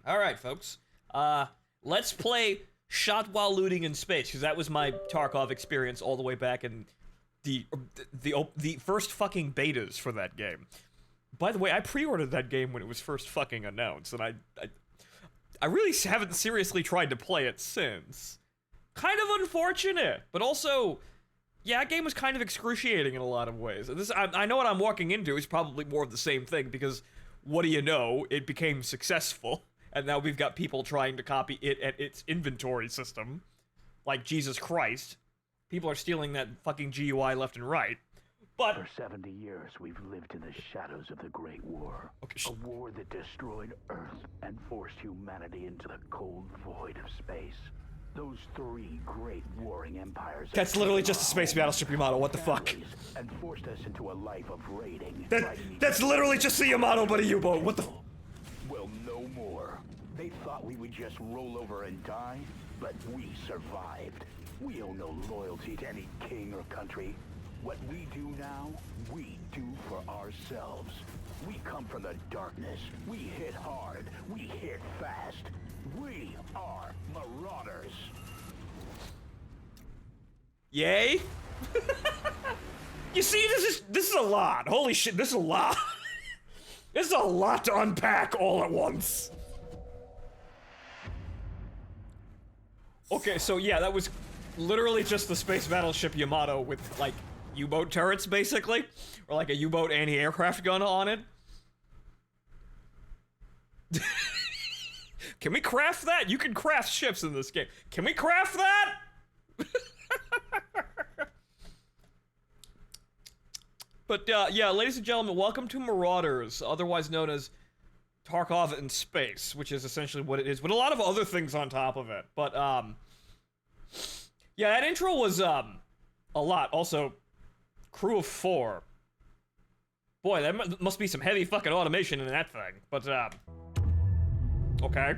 Alright, folks. Let's play Shot While Looting in Space, because that was my Tarkov experience all the way back in the first fucking betas for that game. By the way, I pre-ordered that game when it was first fucking announced, and I really haven't seriously tried to play it since. Kind of unfortunate, but also, yeah, that game was kind of excruciating in a lot of ways. I know what I'm walking into is probably more of the same thing, because what do you know, it became successful, and now we've got people trying to copy it at its inventory system. Like, Jesus Christ. People are stealing that fucking GUI left and right. But for 70 years, we've lived in the shadows of the Great War. Okay, a war that destroyed Earth and forced humanity into the cold void of space. Those three great warring empires... That's literally just a space battleship Yamato, what the fuck? And forced us into a life of raiding. That's literally just a Yamato, but a U-boat, what the... Well, no more. They thought we would just roll over and die, but we survived. We owe no loyalty to any king or country. What we do now, we do for ourselves. We come from the darkness. We hit hard. We hit fast. We are Marauders. Yay? You see, this is a lot. Holy shit, this is a lot. This is a lot to unpack all at once. Okay, so yeah, that was literally just the space battleship Yamato with, like, U-boat turrets, basically. Or like a U-boat anti-aircraft gun on it. Can we craft that? You can craft ships in this game. Can we craft that? But, yeah, ladies and gentlemen, welcome to Marauders, otherwise known as Tarkov in Space, which is essentially what it is, with a lot of other things on top of it. But, yeah, that intro was, a lot. Also, crew of 4. Boy, that must be some heavy fucking automation in that thing. But, okay.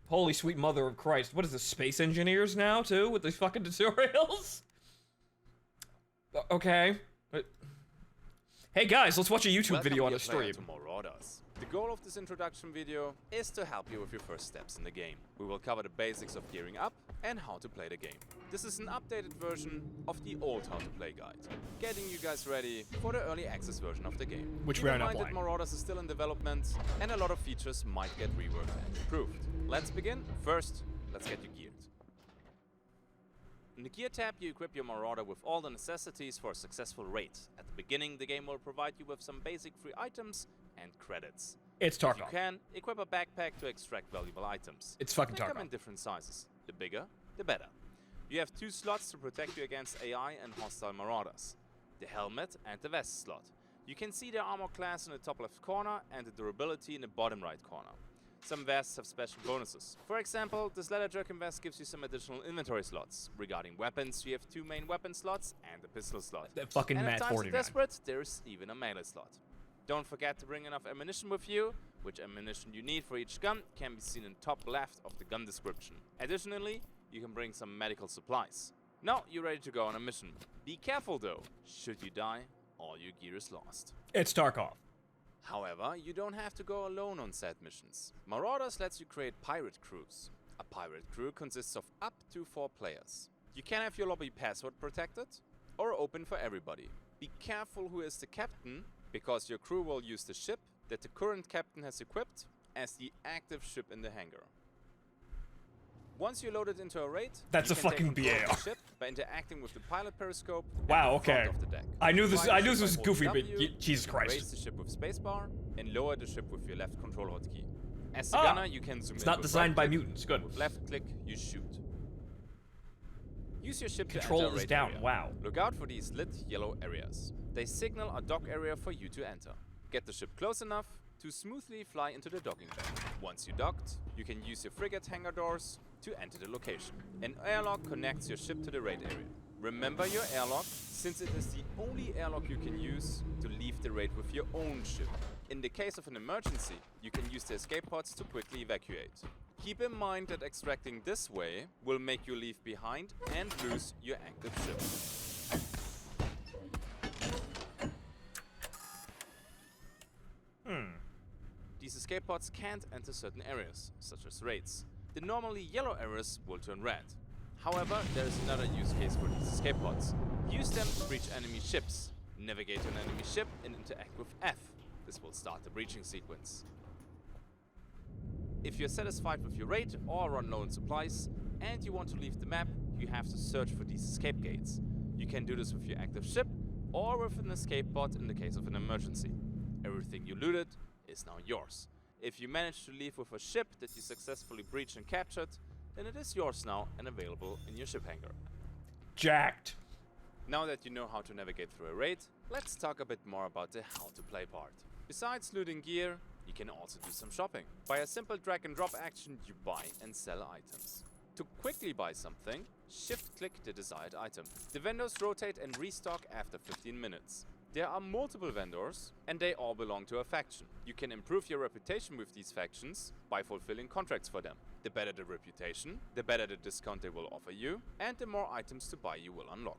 Holy sweet mother of Christ. What is this, space engineers now, too, with these fucking tutorials? Okay. Hey guys, let's watch a YouTube video on the stream. To Marauders. The goal of this introduction video is to help you with your first steps in the game. We will cover the basics of gearing up and how to play the game. This is an updated version of the old how to play guide, getting you guys ready for the early access version of the game. Which we are not playing. That Marauders is still in development and a lot of features might get reworked and improved. Let's begin. First, let's get you geared. In the Gear tab, you equip your Marauder with all the necessities for a successful raid. At the beginning, the game will provide you with some basic free items and credits. It's Tarkov. If you can, equip a backpack to extract valuable items. It's fucking They Tarkov. come in different sizes. The bigger, the better. You have 2 slots to protect you against AI and hostile Marauders. The helmet and the vest slot. You can see the armor class in the top left corner and the durability in the bottom right corner. Some vests have special bonuses. For example, this leather jerkin vest gives you some additional inventory slots. Regarding weapons, you have 2 main weapon slots and a pistol slot. That fucking and Matt if times are 49. desperate, there's even a melee slot. Don't forget to bring enough ammunition with you. Which ammunition you need for each gun can be seen in top left of the gun description. Additionally, you can bring some medical supplies. Now you're ready to go on a mission. Be careful though, should you die, all your gear is lost. It's Tarkov. However, you don't have to go alone on said missions. Marauders lets you create pirate crews. A pirate crew consists of up to 4 players. You can have your lobby password protected or open for everybody. Be careful who is the captain, because your crew will use the ship that the current captain has equipped as the active ship in the hangar. Once you're loaded into a raid, that's you a can fucking take control of BAR. the ship by interacting with the pilot periscope. Wow, at the front okay. of the deck. I knew this Fire the ship was by goofy, holding but W, Jesus Christ. Raise the ship with spacebar and lower the ship with your left control hotkey. As the gunner, you can zoom it's in not with designed by right click, mutants. Good. With left click, you shoot. Use your ship Control to enter a is raid down. area. Wow. Look out for these lit yellow areas. They signal a dock area for you to enter. Get the ship close enough to smoothly fly into the docking bay. Once you docked, you can use your frigate hangar doors to enter the location. An airlock connects your ship to the raid area. Remember your airlock, since it is the only airlock you can use to leave the raid with your own ship. In the case of an emergency, you can use the escape pods to quickly evacuate. Keep in mind that extracting this way will make you leave behind and lose your active ship. escape pods can't enter certain areas, such as raids. The normally yellow areas will turn red. However, there is another use case for these escape pods. Use them to breach enemy ships. Navigate to an enemy ship and interact with F. This will start the breaching sequence. If you're satisfied with your raid or run low on supplies, and you want to leave the map, you have to search for these escape gates. You can do this with your active ship, or with an escape pod in the case of an emergency. Everything you looted is now yours. If you manage to leave with a ship that you successfully breached and captured, then it is yours now and available in your ship hangar. Jacked. Now that you know how to navigate through a raid, let's talk a bit more about the how to play part. Besides looting gear, you can also do some shopping. By a simple drag and drop action, you buy and sell items. To quickly buy something, shift-click the desired item. The vendors rotate and restock after 15 minutes. There are multiple vendors, and they all belong to a faction. You can improve your reputation with these factions by fulfilling contracts for them. The better the reputation, the better the discount they will offer you, and the more items to buy you will unlock.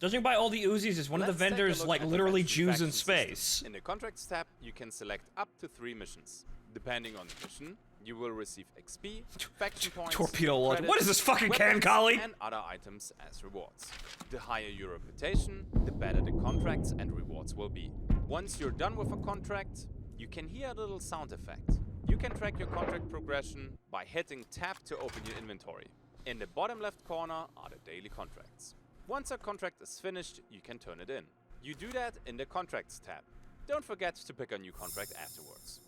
Judging by all the Uzis, is one of the Let's take a vendors look like at the literally faction Jews in system. space? In the Contracts tab, you can select up to 3 missions. Depending on the mission, you will receive XP, faction points, Torpedo launch. credits, What is this fucking can, weapons, Kali? and other items as rewards. The higher your reputation, the better the contracts and rewards will be. Once you're done with a contract, you can hear a little sound effect. You can track your contract progression by hitting tab to open your inventory. In the bottom left corner are the daily contracts. Once a contract is finished, you can turn it in. You do that in the Contracts tab. Don't forget to pick a new contract afterwards.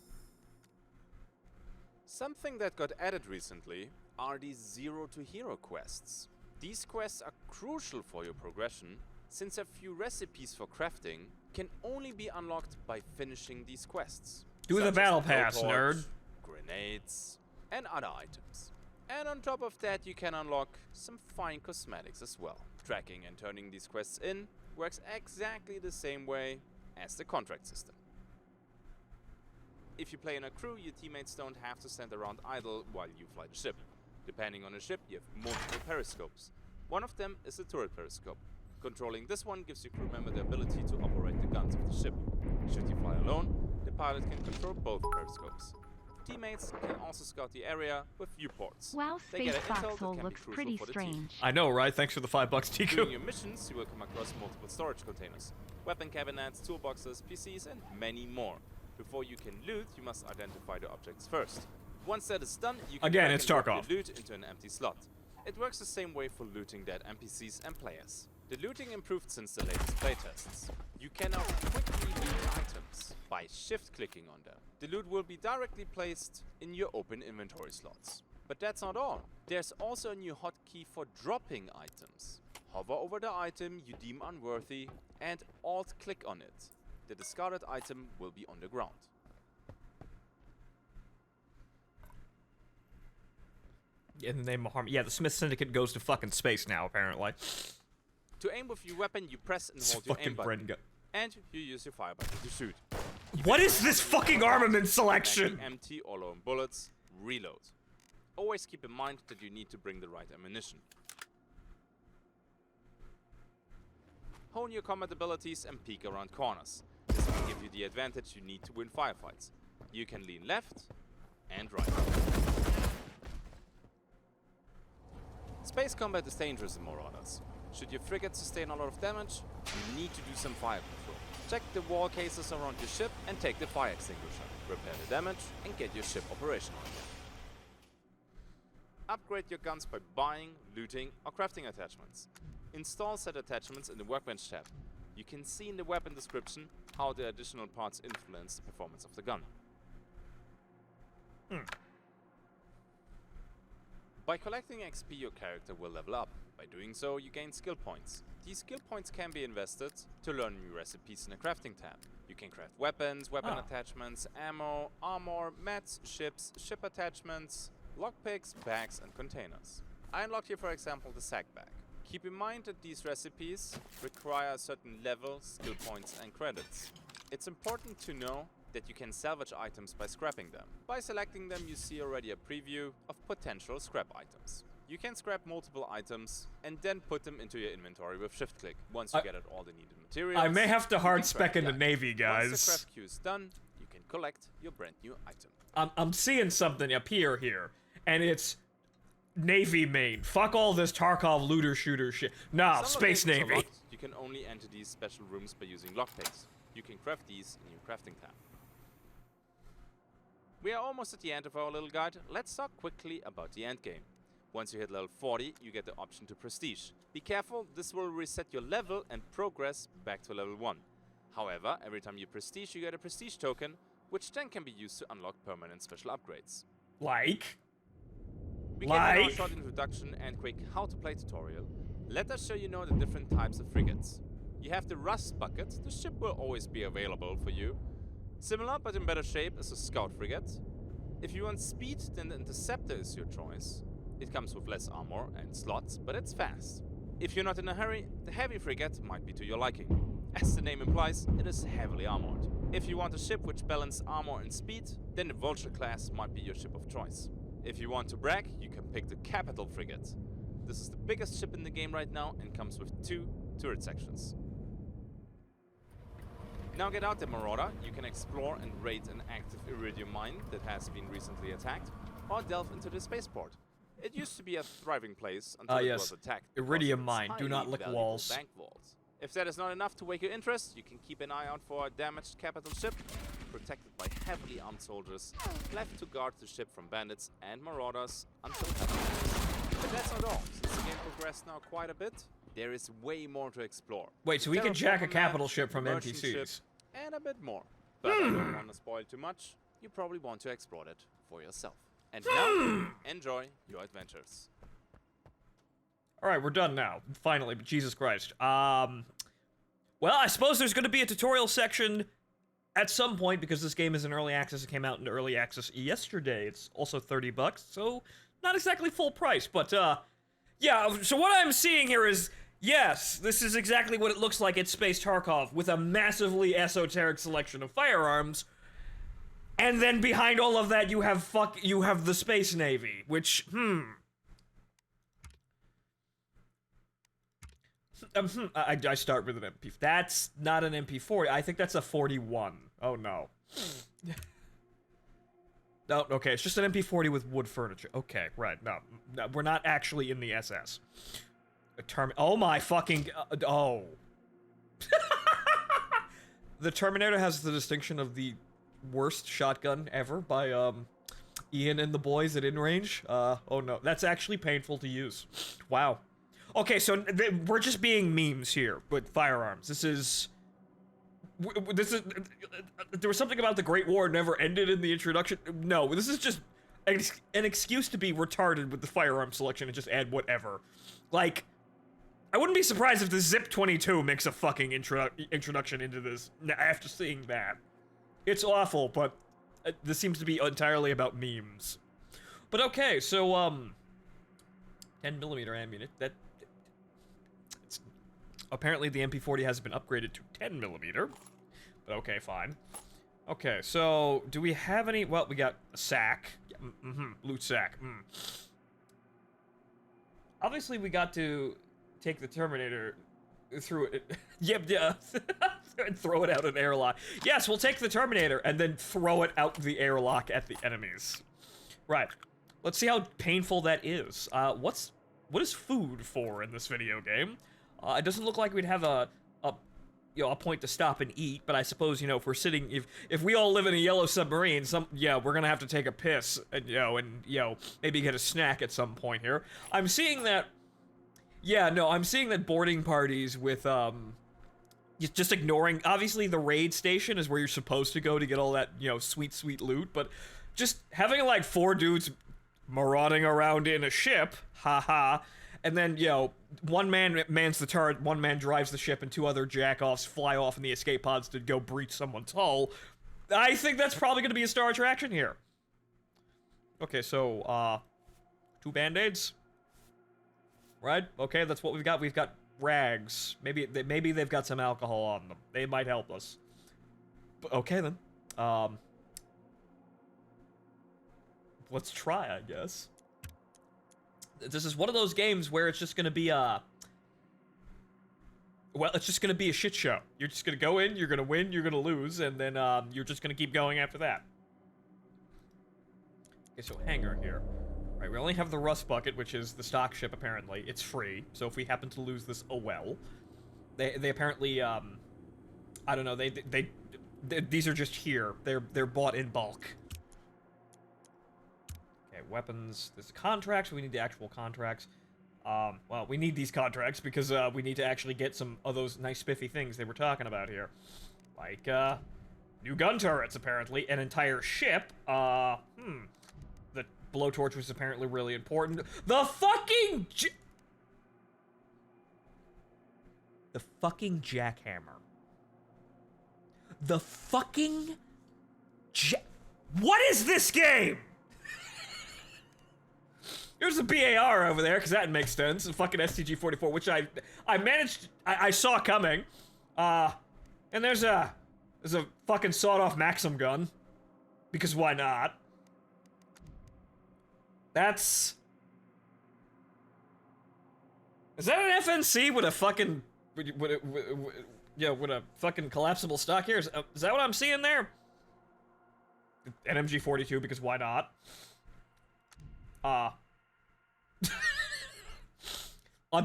Something that got added recently are these Zero to Hero quests. These quests are crucial for your progression, since a few recipes for crafting can only be unlocked by finishing these quests. Do the such as battle a pass, blowtorch, nerd. Grenades, and other items. And on top of that, you can unlock some fine cosmetics as well. Tracking and turning these quests in works exactly the same way as the contract system. If you play in a crew, your teammates don't have to stand around idle while you fly the ship. Depending on the ship, you have multiple periscopes. One of them is the turret periscope. Controlling this one gives your crew member the ability to operate the guns of the ship. Should you fly alone, the pilot can control both periscopes. Teammates can also scout the area with viewports. Wow, They Space get intel that Foxhole can be looks crucial pretty for the team. strange. I know, right? Thanks for the $5, During Tiku. your missions, you will come across multiple storage containers, weapon cabinets, toolboxes, PCs, and many more. Before you can loot, you must identify the objects first. Once that is done, you can Again, drag it's and drop Tarkov. your loot into an empty slot. It works the same way for looting dead NPCs and players. The looting improved since the latest playtests. You can now quickly loot items by shift-clicking on them. The loot will be directly placed in your open inventory slots. But that's not all. There's also a new hotkey for dropping items. Hover over the item you deem unworthy and alt-click on it. The discarded item will be on the ground. In the name of harm. Yeah, the Smith Syndicate goes to fucking space now, apparently. To aim with your weapon, you press and It's hold your fucking aim button. Brenga. And you use your fire button to shoot. What is this fucking armament selection? Magazine empty or low on bullets, reload. Always keep in mind that you need to bring the right ammunition. Hone your combat abilities and peek around corners. This will give you the advantage you need to win firefights. You can lean left and right. Space combat is dangerous in Marauders. Should your frigate sustain a lot of damage, you need to do some fire control. Check the wall cases around your ship and take the fire extinguisher. Repair the damage and get your ship operational again. Upgrade your guns by buying, looting, or crafting attachments. Install set attachments in the Workbench tab. You can see in the weapon description how the additional parts influence the performance of the gun. By collecting XP, your character will level up. By doing so, you gain skill points. These skill points can be invested to learn new recipes in the crafting tab. You can craft weapons, weapon attachments, ammo, armor, mats, ships, ship attachments, lockpicks, bags, and containers. I unlocked here, for example, the sack bag. Keep in mind that these recipes require a certain level, skill points, and credits. It's important to know that you can salvage items by scrapping them. By selecting them, you see already a preview of potential scrap items. You can scrap multiple items and then put them into your inventory with shift click. Once you get all the needed materials, I may have to hard you can spec craft into the Navy, item. Once the guys. craft queue is done, you can collect your brand new item. I'm seeing something appear here, and it's Navy main. Fuck all this Tarkov looter shooter shit. Nah, Some Space locations are Navy. locked. You can only enter these special rooms by using lockpicks. You can craft these in your crafting tab. We are almost at the end of our little guide. Let's talk quickly about the end game. Once you hit level 40, you get the option to prestige. Be careful, this will reset your level and progress back to level 1. However, every time you prestige, you get a prestige token, which then can be used to unlock permanent special upgrades. Like? We gave you a short introduction and quick how to play tutorial. Let us show you now the different types of frigates. You have the Rust Bucket, the ship will always be available for you. Similar but in better shape is a Scout Frigate. If you want speed, then the Interceptor is your choice. It comes with less armor and slots, but it's fast. If you're not in a hurry, the Heavy Frigate might be to your liking. As the name implies, it is heavily armored. If you want a ship which balances armor and speed, then the Vulture class might be your ship of choice. If you want to brag, you can pick the Capital Frigate. This is the biggest ship in the game right now and comes with 2 turret sections. Now get out there, Marauder. You can explore and raid an active Iridium mine that has been recently attacked, or delve into the spaceport. It used to be a thriving place until it was attacked. Iridium mine. Do not lick walls. Bank vaults. If that is not enough to wake your interest, you can keep an eye out for a damaged capital ship, protected by heavily armed soldiers, left to guard the ship from bandits and marauders until capitals. But that's not all. Since the game progressed now quite a bit, there is way more to explore. Wait, so we can jack a capital ship from NPCs. And a bit more. But I don't want to spoil too much. You probably want to explore it for yourself. And now, enjoy your adventures. Alright, we're done now. Finally, but Jesus Christ. Well, I suppose there's going to be a tutorial section at some point, because this game is in early access. It came out in early access yesterday. It's also $30, so not exactly full price. But, yeah, so what I'm seeing here is, yes, this is exactly what it looks like at Space Tarkov, with a massively esoteric selection of firearms. And then behind all of that, you have the Space Navy, which, I start with an MP. That's not an MP40. I think that's a 41. Oh, no. No, okay, it's just an MP40 with wood furniture. Okay, right, no, we're not actually in the SS. Oh my fucking, oh. The Terminator has the distinction of the worst shotgun ever by, Ian and the boys at InRange. Oh no, that's actually painful to use. Wow. Okay, so we're just being memes here with firearms. This is, there was something about the Great War never ended in the introduction. No, this is just an excuse to be retarded with the firearm selection and just add whatever. Like, I wouldn't be surprised if the Zip 22 makes a fucking introduction into this after seeing that. It's awful, but this seems to be entirely about memes. But okay, so, 10mm ammunition, apparently the MP40 has been upgraded to 10mm, but okay, fine. Okay, so, do we have any, well, we got a sack, loot sack, Obviously we got to take the Terminator through it, yeah, and throw it out an airlock. Yes, we'll take the Terminator and then throw it out the airlock at the enemies. Right, let's see how painful that is. What is food for in this video game? It doesn't look like we'd have a point to stop and eat, but I suppose, you know, if we're sitting, if we all live in a yellow submarine, we're gonna have to take a piss, and, maybe get a snack at some point here. I'm seeing that, I'm seeing that boarding parties with, just ignoring, obviously the raid station is where you're supposed to go to get all that, sweet, sweet loot, but just having, like, 4 dudes marauding around in a ship, haha, and then, one man mans the turret, one man drives the ship, and 2 other jackoffs fly off in the escape pods to go breach someone's hull. I think that's probably going to be a star attraction here. Okay, so, 2 band-aids. Right? Okay, that's what we've got. We've got rags. Maybe they've got some alcohol on them. They might help us. But okay, then. Let's try, I guess. This is one of those games where it's just gonna be, Well, it's just gonna be a shit show. You're just gonna go in, you're gonna win, you're gonna lose, and then you're just gonna keep going after that. Okay, so hangar here. Right, we only have the Rust Bucket, which is the stock ship, apparently. It's free, so if we happen to lose this, oh well. They apparently, I don't know, these are just here. They're bought in bulk. Okay, weapons. There's contracts, we need the actual contracts. Well, we need these contracts because, we need to actually get some of those nice spiffy things they were talking about here. Like, new gun turrets, apparently, an entire ship, the blowtorch was apparently really important. The fucking jackhammer. The fucking What is this game? There's a BAR over there, because that makes sense. A fucking STG-44, which I saw coming. And there's a fucking sawed-off Maxim gun. Because why not? Is that an FNC with a fucking... with a fucking collapsible stock here? Is that what I'm seeing there? An MG-42, because why not? A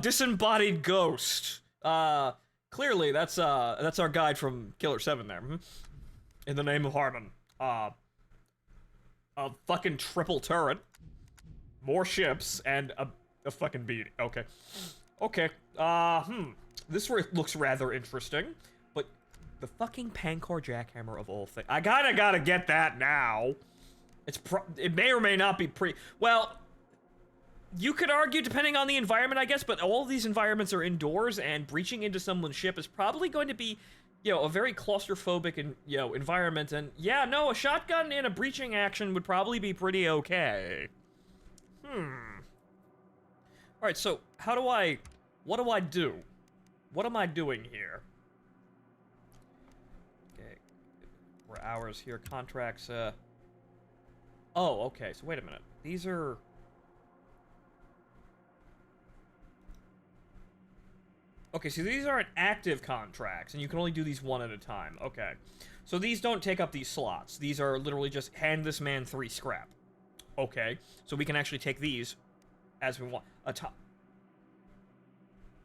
disembodied ghost. Clearly, that's our guide from Killer 7 there. In the name of Harmon. A fucking triple turret. More ships, and a fucking beat. Okay. Okay. This looks rather interesting. But the fucking Pancor jackhammer of all things. I gotta get that now. It may or may not be well, you could argue depending on the environment, I guess, but all of these environments are indoors, and breaching into someone's ship is probably going to be, a very claustrophobic environment, and yeah, no, a shotgun in a breaching action would probably be pretty okay. Alright, so, what do I do? What am I doing here? Okay, we're hours here, contracts, oh, okay, so wait a minute. These are... Okay, so these aren't active contracts, and you can only do these one at a time. Okay. So these don't take up these slots. These are literally just hand this man 3 scrap. Okay. So we can actually take these as we want.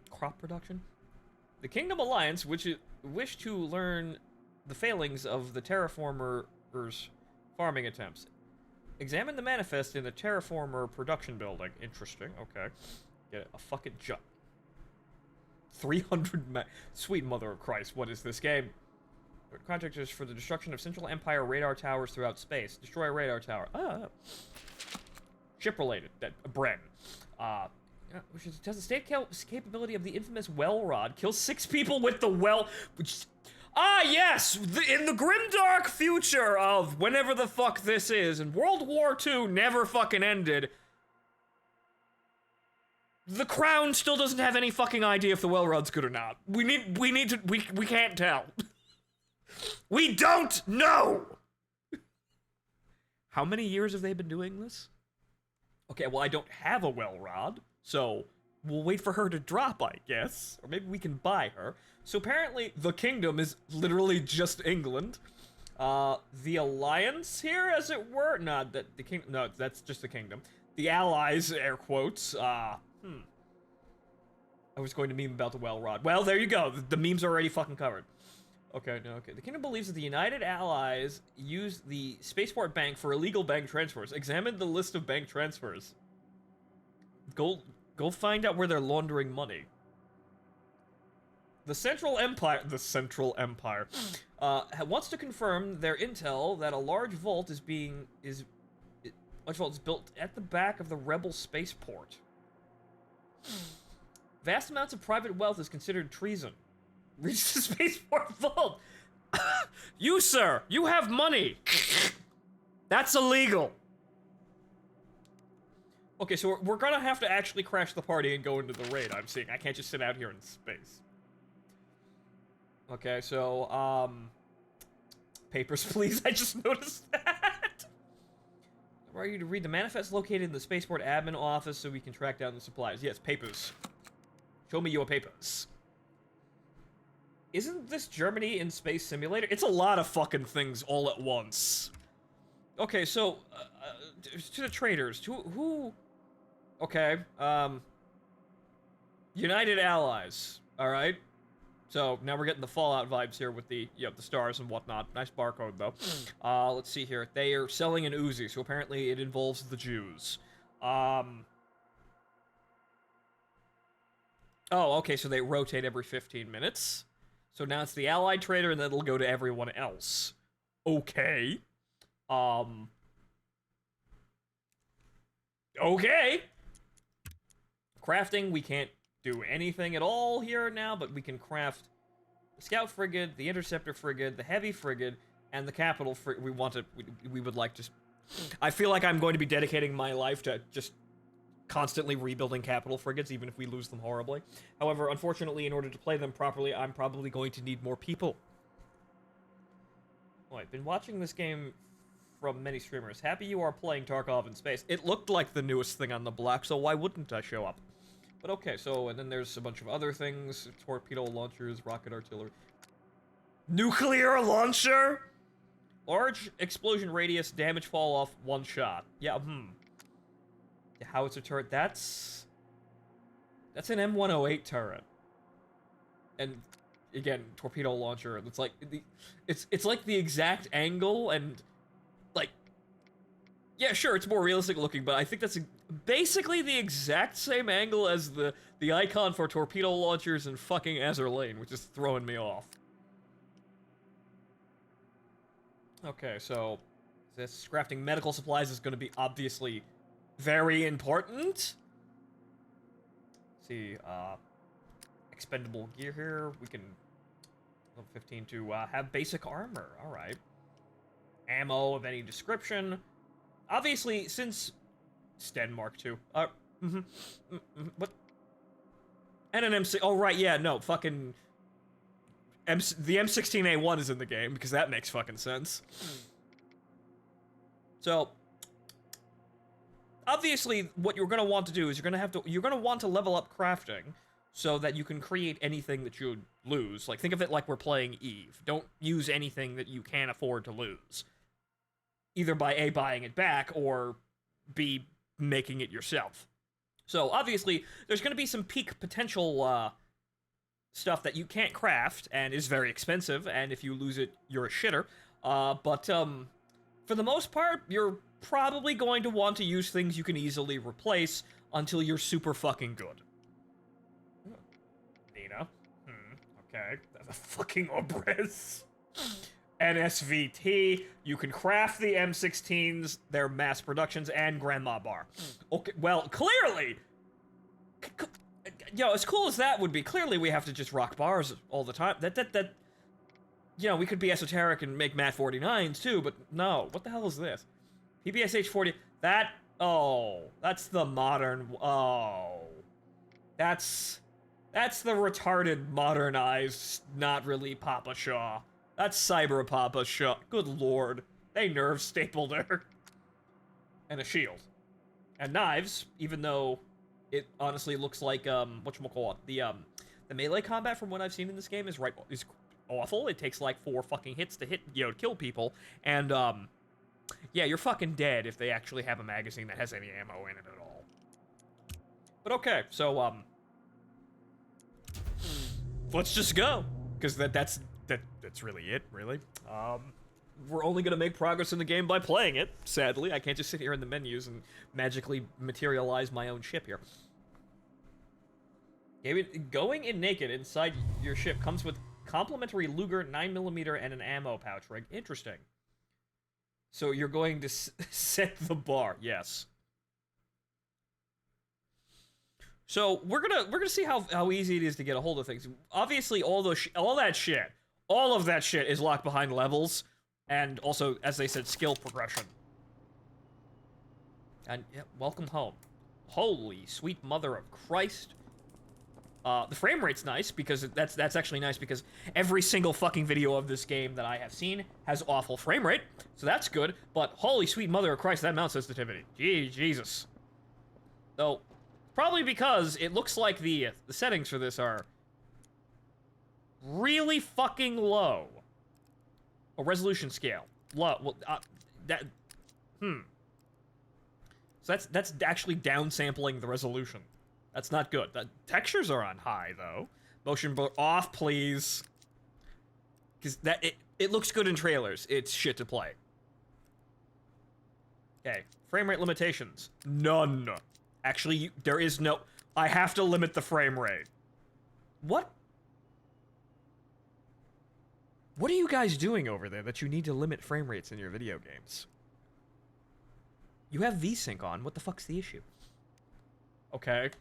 Crop production? The Kingdom Alliance, which wish to learn the failings of the terraformers' farming attempts. Examine the manifest in the terraformer production building. Interesting. Okay. Get a fucking 300 Sweet mother of Christ, what is this game? Contractors for the destruction of Central Empire radar towers throughout space. Destroy a radar tower. Ship-related. Bren. Which does the state capability of the infamous well rod kill 6 people with the well... yes! In the grimdark future of whenever the fuck this is, and World War II never fucking ended... The Crown still doesn't have any fucking idea if the well rod's good or not. We can't tell. We don't know! How many years have they been doing this? Okay, well, I don't have a well rod, so we'll wait for her to drop, I guess. Or maybe we can buy her. So apparently, the kingdom is literally just England. The alliance here, as it were? No, that's just the kingdom. The allies, air quotes, I was going to meme about the well rod. Well, there you go. The meme's already fucking covered. Okay, no, okay. The kingdom believes that the United Allies used the Spaceport Bank for illegal bank transfers. Examine the list of bank transfers. Go find out where they're laundering money. The Central Empire wants to confirm their intel that a large vault is built at the back of the rebel spaceport. Vast amounts of private wealth is considered treason. Reach the spaceport vault. You, sir, you have money. That's illegal. Okay, so we're gonna have to actually crash the party and go into the raid, I'm seeing. I can't just sit out here in space. Okay, so, papers, please. I just noticed that. I want you to read the manifest located in the spaceport admin office so we can track down the supplies. Yes, papers. Show me your papers. isn't this Germany in Space Simulator? It's a lot of fucking things all at once. Okay, so, to the traders, who... Okay, United Allies, alright? So, now we're getting the Fallout vibes here with the, the stars and whatnot. Nice barcode, though. Let's see here. They are selling an Uzi, so apparently it involves the Jews. Oh, okay, so they rotate every 15 minutes. So now it's the Allied trader, and then it'll go to everyone else. Okay. Okay. Crafting, we can't do anything at all here now, but we can craft the Scout Frigate, the Interceptor Frigate, the Heavy Frigate, and the Capital Frigate. We would like to... I feel like I'm going to be dedicating my life to just constantly rebuilding Capital Frigates, even if we lose them horribly. However, unfortunately, in order to play them properly, I'm probably going to need more people. Oh, I've been watching this game from many streamers. Happy you are playing Tarkov in space. It looked like the newest thing on the block, so why wouldn't I show up? But okay, so, and then there's a bunch of other things. Torpedo launchers, rocket artillery. Nuclear launcher? Large explosion radius, damage fall off, one shot. Yeah, The howitzer turret, that's an M108 turret. And again, torpedo launcher, it's like it's like the exact angle, and like, yeah, sure, it's more realistic looking, but I think that's basically the exact same angle as the icon for torpedo launchers in fucking Azur Lane, which is throwing me off. Okay, so this crafting medical supplies is going to be obviously very important. Let's see, expendable gear here. We can level 15 to have basic armor. All right. Ammo of any description. Obviously, since Sten Mark II. What? And an M6. Oh right, yeah, no, fucking. The M16A1 is in the game because that makes fucking sense. So, obviously, what you're gonna want to do is you're gonna want to level up crafting so that you can create anything that you'd lose. Like, think of it like we're playing Eve. Don't use anything that you can't afford to lose. Either by A, buying it back, or B, making it yourself. So, obviously, there's gonna be some peak potential, stuff that you can't craft, and is very expensive, and if you lose it, you're a shitter. But for the most part, you're probably going to want to use things you can easily replace until you're super fucking good. Nina. Okay. The fucking Obris. NSVT. You can craft the M16s, their mass productions, and Grandma Bar. Okay, well, clearly... Yo, as cool as that would be, clearly we have to just rock bars all the time. You know, we could be esoteric and make Mat 49s too, but no. What the hell is this? PBSH 40. That's the modern. That's the retarded, modernized, not really Papa Shaw. That's Cyber Papa Shaw. Good lord. They nerve stapled her. And a shield. And knives, even though it honestly looks like, whatchamacallit, the melee combat from what I've seen in this game is awful. It takes like 4 fucking hits to kill people, and, yeah, you're fucking dead if they actually have a magazine that has any ammo in it at all. But okay, so, let's just go, because that's really it, really. We're only gonna make progress in the game by playing it, sadly. I can't just sit here in the menus and magically materialize my own ship here. Going in naked inside your ship comes with complimentary Luger 9mm and an ammo pouch rig. Interesting. So you're going to set the bar, yes. So we're gonna see how easy it is to get a hold of things. Obviously, all that shit is locked behind levels, and also, as they said, skill progression. And yeah, welcome home. Holy sweet mother of Christ. The frame rate's nice, because that's actually nice, because every single fucking video of this game that I have seen has awful frame rate, so that's good, but holy sweet mother of Christ, that mount sensitivity. Jesus. Though, probably because it looks like the settings for this are really fucking low. A resolution scale. Low. Well, So that's actually downsampling the resolution. That's not good. The textures are on high, though. Motion blur off, please. Because it looks good in trailers. It's shit to play. Okay. Frame rate limitations. None. Actually, there is no... I have to limit the frame rate. What? What are you guys doing over there that you need to limit frame rates in your video games? You have VSync on. What the fuck's the issue? Okay.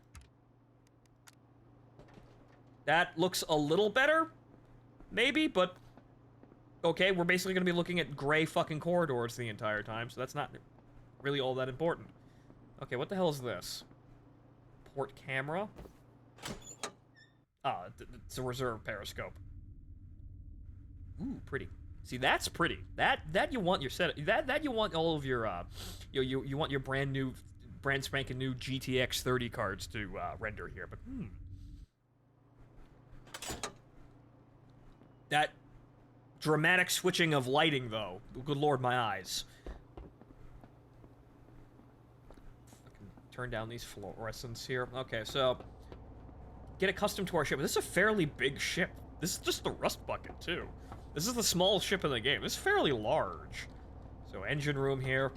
That looks a little better, maybe, but... Okay, we're basically going to be looking at gray fucking corridors the entire time, so that's not really all that important. Okay, what the hell is this? Port camera? Ah, it's a reserve periscope. Ooh, pretty. See, that's pretty. That you want your set. That you want all of your you want your brand spanking new GTX 30 cards to render here. But that dramatic switching of lighting, though. Good lord, my eyes. Fucking turn down these fluorescents here. Okay, so get accustomed to our ship. This is a fairly big ship. This is just the rust bucket too. This is the smallest ship in the game. It's fairly large. So, engine room here.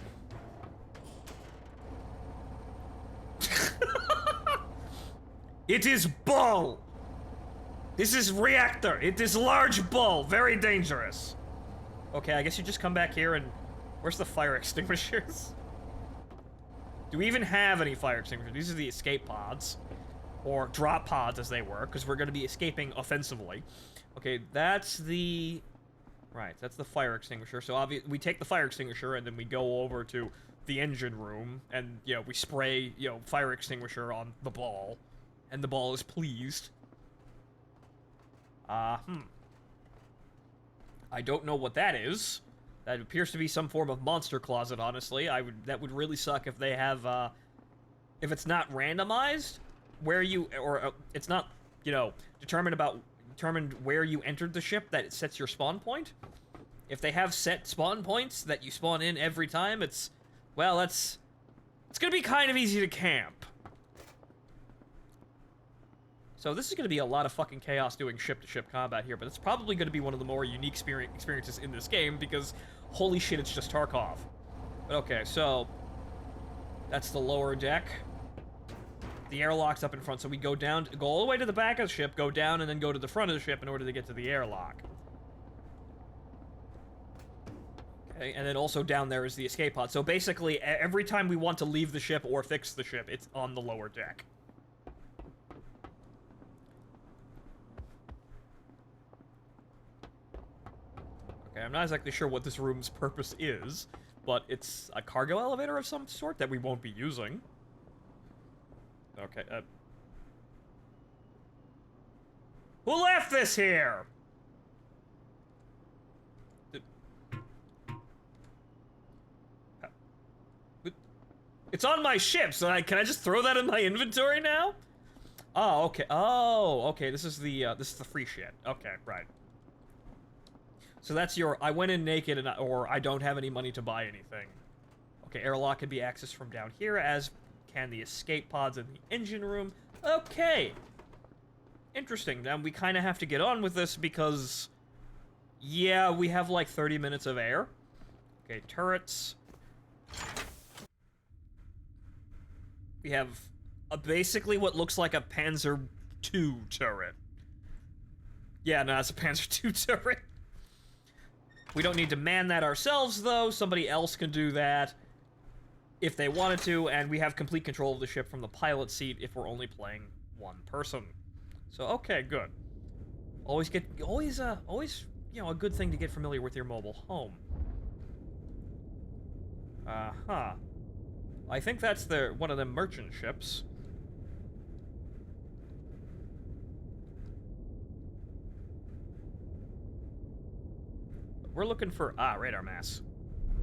It is bull! This is reactor. It is large bull. Very dangerous. Okay, I guess you just come back here and... Where's the fire extinguishers? Do we even have any fire extinguishers? These are the escape pods. Or drop pods, as they were, because we're going to be escaping offensively. Okay, that's the... Right, that's the fire extinguisher. So, obviously, we take the fire extinguisher, and then we go over to the engine room, and, you know, we spray, you know, fire extinguisher on the ball. And the ball is pleased. I don't know what that is. That appears to be some form of monster closet, honestly. That would really suck if they have, if it's not randomized, where you, or it's not, you know, determined where you entered the ship, that it sets your spawn point. If they have set spawn points that you spawn in every time, it's it's gonna be kind of easy to camp. So this is gonna be a lot of fucking chaos doing ship-to-ship combat here, but it's probably gonna be one of the more unique experiences in this game, because holy shit, it's just Tarkov. But okay, so that's the lower deck. The airlock's up in front, so we go all the way to the back of the ship, go down, and then go to the front of the ship in order to get to the airlock. Okay, and then also down there is the escape pod. So basically, every time we want to leave the ship or fix the ship, it's on the lower deck. Okay, I'm not exactly sure what this room's purpose is, but it's a cargo elevator of some sort that we won't be using. Okay, who left this here? It's on my ship, so can I just throw that in my inventory now? Oh, okay. Oh, okay. This is the free shit. Okay, right. So that's your, I went in naked or I don't have any money to buy anything. Okay, airlock can be accessed from down here, as can the escape pods in the engine room. Okay. Interesting. Now, we kind of have to get on with this because, yeah, we have like 30 minutes of air. Okay, turrets. We have basically what looks like a Panzer II turret. Yeah, no, it's a Panzer II turret. We don't need to man that ourselves, though. Somebody else can do that if they wanted to, and we have complete control of the ship from the pilot seat if we're only playing one person. So, okay, good. Always, you know, a good thing to get familiar with your mobile home. Uh-huh. I think that's one of the merchant ships. We're looking for, radar mass.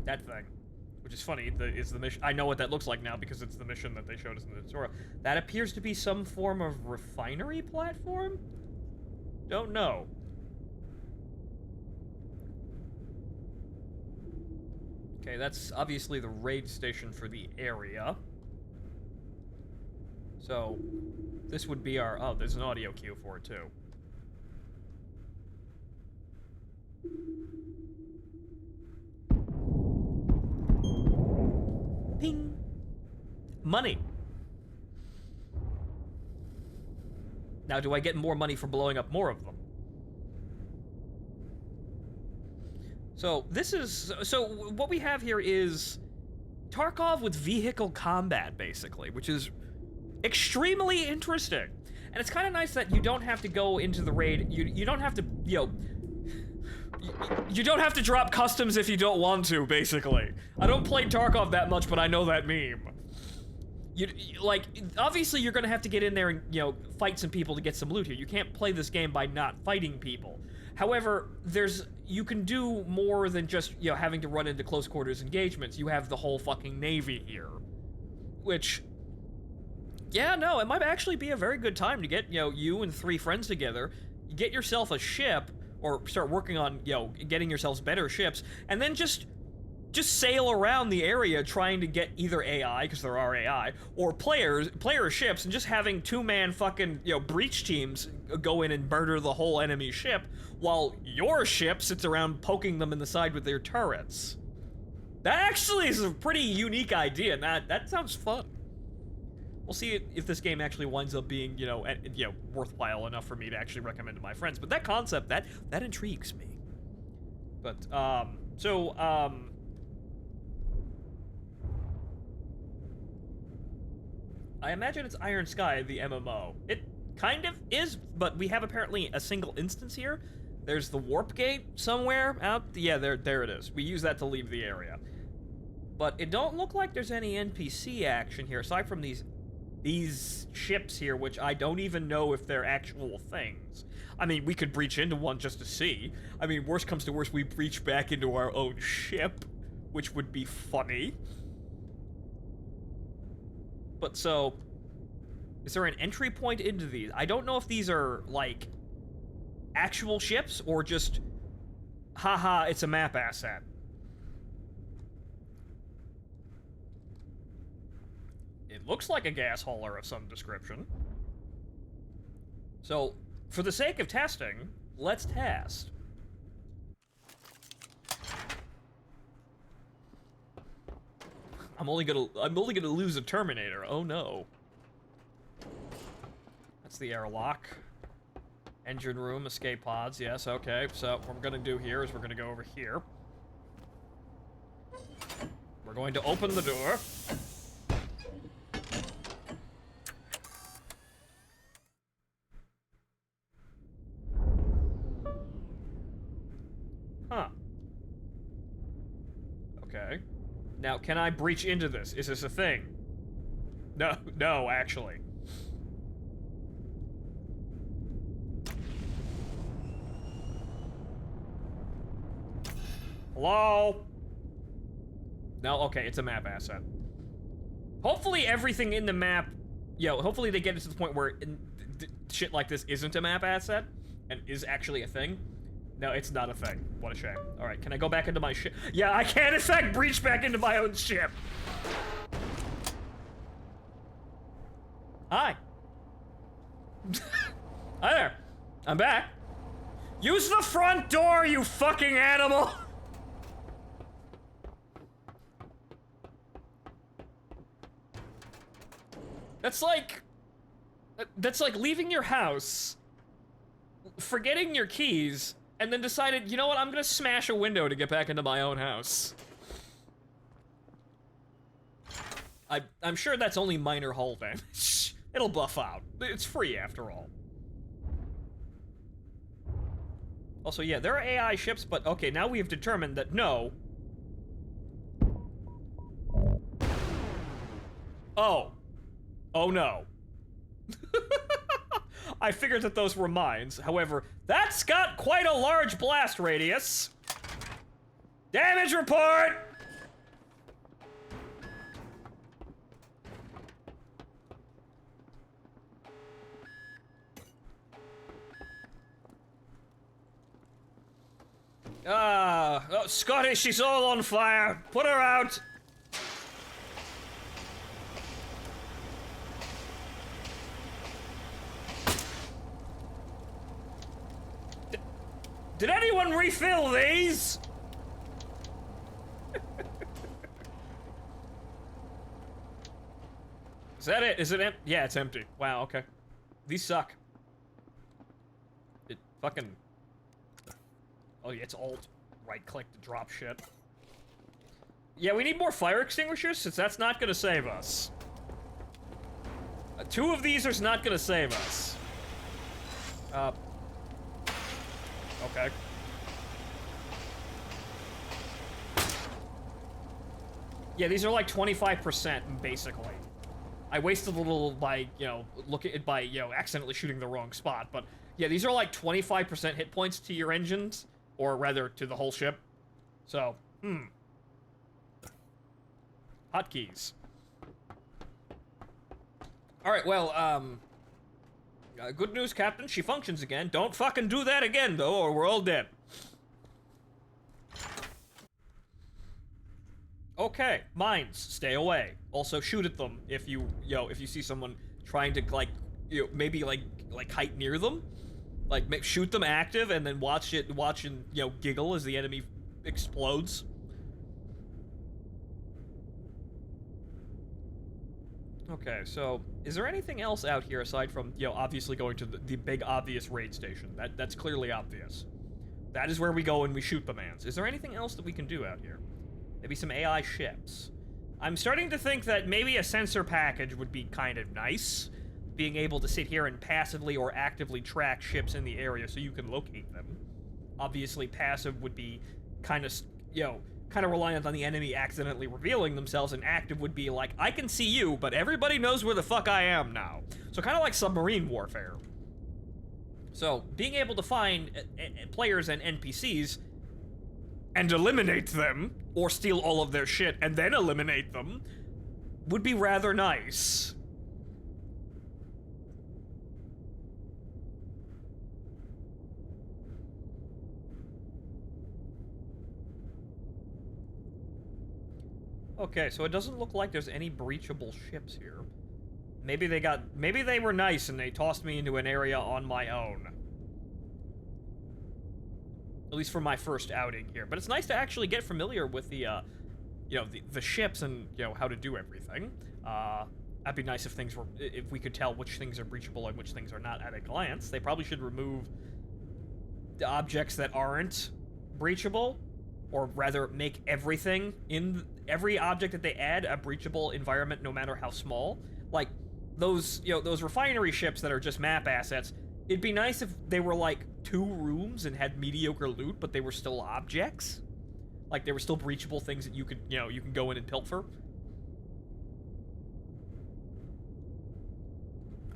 That thing. Which is funny, is the mission. I know what that looks like now because it's the mission that they showed us in the tutorial. That appears to be some form of refinery platform? Don't know. Okay, that's obviously the raid station for the area. So, this would be our... Oh, there's an audio cue for it, too. Ping! Money! Now, do I get more money for blowing up more of them? So, this is... So, what we have here is Tarkov with vehicle combat, basically, which is extremely interesting. And it's kind of nice that you don't have to go into the raid, you don't have to, you know... You don't have to drop customs if you don't want to, basically. I don't play Tarkov that much, but I know that meme. Like, obviously you're gonna have to get in there and, you know, fight some people to get some loot here. You can't play this game by not fighting people. However, you can do more than just, you know, having to run into close quarters engagements. You have the whole fucking Navy here. Which, yeah, no, it might actually be a very good time to get, you know, you and 3 friends together, get yourself a ship, or start working on, you know, getting yourselves better ships, and then just sail around the area trying to get either AI, because there are AI, or player ships, and just having 2-man fucking, you know, breach teams go in and murder the whole enemy ship, while your ship sits around poking them in the side with their turrets. That actually is a pretty unique idea, and that sounds fun. We'll see if this game actually winds up being, you know, worthwhile enough for me to actually recommend to my friends. But that concept, that intrigues me. But, I imagine it's Iron Sky, the MMO. It kind of is, but we have apparently a single instance here. There's the warp gate somewhere out. Yeah, there it is. We use that to leave the area. But it don't look like there's any NPC action here, aside from these ships here, which I don't even know if they're actual things. I mean, we could breach into one just to see. I mean, worst comes to worst, we breach back into our own ship, which would be funny. But so, is there an entry point into these? I don't know if these are, like, actual ships, or just, haha, it's a map asset. It looks like a gas hauler of some description. So, for the sake of testing, let's test. I'm only gonna lose a Terminator. Oh no. That's the airlock. Engine room, escape pods. Yes, okay. So what we're gonna do here is we're gonna go over here. We're going to open the door. Huh. Okay. Now, can I breach into this? Is this a thing? No, actually. Hello? No, okay, it's a map asset. Hopefully everything in the map, hopefully they get it to the point where shit like this isn't a map asset and is actually a thing. No, it's not a thing. What a shame. Alright, can I go back into my ship? Yeah, I can in fact breach back into my own ship. Hi. Hi there. I'm back. Use the front door, you fucking animal! That's like leaving your house, forgetting your keys, and then decided, you know what, I'm gonna smash a window to get back into my own house. I'm sure that's only minor hull damage. It'll buff out. It's free after all. Also, yeah, there are AI ships, but okay, now we have determined that no. Oh no. I figured that those were mines. However, that's got quite a large blast radius. Damage report! Oh, Scotty, she's all on fire. Put her out. Did anyone refill these? Is that it? Is it empty? Yeah, it's empty. Wow, okay. These suck. It fucking... Oh, yeah, it's alt. Right-click to drop shit. Yeah, we need more fire extinguishers, since that's not gonna save us. 2 of these are not gonna save us. Okay. Yeah, these are like 25%, basically. I wasted a little by, you know, accidentally shooting the wrong spot, but yeah, these are like 25% hit points to your engines, or rather, to the whole ship. So, hotkeys. Alright, well, good news, Captain, she functions again. Don't fucking do that again, though, or we're all dead. Okay, mines, stay away. Also, shoot at them if you see someone trying to, like, maybe, like height near them. Like, shoot them active and then watch and, giggle as the enemy explodes. Okay, so, is there anything else out here aside from, obviously going to the big obvious raid station? That's clearly obvious. That is where we go and we shoot the mans. Is there anything else that we can do out here? Maybe some AI ships. I'm starting to think that maybe a sensor package would be kind of nice. Being able to sit here and passively or actively track ships in the area so you can locate them. Obviously, passive would be kind of, kind of reliant on the enemy accidentally revealing themselves, and active would be like, I can see you, but everybody knows where the fuck I am now. So kind of like submarine warfare. So, being able to find players and NPCs and eliminate them, or steal all of their shit and then eliminate them, would be rather nice. Okay, so it doesn't look like there's any breachable ships here. Maybe they were nice and they tossed me into an area on my own. At least for my first outing here. But it's nice to actually get familiar with the, the ships and, how to do everything. That'd be nice if we could tell which things are breachable and which things are not at a glance. They probably should remove the objects that aren't breachable, or rather make everything every object that they add a breachable environment, no matter how small. Like, those refinery ships that are just map assets, it'd be nice if they were like 2 rooms and had mediocre loot, but they were still objects. Like, they were still breachable things that you could, you can go in and pilfer.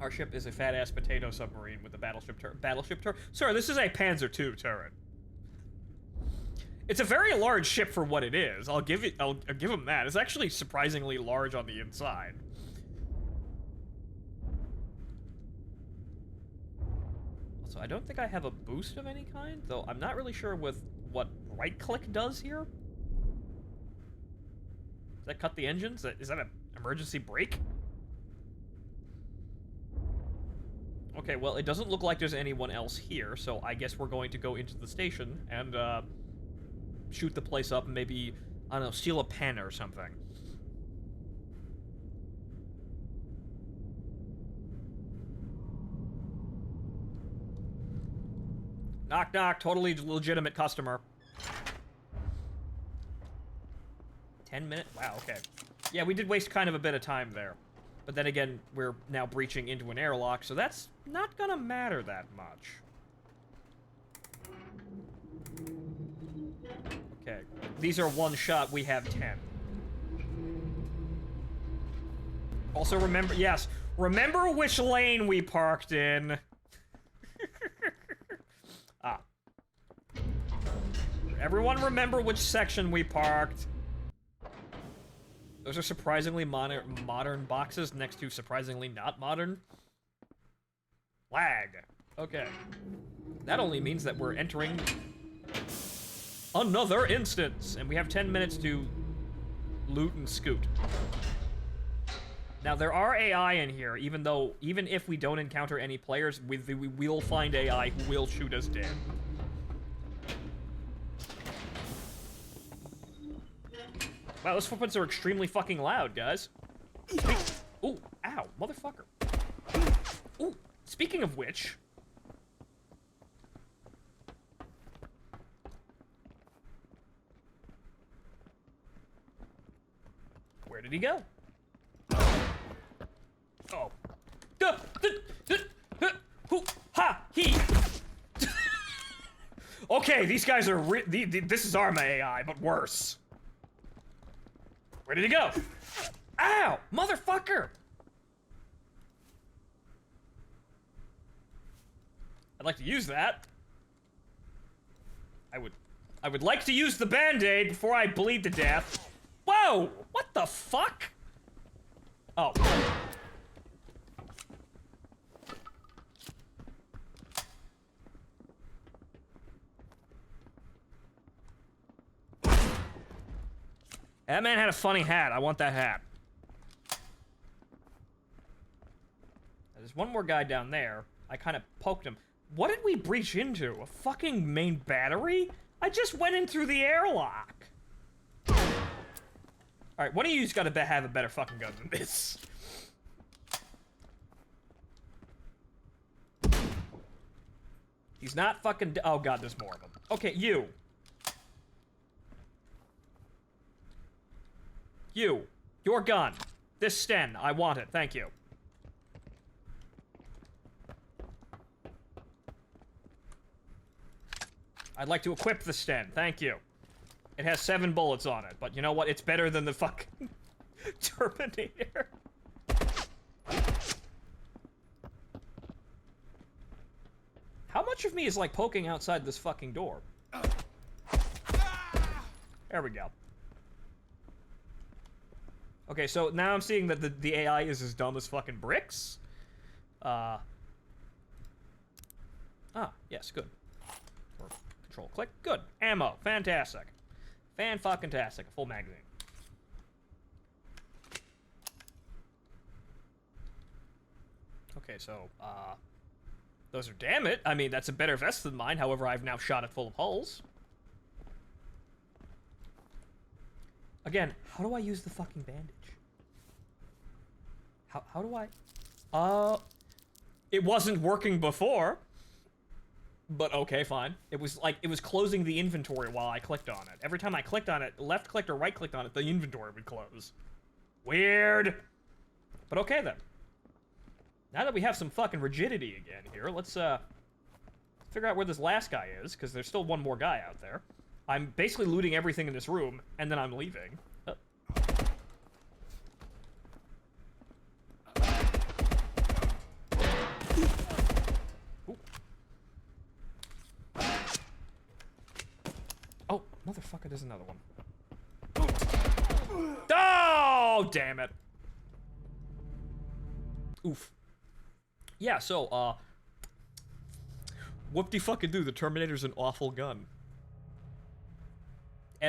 Our ship is a fat-ass potato submarine with a battleship turret. Sir, this is a Panzer II turret. It's a very large ship for what it is. I'll give him that. It's actually surprisingly large on the inside. So I don't think I have a boost of any kind, though I'm not really sure with what right-click does here. Does that cut the engines? Is that an emergency brake? Okay, well, it doesn't look like there's anyone else here, so I guess we're going to go into the station and, shoot the place up and maybe, I don't know, steal a pen or something. Knock, knock, totally legitimate customer. 10 minutes? Wow, okay. Yeah, we did waste kind of a bit of time there. But then again, we're now breaching into an airlock, so that's not gonna matter that much. Okay, these are one shot, we have 10. Also remember, yes, remember which lane we parked in. Everyone remember which section we parked. Those are surprisingly modern boxes next to surprisingly not modern. Lag. Okay. That only means that we're entering Another instance! And we have 10 minutes to loot and scoot. Now, there are AI in here, even if we don't encounter any players, we will find AI who will shoot us dead. Wow, those footprints are extremely fucking loud, guys. Ooh, ow, motherfucker. Ooh, speaking of which... Where did he go? Oh. Ha! He! Okay, these guys are this is Arma AI, but worse. Where did he go? Ow! Motherfucker! I'd like to use that. I would like to use the Band-Aid before I bleed to death. Whoa! What the fuck? Oh. That man had a funny hat. I want that hat. There's one more guy down there. I kind of poked him. What did we breach into? A fucking main battery? I just went in through the airlock. Alright, one of you's gotta have a better fucking gun than this. He's not fucking... Oh god, there's more of them. Okay, you. You. Your gun. This Sten. I want it. Thank you. I'd like to equip the Sten. Thank you. It has 7 bullets on it, but you know what? It's better than the fucking Terminator. How much of me is, like, poking outside this fucking door? There we go. Okay, so now I'm seeing that the AI is as dumb as fucking bricks. Ah, yes, good. Or control click, good. Ammo, fantastic. Fan-fucking-tastic, a full magazine. Okay, so, those are damn it. I mean, that's a better vest than mine, however, I've now shot it full of holes. Again, how do I use the fucking bandage? How do I? It wasn't working before. But okay, fine. It was closing the inventory while I clicked on it. Every time I clicked on it, left clicked or right clicked on it, the inventory would close. Weird. But okay then. Now that we have some fucking rigidity again here, let's figure out where this last guy is, because there's still one more guy out there. I'm basically looting everything in this room, and then I'm leaving. Oh, motherfucker, there's another one. Oh, damn it. Oof. Yeah, so, whoop-de-fucking-do, the Terminator's an awful gun.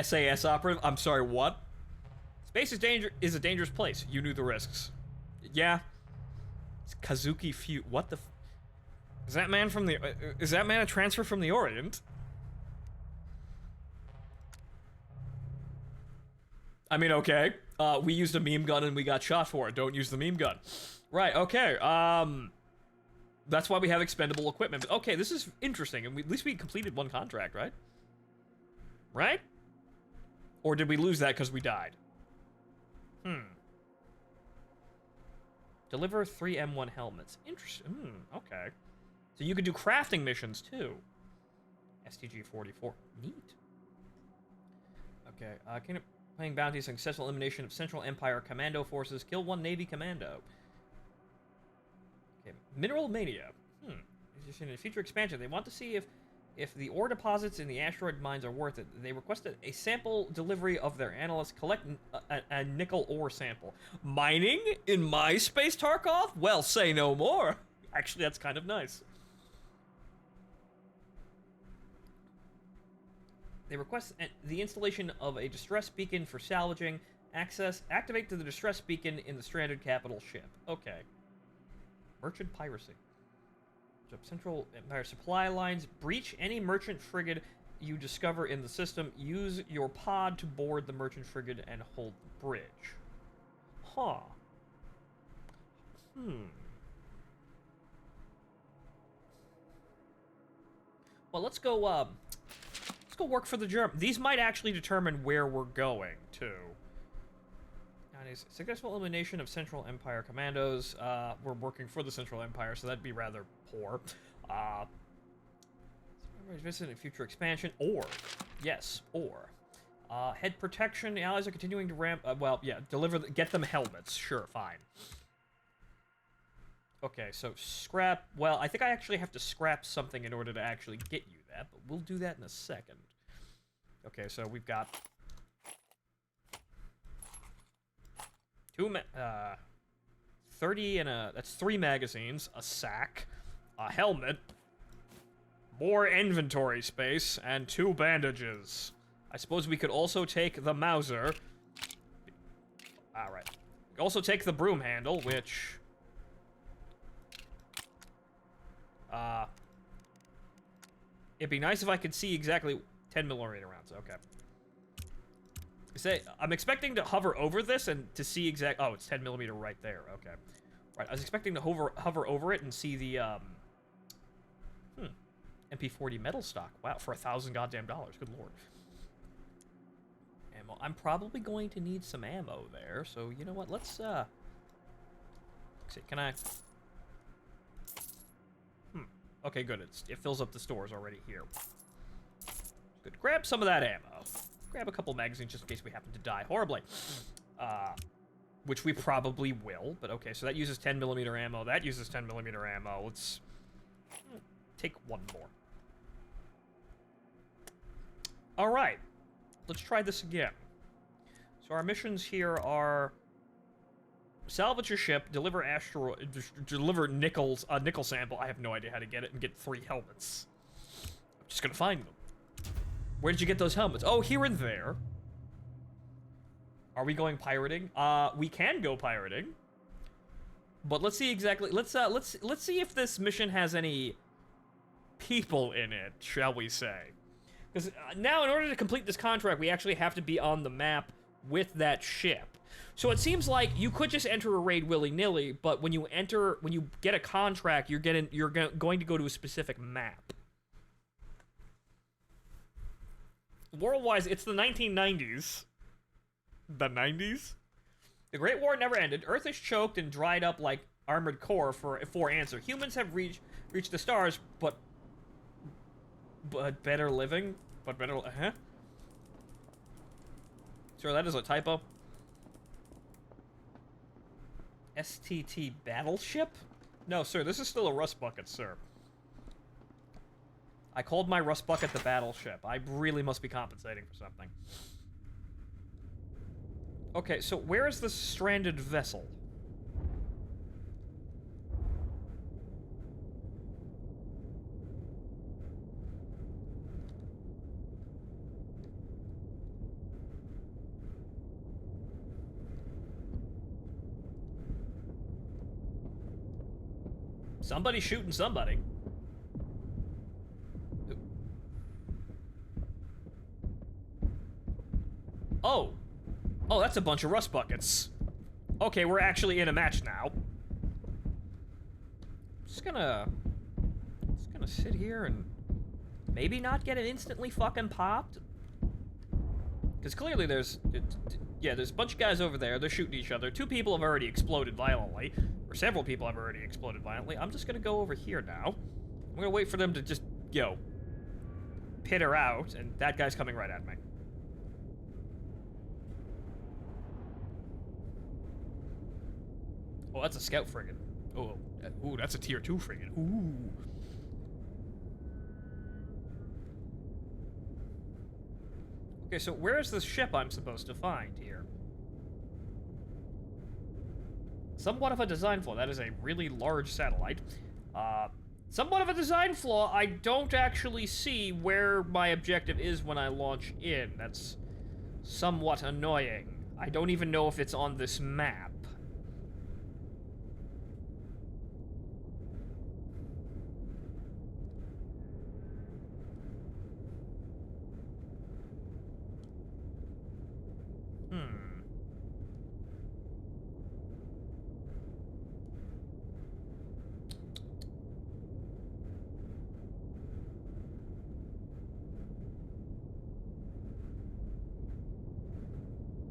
SAS operative? I'm sorry, what? Space is a dangerous place. You knew the risks. Yeah. It's Kazuki Fu- what the f- Is that man from the- is that man a transfer from the Orient? I mean, okay. We used a meme gun and we got shot for it. Don't use the meme gun. Right, okay. That's why we have expendable equipment. But okay, this is interesting. And at least we completed one contract, right? Right? Or did we lose that because we died? Deliver 3 M1 helmets. Interesting. Okay. So you could do crafting missions, too. STG-44. Neat. Okay, playing bounties, successful elimination of Central Empire commando forces. Kill 1 Navy commando. Okay, Mineral Mania. In a future expansion, they want to see if the ore deposits in the asteroid mines are worth it. They requested a sample delivery of their analysts. Collect a nickel ore sample. Mining in my space, Tarkov? Well, say no more. Actually, that's kind of nice. They request the installation of a distress beacon for salvaging. Activate to the distress beacon in the stranded capital ship. Okay. Merchant piracy. Central Empire supply lines. Breach any merchant frigate you discover in the system. Use your pod to board the merchant frigate and hold the bridge. Huh. Well, let's go work for the German. These might actually determine where we're going, too. Successful elimination of Central Empire commandos. We're working for the Central Empire, so that'd be rather poor. Visit future expansion, or, yes, or. Head protection. The allies are continuing to ramp. Well, yeah, get them helmets. Sure, fine. Okay, so scrap. Well, I think I actually have to scrap something in order to actually get you that, but we'll do that in a second. Okay, so we've got 30 and that's 3 magazines, a sack, a helmet, more inventory space, and 2 bandages. I suppose we could also take the Mauser. Alright. We could also take the broom handle, which... it'd be nice if I could see exactly 10mm rounds. Okay. I'm expecting to hover over this and to see exact... Oh, it's 10mm right there. Okay. Right, I was expecting to hover over it and see the, MP40 metal stock. Wow, for $1,000 goddamn dollars. Good lord. Ammo. I'm probably going to need some ammo there, so you know what? Let's see. Can I... Okay, good. It fills up the stores already here. Good. Grab some of that ammo. Grab a couple magazines just in case we happen to die horribly. Which we probably will, but okay, so that uses 10mm ammo. That uses 10mm ammo. Let's take one more. Alright. Let's try this again. So our missions here are... Salvage your ship, deliver deliver nickels, a nickel sample. I have no idea how to get it, and get 3 helmets. I'm just gonna find them. Where did you get those helmets? Oh, here and there. Are we going pirating? We can go pirating. But let's see exactly. Let's see if this mission has any people in it, shall we say? Because now, in order to complete this contract, we actually have to be on the map with that ship. So it seems like you could just enter a raid willy-nilly, but when you get a contract, you're going to go to a specific map. World-wise, it's the 1990s. The 90s? The Great War never ended. Earth is choked and dried up like armored core for answer. Humans have reached the stars, but better living? But better... Huh? Sure, that is a typo. STT Battleship? No, sir, this is still a rust bucket, sir. I called my rust bucket the battleship. I really must be compensating for something. Okay, so where is this stranded vessel? Somebody's shooting somebody. Oh. Oh, that's a bunch of rust buckets. Okay, we're actually in a match now. Just gonna sit here and maybe not get it instantly fucking popped. Because clearly there's a bunch of guys over there. They're shooting each other. 2 people have already exploded violently. Or several people have already exploded violently. I'm just gonna go over here now. I'm gonna wait for them to just, pitter out. And that guy's coming right at me. Oh, that's a scout frigate. Oh, ooh, that's a tier 2 frigate. Ooh. Okay, so where's the ship I'm supposed to find here? Somewhat of a design flaw. That is a really large satellite. Somewhat of a design flaw. I don't actually see where my objective is when I launch in. That's somewhat annoying. I don't even know if it's on this map.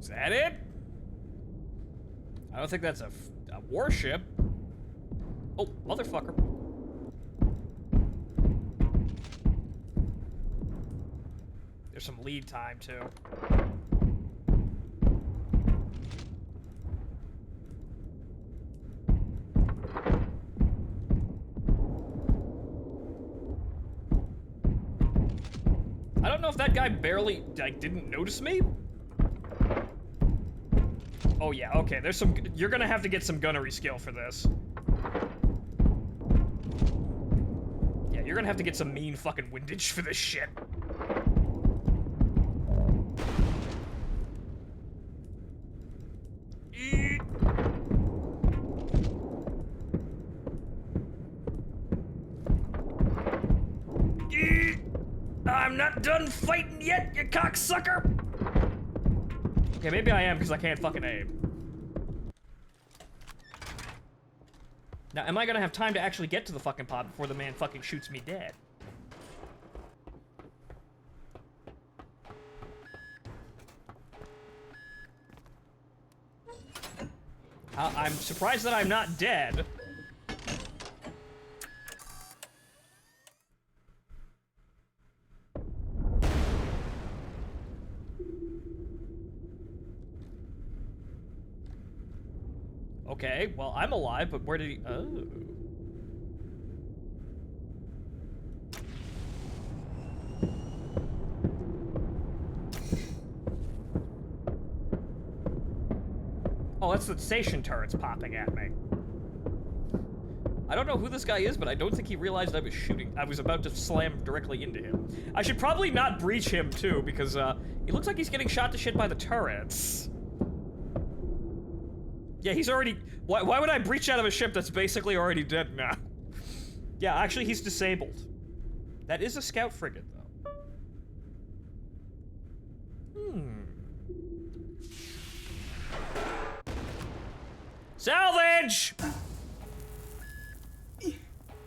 Is that it? I don't think that's a warship. Oh, motherfucker. There's some lead time, too. I don't know if that guy barely, like, didn't notice me. Oh yeah, okay, there's some, you're gonna have to get some gunnery skill for this. Yeah, you're gonna have to get some mean fucking windage for this shit. I'm not done fighting yet, you cocksucker! Okay, maybe I am because I can't fucking aim. Now, am I gonna have time to actually get to the fucking pod before the man fucking shoots me dead? I'm surprised that I'm not dead. Okay, well, I'm alive, but where did he... Oh. Oh, that's the station turrets popping at me. I don't know who this guy is, but I don't think he realized I was shooting. I was about to slam directly into him. I should probably not breach him, too, because, he looks like he's getting shot to shit by the turrets. Yeah, he's already... Why would I breach out of a ship that's basically already dead now? Yeah, actually, he's disabled. That is a scout frigate, though. Salvage!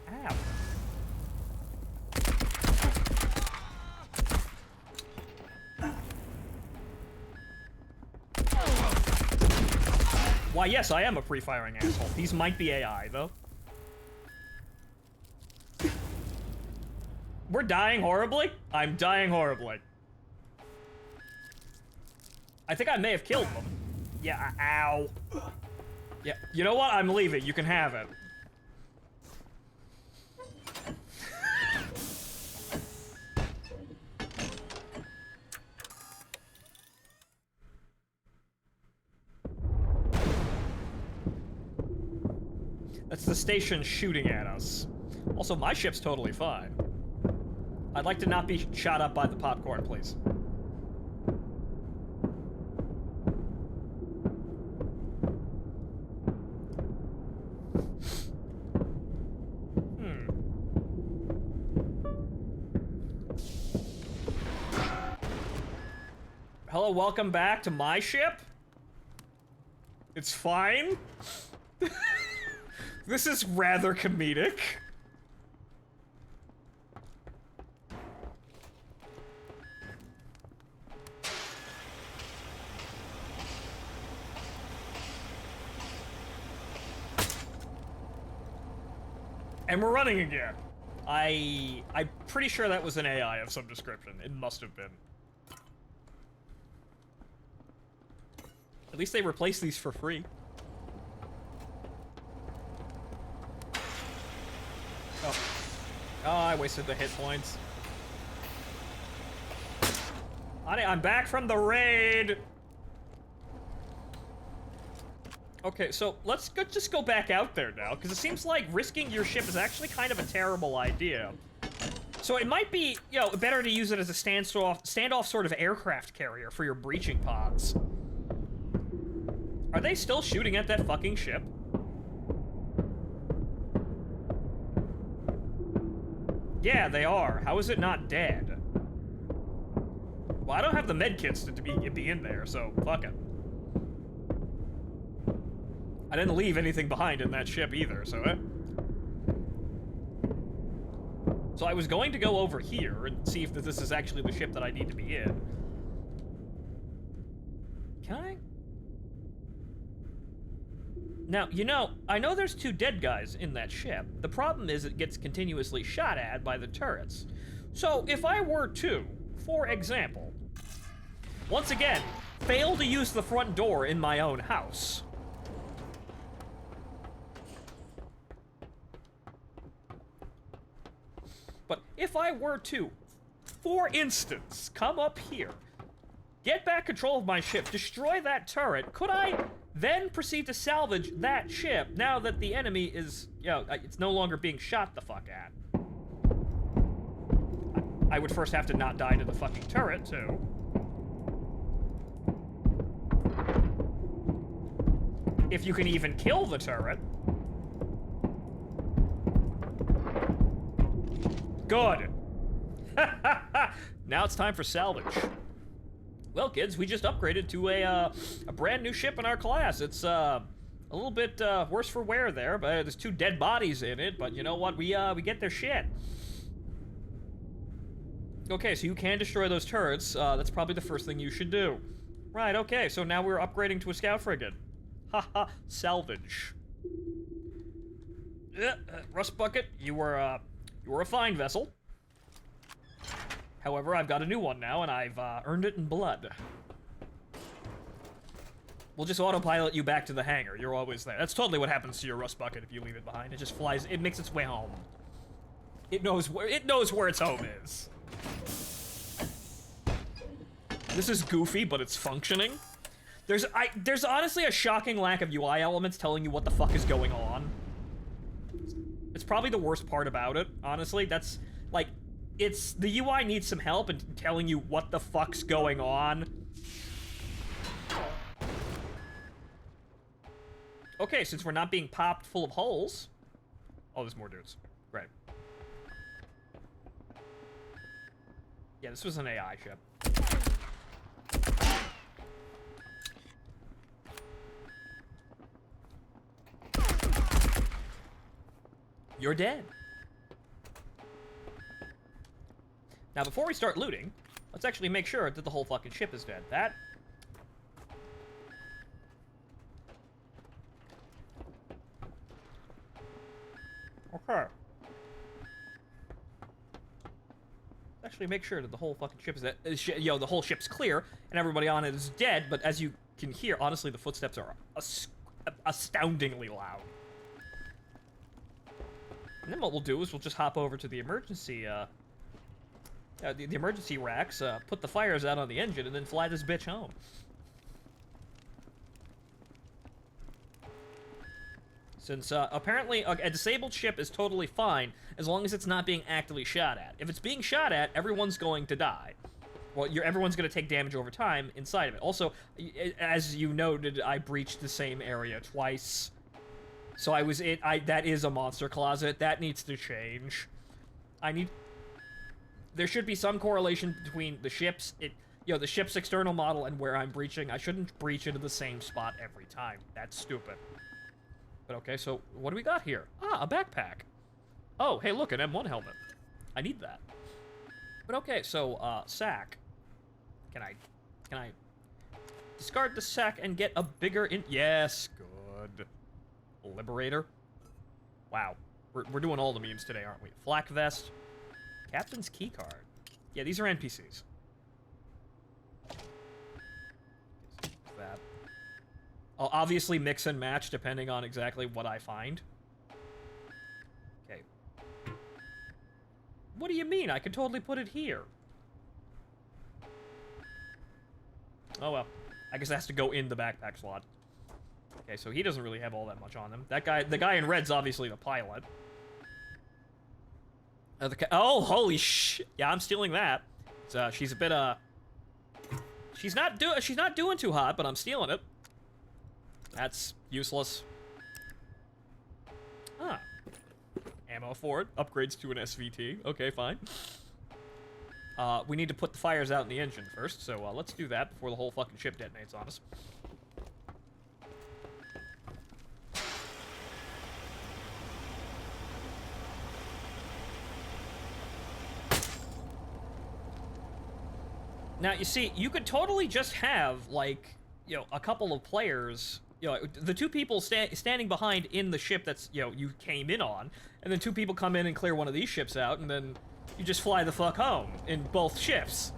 Ow. Why, yes, I am a pre-firing asshole. These might be AI, though. We're dying horribly? I'm dying horribly. I think I may have killed them. Yeah, ow. Yeah, you know what? I'm leaving. You can have it. That's the station shooting at us. Also, my ship's totally fine. I'd like to not be shot up by the popcorn, please. Hello, welcome back to my ship. It's fine. This is rather comedic. And we're running again. I'm pretty sure that was an AI of some description. It must have been. At least they replaced these for free. Oh. Oh, I wasted the hit points. I'm back from the raid! Okay, so let's just go back out there now, because it seems like risking your ship is actually kind of a terrible idea. So it might be, you know, better to use it as a standoff sort of aircraft carrier for your breaching pods. Are they still shooting at that fucking ship? Yeah, they are. How is it not dead? Well, I don't have the medkits to be in there, so fuck it. I didn't leave anything behind in that ship either, so So I was going to go over here and see if this is actually the ship that I need to be in. Can I? Now, you know, I know there's 2 dead guys in that ship. The problem is it gets continuously shot at by the turrets. So if I were to, for example, once again, fail to use the front door in my own house, but if I were to, for instance, come up here, get back control of my ship, destroy that turret, could I then proceed to salvage that ship now that the enemy is, you know, it's no longer being shot the fuck at? I would first have to not die to the fucking turret, too. If you can even kill the turret. Good. Now it's time for salvage. Well, kids, we just upgraded to a brand new ship in our class. It's a little bit worse for wear there, but there's 2 dead bodies in it. But you know what? We get their shit. Okay, so you can destroy those turrets. That's probably the first thing you should do. Right. Okay. So now we're upgrading to a scout frigate. Haha. Salvage. Rust Bucket, you were a fine vessel. However, I've got a new one now, and I've earned it in blood. We'll just autopilot you back to the hangar. You're always there. That's totally what happens to your Rust Bucket if you leave it behind. It just flies. It makes its way home. It knows where its home is. This is goofy, but it's functioning. There's honestly a shocking lack of UI elements telling you what the fuck is going on. It's probably the worst part about it, honestly. That's, like, the UI needs some help in telling you what the fuck's going on. Okay, since we're not being popped full of holes. Oh, there's more dudes. Right. Yeah, this was an AI ship. You're dead. Now, before we start looting, let's actually make sure that the whole fucking ship is dead. That... Okay. Actually make sure that the whole fucking ship is dead. Yo, the whole ship's clear, and everybody on it is dead, but as you can hear, honestly, the footsteps are astoundingly loud. And then what we'll do is we'll just hop over to the emergency, the emergency racks, put the fires out on the engine, and then fly this bitch home. Since, apparently, a disabled ship is totally fine as long as it's not being actively shot at. If it's being shot at, everyone's going to die. Well, everyone's going to take damage over time inside of it. Also, as you noted, I breached the same area twice. So that is a monster closet. That needs to change. There should be some correlation between the ship's, the ship's external model and where I'm breaching. I shouldn't breach into the same spot every time. That's stupid. But okay, so what do we got here? Ah, a backpack. Oh, hey, look, an M1 helmet. I need that. But okay, so, sack. Can I discard the sack and get a bigger yes, good. Liberator. Wow. We're doing all the memes today, aren't we? Flak vest. Captain's keycard. Yeah, these are NPCs. That. I'll obviously mix and match depending on exactly what I find. Okay. What do you mean? I could totally put it here. Oh well. I guess it has to go in the backpack slot. Okay, so he doesn't really have all that much on him. That guy, the guy in red's obviously the pilot. Oh, holy sh! Yeah, I'm stealing that. So, she's a bit, she's not doing too hot, but I'm stealing it. That's useless. Ah. Ammo for it. Upgrades to an SVT. Okay, fine. We need to put the fires out in the engine first, so let's do that before the whole fucking ship detonates on us. Now, you see, you could totally just have, like, you know, a couple of players, you know, the two people standing behind in the ship that's, you know, you came in on, and then two people come in and clear one of these ships out, and then you just fly the fuck home in both ships.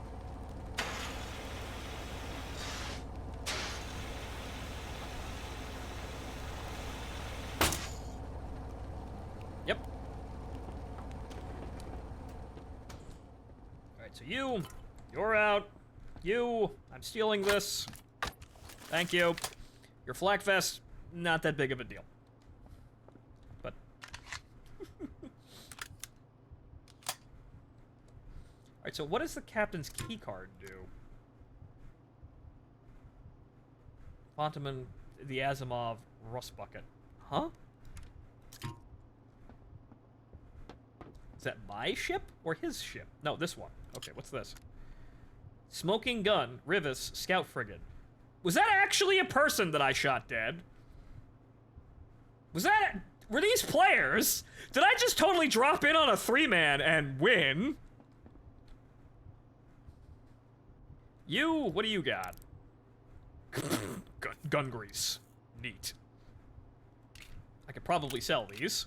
Yep. Alright, so you're out. I'm stealing this. Thank you. Your flak vest, not that big of a deal. But... Alright, so what does the captain's key card do? Phontomen, the Asimov, Rust Bucket. Huh? Is that my ship or his ship? No, this one. Okay, what's this? Smoking gun, Rivis, scout frigate. Was that actually a person that I shot dead? Were these players? Did I just totally drop in on a 3-man and win? What do you got? Gun grease. Neat. I could probably sell these.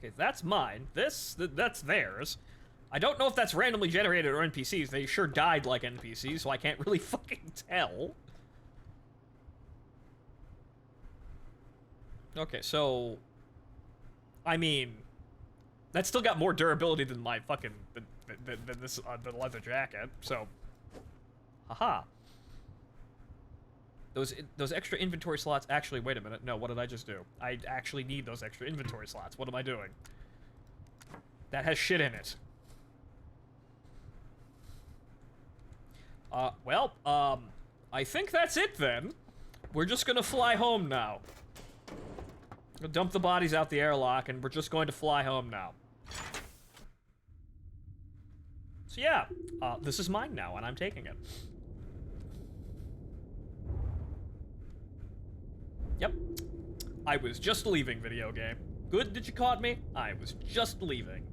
Okay, that's mine. That's theirs. I don't know if that's randomly generated or NPCs. They sure died like NPCs, so I can't really fucking tell. Okay, so... I mean... That's still got more durability than my fucking... than this, the leather jacket, so... Haha. Those extra inventory slots... Actually, wait a minute. No, what did I just do? I actually need those extra inventory slots. What am I doing? That has shit in it. I think that's it then. We're just gonna fly home now. We'll dump the bodies out the airlock, and we're just going to fly home now. So yeah, this is mine now, and I'm taking it. Yep. I was just leaving, video game. Good that you caught me. I was just leaving.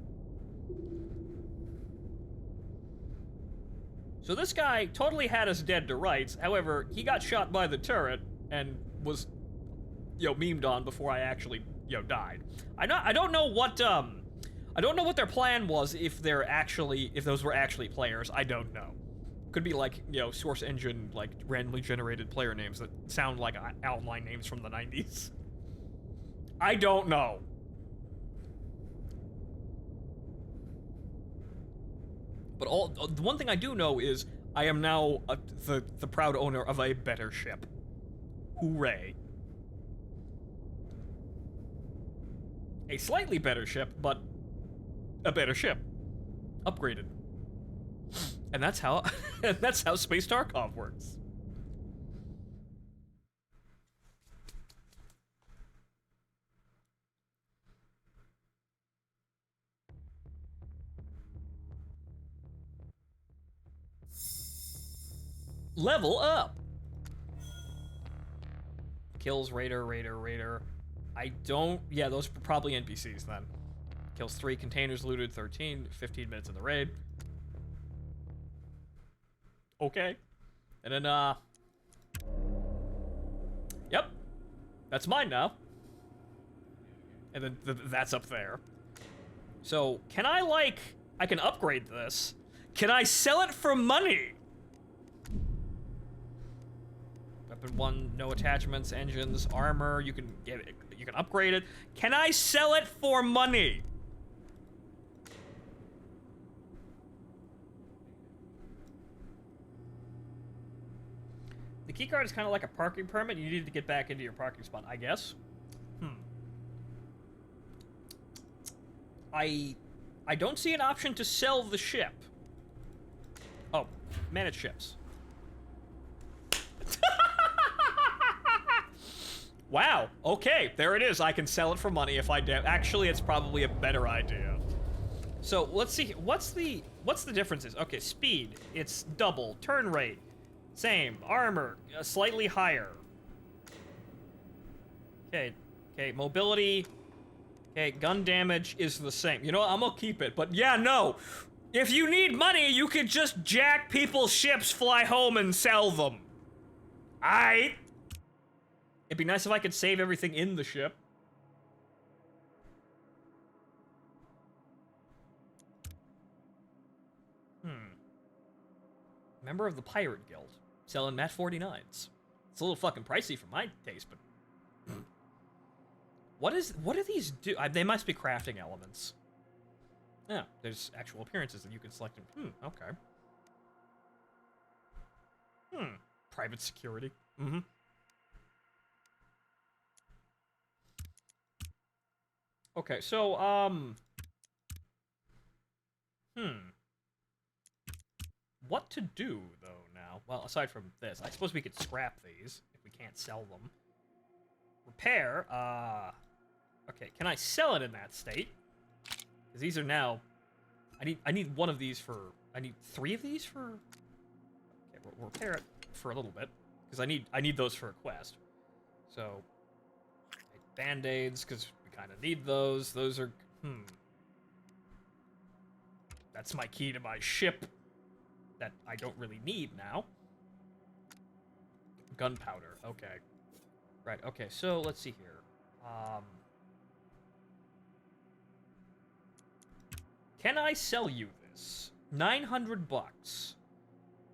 So this guy totally had us dead to rights. However, he got shot by the turret and was, you know, memed on before I actually, you know, died. I don't know what their plan was if those were actually players. I don't know. Could be like, you know, source engine, like, randomly generated player names that sound like outline names from the 90s. I don't know. But the one thing I do know is I am now the proud owner of a better ship. Hooray. A slightly better ship, but a better ship. Upgraded. And that's how that's how Space Tarkov works. Level up. Kills Raider. I don't... Yeah, those are probably NPCs then. Kills 3, containers looted, 13, 15 minutes in the raid. Okay. And then, Yep. That's mine now. And then that's up there. So, can I, like... I can upgrade this. Can I sell it for money? Weapon 1, no attachments, engines, armor, you can get it, you can upgrade it. Can I sell it for money? keycard is kind of like a parking permit. You need to get back into your parking spot, I guess. I don't see an option to sell the ship. Oh, manage ships. Wow. Okay, there it is. I can sell it for money if I actually, it's probably a better idea. So let's see. What's the differences? Okay, speed. It's double. Turn rate, same. Armor, slightly higher. Okay. Okay. Mobility. Okay. Gun damage is the same. You know what? I'm gonna keep it. But yeah, no. If you need money, you could just jack people's ships, fly home, and sell them. Aight. It'd be nice if I could save everything in the ship. Member of the Pirate Guild. Selling Mat 49s. It's a little fucking pricey for my taste, but... What do these do? They must be crafting elements. Yeah, there's actual appearances that you can select. Okay. Private security. Okay, so, what to do, though, now? Well, aside from this, I suppose we could scrap these, if we can't sell them. Repair, okay, can I sell it in that state? Because these are now... I need one of these for... I need 3 of these for... Okay, we'll repair it for a little bit. Because I need those for a quest. So... Band-aids, because we kind of need those. Those are... That's my key to my ship. That I don't really need now. Gunpowder, okay. Right, okay, so let's see here. Can I sell you this? 900 bucks.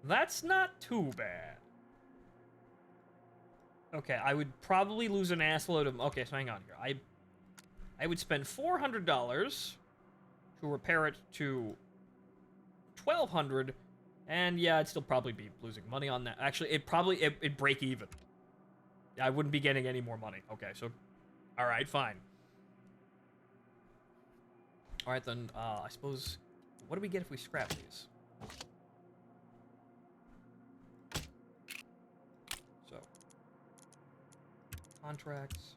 That's not too bad. Okay, I would probably lose an assload of... Okay, so hang on here. I would spend $400 to repair it to $1,200, and yeah, I'd still probably be losing money on that. Actually, it'd break even. I wouldn't be getting any more money. Okay, so... Alright, fine. Alright, then, I suppose... What do we get if we scrap these? So... Contracts...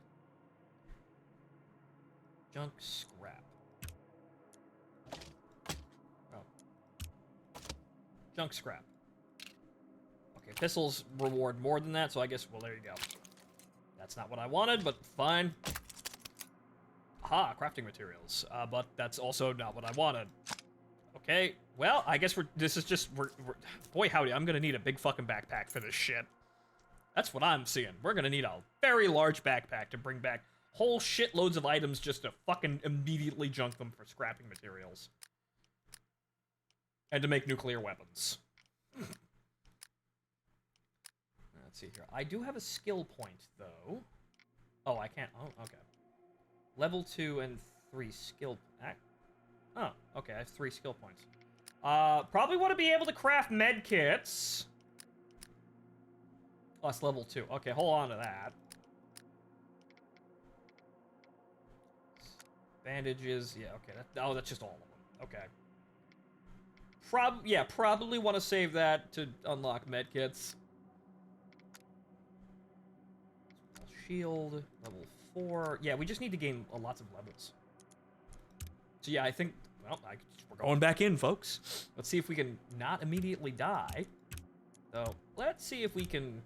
Junk scrap. Oh. Junk scrap. Okay, pistols reward more than that, so I guess, well, there you go. That's not what I wanted, but fine. Aha, crafting materials. But that's also not what I wanted. Okay, well, I guess we're boy howdy, I'm gonna need a big fucking backpack for this shit. That's what I'm seeing. We're gonna need a very large backpack to bring back whole shitloads of items just to fucking immediately junk them for scrapping materials. And to make nuclear weapons. Let's see here. I do have a skill point, though. Oh, I can't. Oh, okay. Level 2 and 3 skill... Oh, okay. I have 3 skill points. Probably want to be able to craft med kits. Plus level 2. Okay, hold on to that. Bandages. Yeah, okay. That's just all of them. Okay. Yeah, probably want to save that to unlock med kits. Shield, level 4. Yeah, we just need to gain lots of levels. So yeah, I think, well, we're going back in, folks. Let's see if we can not immediately die. So, let's see if we can...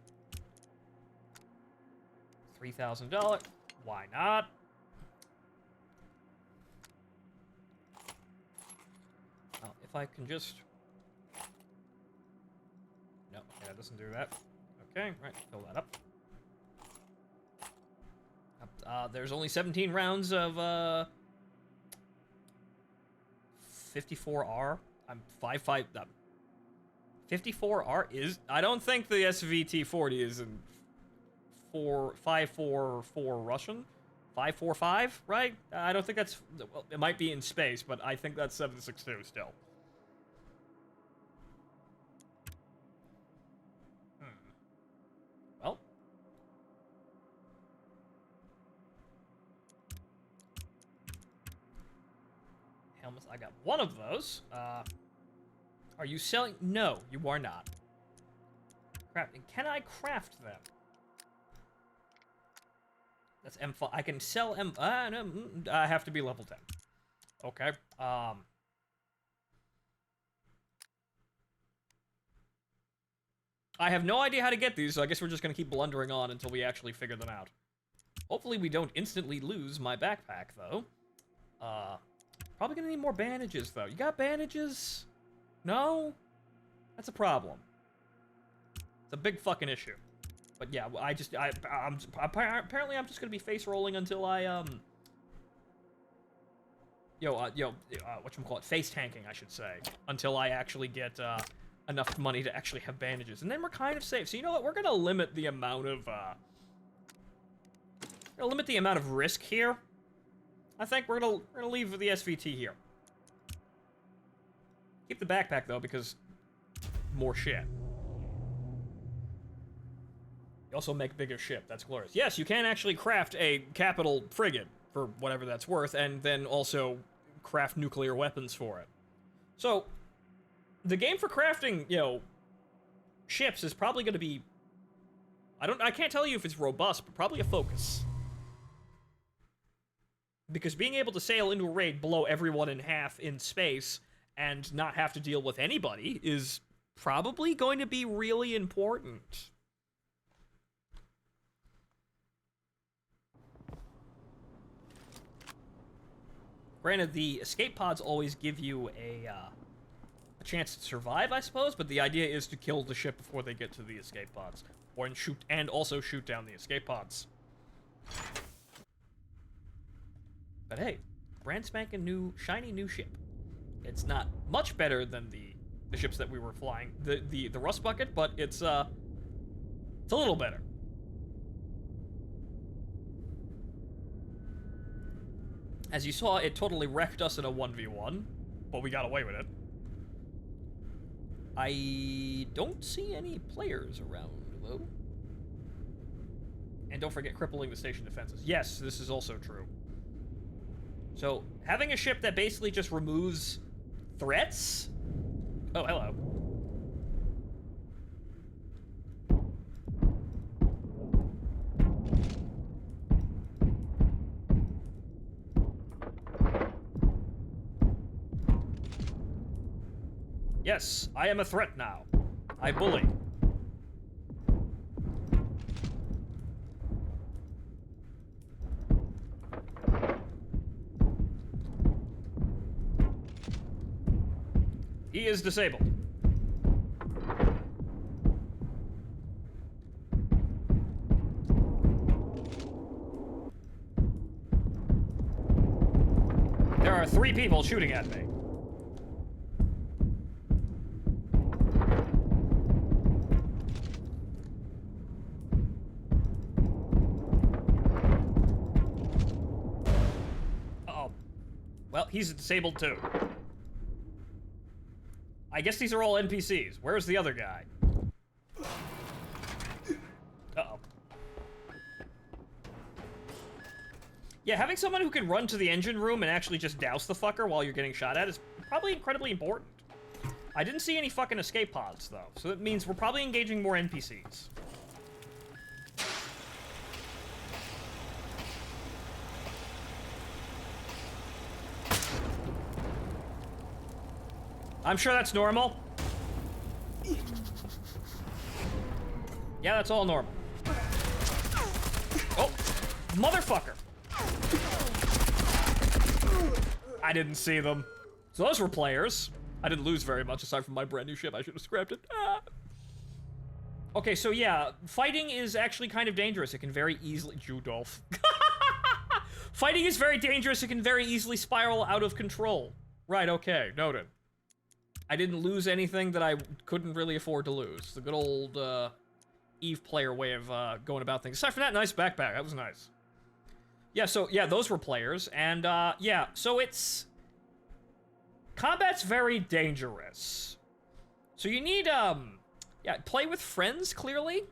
$3,000. Why not? Oh, if I can just... No, okay, that doesn't do that. Okay, right, fill that up. There's only 17 rounds of 54R. I'm 5.5. 54R is. I don't think the SVT-40 is in 544 Russian. 545, right? I don't think that's. Well, it might be in space, but I think that's 762 still. I got one of those. Are you selling? No, you are not. Crafting. Can I craft them? That's M5. I can sell M... no, I have to be level 10. Okay. I have no idea how to get these, so I guess we're just gonna keep blundering on until we actually figure them out. Hopefully we don't instantly lose my backpack, though. Probably gonna need more bandages, though. You got bandages? No? That's a problem. It's a big fucking issue. But yeah, apparently I'm just gonna be face rolling until I, whatchamacallit, face tanking, I should say. Until I actually get, enough money to actually have bandages. And then we're kind of safe. So you know what? We're gonna limit the amount of, risk here. I think we're gonna leave the SVT here. Keep the backpack, though, because more shit. You also make bigger ship. That's glorious. Yes, you can actually craft a capital frigate for whatever that's worth, and then also craft nuclear weapons for it. So, the game for crafting, ships is probably going to be... I can't tell you if it's robust, but probably a focus. Because being able to sail into a raid, blow everyone in half in space, and not have to deal with anybody is probably going to be really important. Granted, the escape pods always give you a chance to survive, I suppose, but the idea is to kill the ship before they get to the escape pods. And also shoot down the escape pods. But hey, brand spanking new, shiny new ship. It's not much better than the ships that we were flying, the Rust Bucket, but it's a little better. As you saw, it totally wrecked us in a 1v1, but we got away with it. I don't see any players around, though. And don't forget crippling the station defenses. Yes, this is also true. So, having a ship that basically just removes threats? Oh, hello. Yes, I am a threat now. I bully. He is disabled. There are 3 people shooting at me. Well, he's disabled too. I guess these are all NPCs. Where's the other guy? Uh-oh. Yeah, having someone who can run to the engine room and actually just douse the fucker while you're getting shot at is probably incredibly important. I didn't see any fucking escape pods, though, so that means we're probably engaging more NPCs. I'm sure that's normal. Yeah, that's all normal. Oh, motherfucker. I didn't see them. So those were players. I didn't lose very much aside from my brand new ship. I should have scrapped it. Ah. Okay, so yeah, fighting is actually kind of dangerous. It can very easily... Judolf. Fighting is very dangerous. It can very easily spiral out of control. Right, okay, noted. I didn't lose anything that I couldn't really afford to lose. The good old Eve player way of going about things. Aside from that, nice backpack. That was nice. Yeah, so, yeah, those were players. And, yeah, so it's... Combat's very dangerous. So you need, yeah, play with friends, clearly.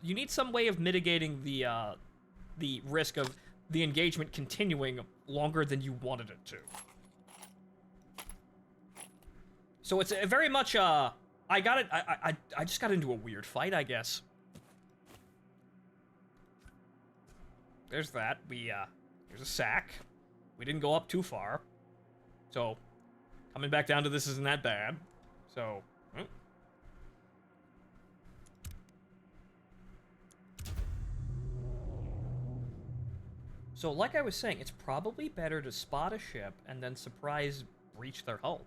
You need some way of mitigating the risk of the engagement continuing longer than you wanted it to. So it's a very much, I just got into a weird fight, I guess. There's that. Here's a sack. We didn't go up too far. So, coming back down to this isn't that bad. So, So, like I was saying, it's probably better to spot a ship and then surprise breach their hull.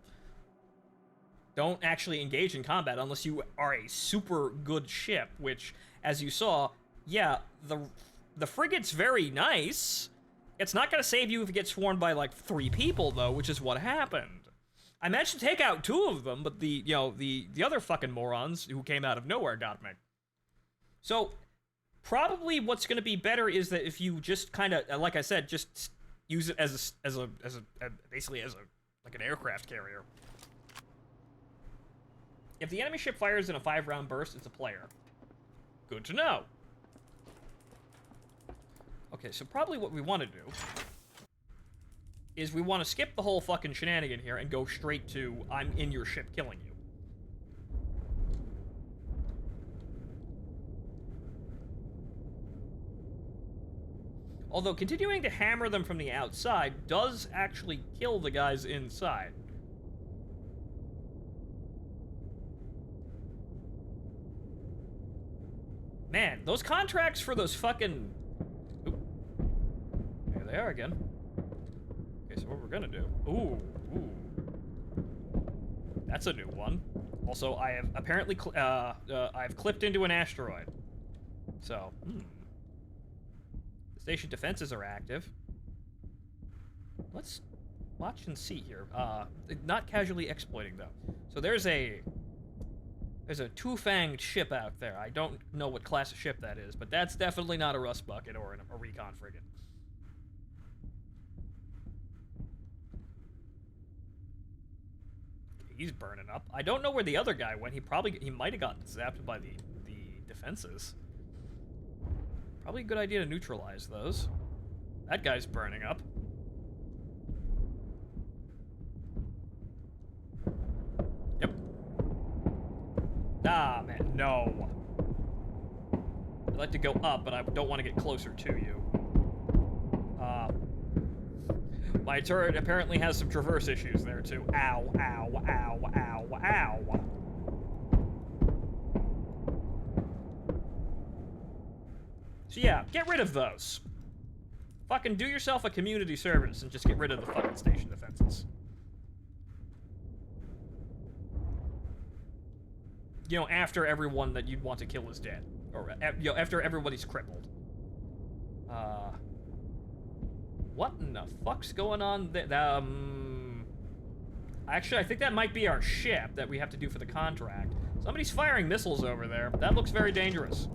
Don't actually engage in combat unless you are a super good ship, which, as you saw, yeah, the frigate's very nice. It's not going to save you if you get swarmed by, like, 3 people, though, which is what happened. I managed to take out 2 of them, but the other fucking morons who came out of nowhere got me. So, probably what's going to be better is that if you just kind of, like I said, just use it basically as like an aircraft carrier. If the enemy ship fires in a 5-round burst, it's a player. Good to know. Okay, so probably what we want to do is we want to skip the whole fucking shenanigan here and go straight to I'm in your ship killing you. Although continuing to hammer them from the outside does actually kill the guys inside. Man, those contracts for those fucking... Oop. There they are again. Okay, so what we're gonna do... Ooh. That's a new one. Also, I have apparently... I've clipped into an asteroid. So, The station defenses are active. Let's watch and see here. Not casually exploiting, though. So there's a 2-fanged ship out there. I don't know what class of ship that is, but that's definitely not a rust bucket or a recon frigate. He's burning up. I don't know where the other guy went. He might have gotten zapped by the defenses. Probably a good idea to neutralize those. That guy's burning up. Yep. Ah, man, no. I'd like to go up, but I don't want to get closer to you. My turret apparently has some traverse issues there, too. Ow, ow, ow, ow, ow. So yeah, get rid of those. Fucking do yourself a community service and just get rid of the fucking station defenses. You know, after everyone that you'd want to kill is dead. Or, you know, after everybody's crippled. What in the fuck's going on there? Actually, I think that might be our ship that we have to do for the contract. Somebody's firing missiles over there. That looks very dangerous.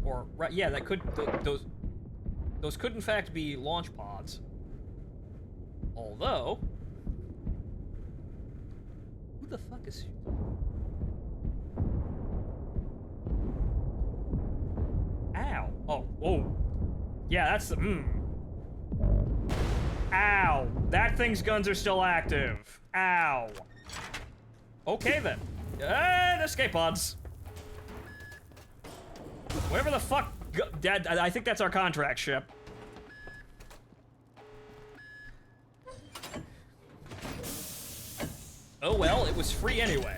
Or, right, yeah, that could, those could in fact be launch pods. Although, who the fuck is... Ow. Oh. Yeah, that's the, Ow. That thing's guns are still active. Ow. Okay, then. And escape pods. Whatever the fuck... Dad, I think that's our contract ship. Oh well, it was free anyway.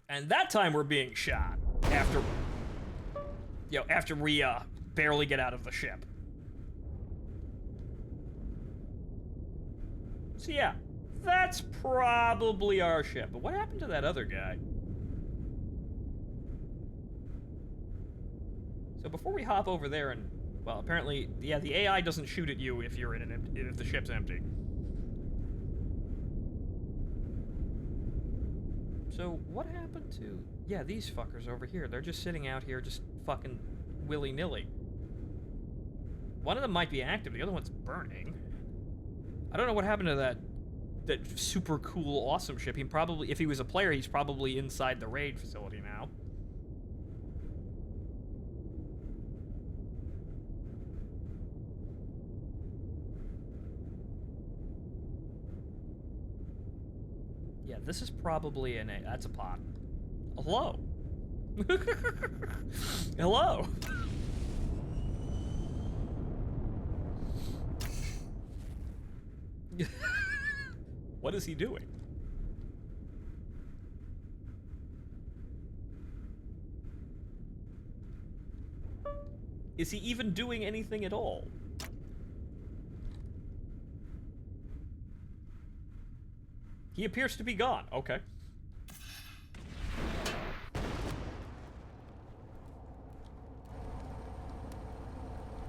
And that time we're being shot. After... You know, after we, barely get out of the ship. So yeah, that's probably our ship. But what happened to that other guy? So before we hop over there and... Well, apparently, yeah, the AI doesn't shoot at you if you're in if the ship's empty. So, what happened to... Yeah, these fuckers over here. They're just sitting out here just fucking willy-nilly. One of them might be active, the other one's burning. I don't know what happened to that super cool, awesome ship. He probably... If he was a player, he's probably inside the raid facility now. Yeah, this is probably an A. That's a pod. Hello. Hello. What is he doing? Is he even doing anything at all? He appears to be gone. Okay.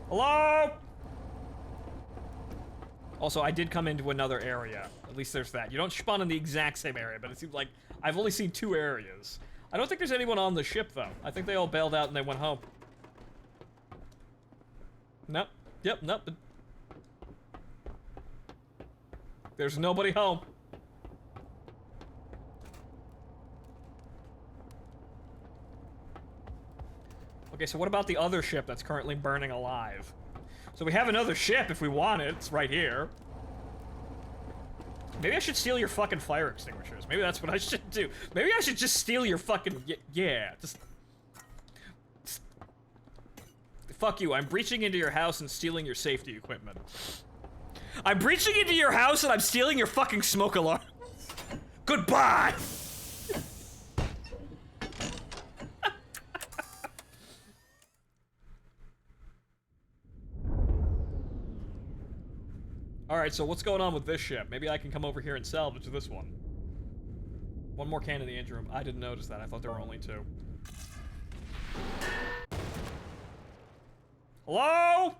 Hello? Also, I did come into another area. At least there's that. You don't spawn in the exact same area, but it seems like I've only seen 2 areas. I don't think there's anyone on the ship, though. I think they all bailed out and they went home. Nope. Yep, nope. There's nobody home. Okay, so what about the other ship that's currently burning alive? So we have another ship if we want it. It's right here. Maybe I should steal your fucking fire extinguishers. Maybe that's what I should do. Maybe I should just steal your fucking... Yeah, just... Fuck you, I'm breaching into your house and stealing your safety equipment. I'm breaching into your house and I'm stealing your fucking smoke alarm. Goodbye! Alright, so what's going on with this ship? Maybe I can come over here and salvage this one. One more can in the engine room. I didn't notice that. I thought there were only 2. Hello?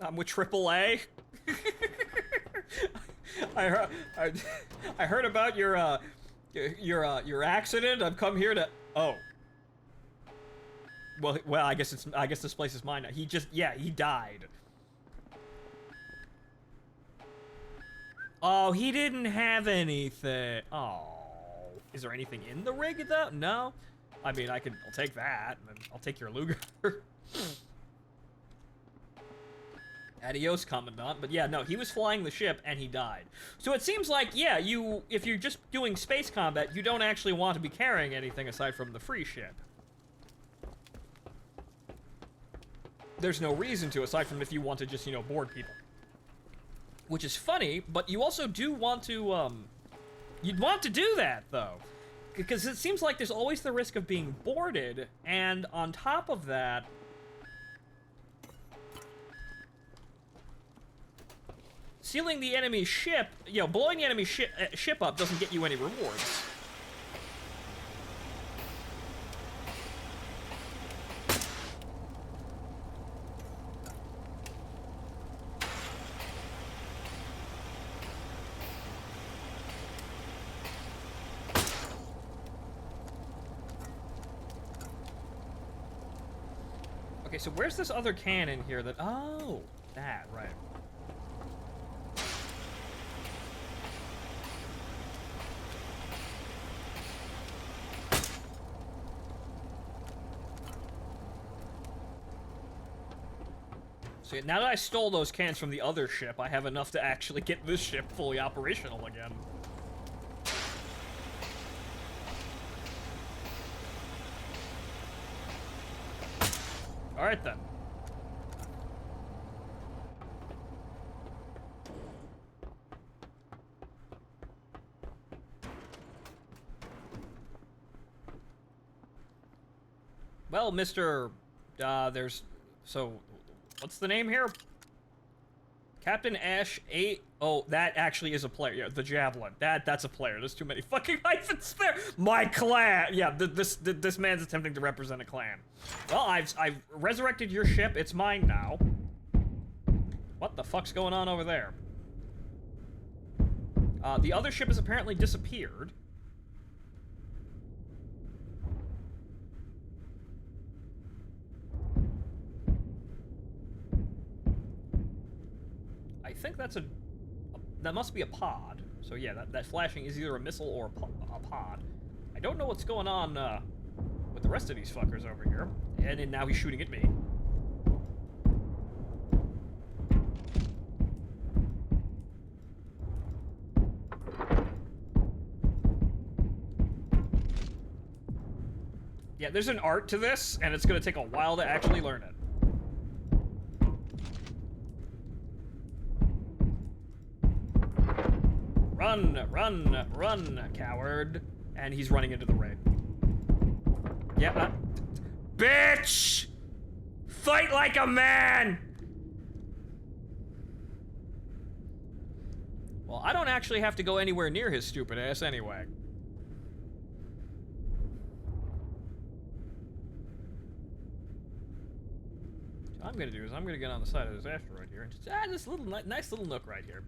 I'm with AAA. I heard about your accident. I've come here to. Oh. Well, I guess this place is mine now. He died. Oh, he didn't have anything. Oh. Is there anything in the rig though? No. I mean, I'll take that, and then I'll take your Luger. Adios, Commandant. But yeah, no, he was flying the ship, and he died. So it seems like, yeah, if you're just doing space combat, you don't actually want to be carrying anything aside from the free ship. There's no reason to, aside from if you want to just, board people. Which is funny, but you also do want to, you'd want to do that, though. Because it seems like there's always the risk of being boarded, and on top of that... Sealing the enemy ship, blowing the enemy ship up doesn't get you any rewards. Okay, so where's this other cannon here that... Oh, that, right. So now that I stole those cans from the other ship, I have enough to actually get this ship fully operational again. Alright then. Well, Mr. So, what's the name here? Captain Ash 8. Oh, that actually is a player. Yeah, the Javelin. That's a player. There's too many fucking hyphens there. My clan. Yeah, this man's attempting to represent a clan. Well, I've resurrected your ship. It's mine now. What the fuck's going on over there? The other ship has apparently disappeared. I think that must be a pod. So yeah, that flashing is either a missile or a pod. I don't know what's going on with the rest of these fuckers over here. And then now he's shooting at me. Yeah, there's an art to this, and it's gonna take a while to actually learn it. Run, run, run, coward. And he's running into the raid. Yeah, bitch! Fight like a man! Well, I don't actually have to go anywhere near his stupid ass anyway. What I'm gonna do is I'm gonna get on the side of this asteroid here and just this little nice little nook right here.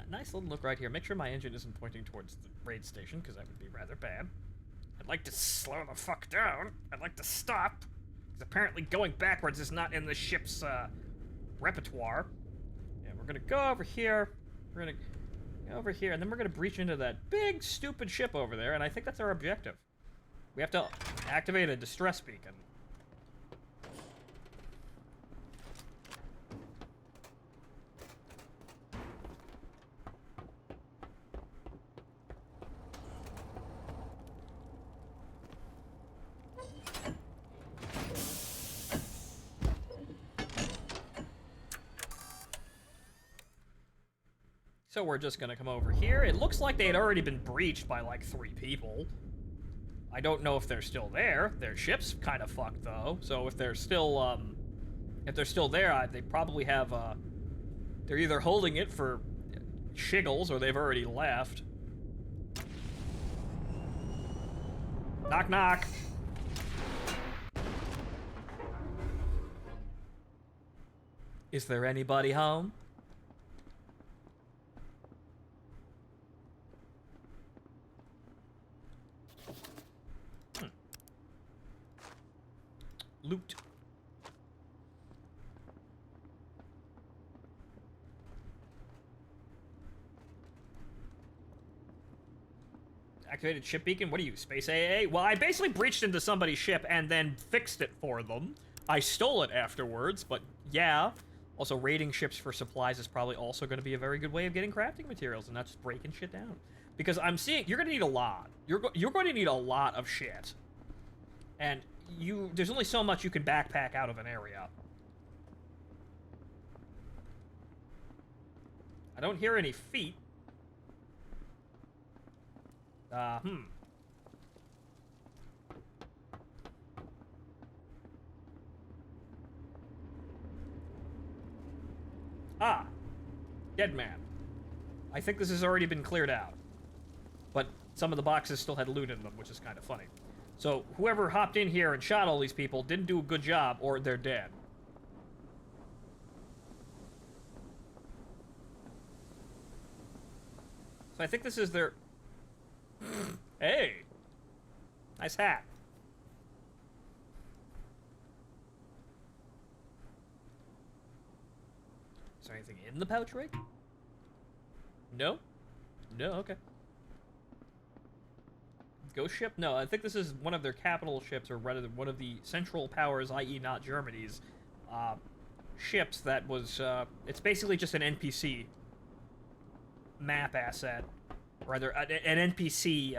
Nice little nook right here. Make sure my engine isn't pointing towards the raid station, because that would be rather bad. I'd like to slow the fuck down. I'd like to stop, because apparently going backwards is not in the ship's repertoire. Yeah, we're gonna go over here. We're gonna go over here, and then we're gonna breach into that big stupid ship over there, and I think that's our objective. We have to activate a distress beacon. So we're just gonna come over here. It looks like they had already been breached by like 3 people. I don't know if they're still there. Their ship's kind of fucked though. So if they're still there, they probably have they're either holding it for shiggles or they've already left. Knock knock. Is there anybody home? Loot. Activated ship beacon? What are you, Space AA? Well, I basically breached into somebody's ship and then fixed it for them. I stole it afterwards, but yeah. Also, raiding ships for supplies is probably also going to be a very good way of getting crafting materials and not just breaking shit down. Because I'm seeing, you're going to need a lot. You're going to need a lot of shit. And there's only so much you can backpack out of an area. I don't hear any feet. Ah, dead man. I think this has already been cleared out. But some of the boxes still had loot in them, which is kind of funny. So, whoever hopped in here and shot all these people didn't do a good job, or they're dead. So I think this is their... Hey! Nice hat. Is there anything in the pouch rig? No? No, okay. Ghost ship? No, I think this is one of their capital ships, or rather one of the Central Powers, i.e. not Germany's, ships that was, it's basically just an NPC map asset. Rather, an NPC,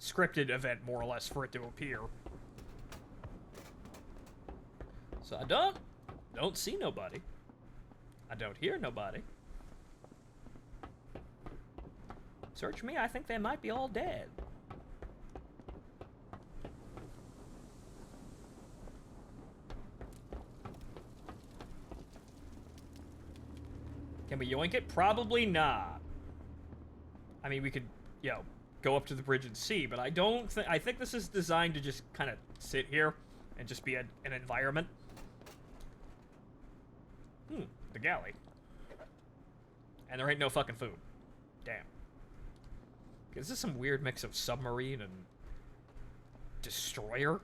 scripted event, more or less, for it to appear. So I don't see nobody. I don't hear nobody. Search me, I think they might be all dead. Can we yoink it? Probably not. I mean, we could, you know, go up to the bridge and see, but I don't think... I think this is designed to just kind of sit here and just be an environment. The galley. And there ain't no fucking food. Damn. Is this some weird mix of submarine and destroyer?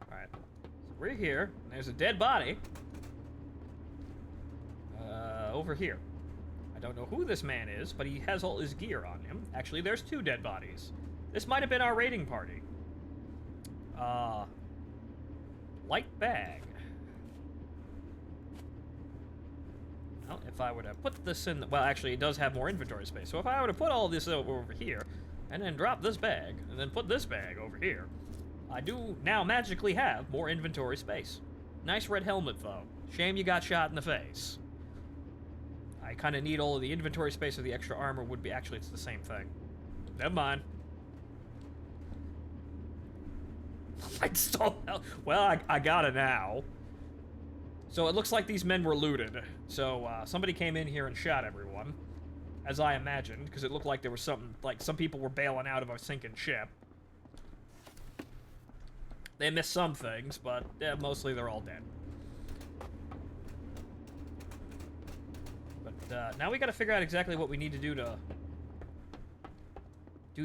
Alright. So we're here. And there's a dead body. Over here. I don't know who this man is, but he has all his gear on him. Actually, there's 2 dead bodies. This might have been our raiding party. Light bag. Well, if I were to put this in... Well, actually, it does have more inventory space. So if I were to put all this over here, and then drop this bag, and then put this bag over here, I do now magically have more inventory space. Nice red helmet, though. Shame you got shot in the face. I kind of need all of the inventory space, or the extra armor would be... Actually, it's the same thing. Never mind. I stole... Well, I got it now. So it looks like these men were looted. So somebody came in here and shot everyone, as I imagined, because it looked like there was something... Like, some people were bailing out of a sinking ship. They missed some things, but mostly they're all dead. But now we gotta figure out exactly what we need to do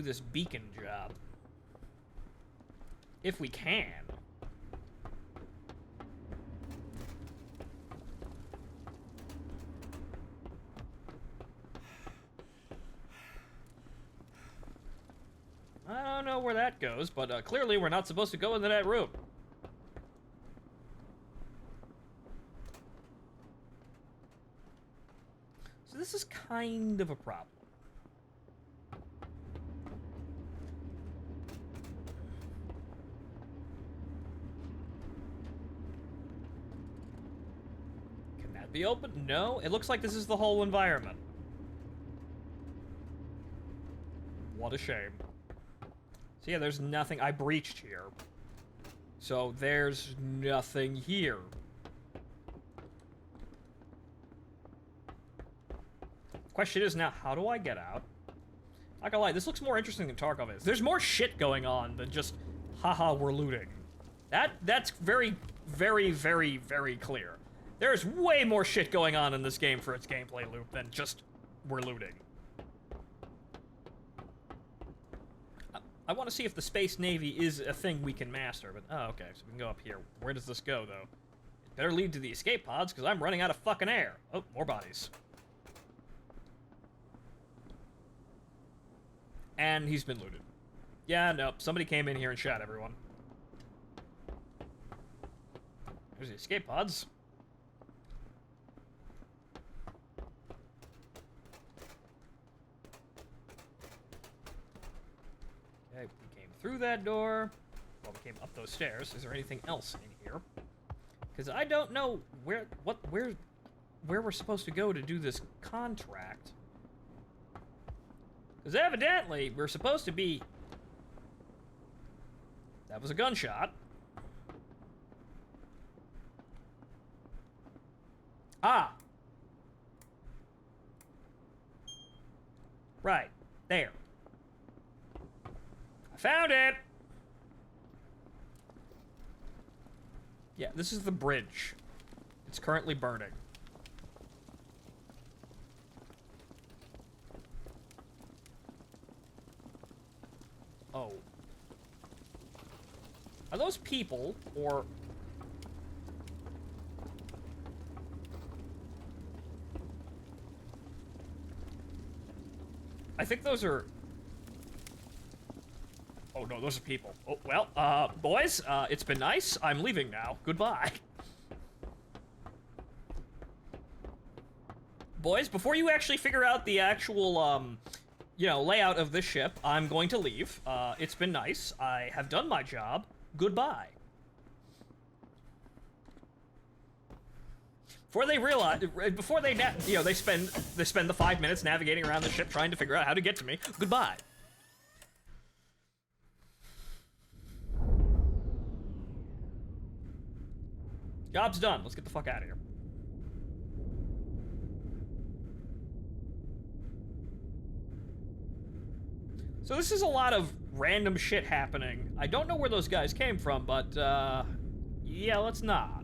this beacon job. If we can. I don't know where that goes, but clearly we're not supposed to go into that room. So this is kind of a problem. Can that be opened? No, it looks like this is the whole environment. What a shame. So yeah, there's nothing. I breached here. So there's nothing here. Question is now, how do I get out? Not gonna lie, this looks more interesting than Tarkov is. There's more shit going on than just, haha, we're looting. That's very, very, very, very clear. There's way more shit going on in this game for its gameplay loop than just, we're looting. I want to see if the Space Navy is a thing we can master, but... Oh, okay, so we can go up here. Where does this go, though? It better lead to the escape pods, because I'm running out of fucking air. Oh, more bodies. And he's been looted. Yeah, nope, somebody came in here and shot everyone. There's the escape pods. Okay, we came through that door. Well, we came up those stairs. Is there anything else in here? Because I don't know where we're supposed to go to do this contract. Because evidently, we're supposed to be... That was a gunshot. Ah! Right. There. I found it! Yeah, this is the bridge. It's currently burning. Oh. Are those people, or... I think those are... Oh, no, those are people. Oh, well, boys, it's been nice. I'm leaving now. Goodbye. Boys, before you actually figure out the actual, you know, layout of this ship, I'm going to leave. It's been nice. I have done my job. Goodbye. Before they realize, before they, you know, they spend the 5 minutes navigating around the ship trying to figure out how to get to me. Goodbye. Job's done. Let's get the fuck out of here. So this is a lot of random shit happening. I don't know where those guys came from, but, yeah, let's not.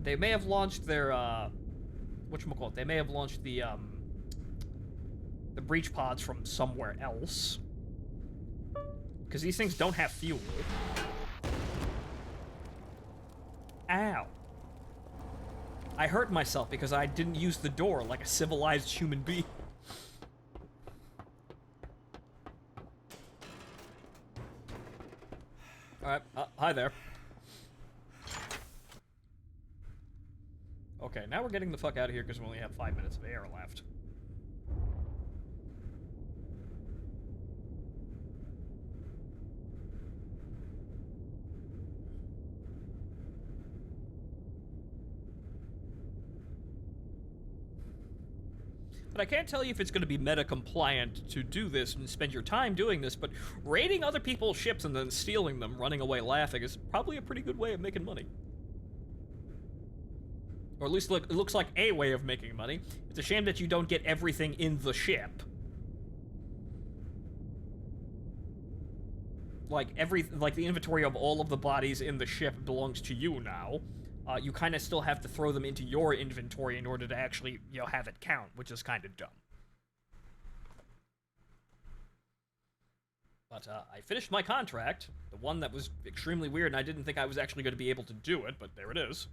They may have launched their, whatchamacallit, they may have launched the breach pods from somewhere else. Because these things don't have fuel. Ow. I hurt myself because I didn't use the door like a civilized human being. Alright, hi there. Okay, now we're getting the fuck out of here because we only have 5 minutes of air left. But I can't tell you if it's going to be meta-compliant to do this and spend your time doing this, but raiding other people's ships and then stealing them, running away laughing, is probably a pretty good way of making money. Or at least it looks like a way of making money. It's a shame that you don't get everything in the ship. Like, the inventory of all of the bodies in the ship belongs to you now. You kind of still have to throw them into your inventory in order to actually, you know, have it count, which is kind of dumb. But, I finished my contract, the one that was extremely weird, and I didn't think I was actually going to be able to do it, but there it is.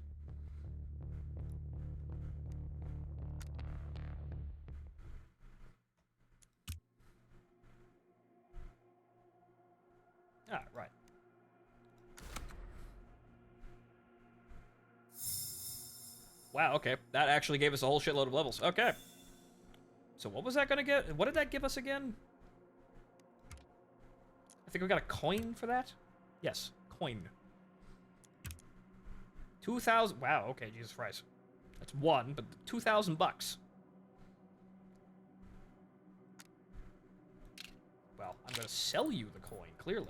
Ah, right. Wow, okay. That actually gave us a whole shitload of levels. Okay. So what was that gonna get? What did that give us again? I think we got a coin for that? Yes, coin. 2,000. Wow, okay, Jesus Christ. That's one, but 2,000 bucks. Well, I'm gonna sell you the coin, clearly.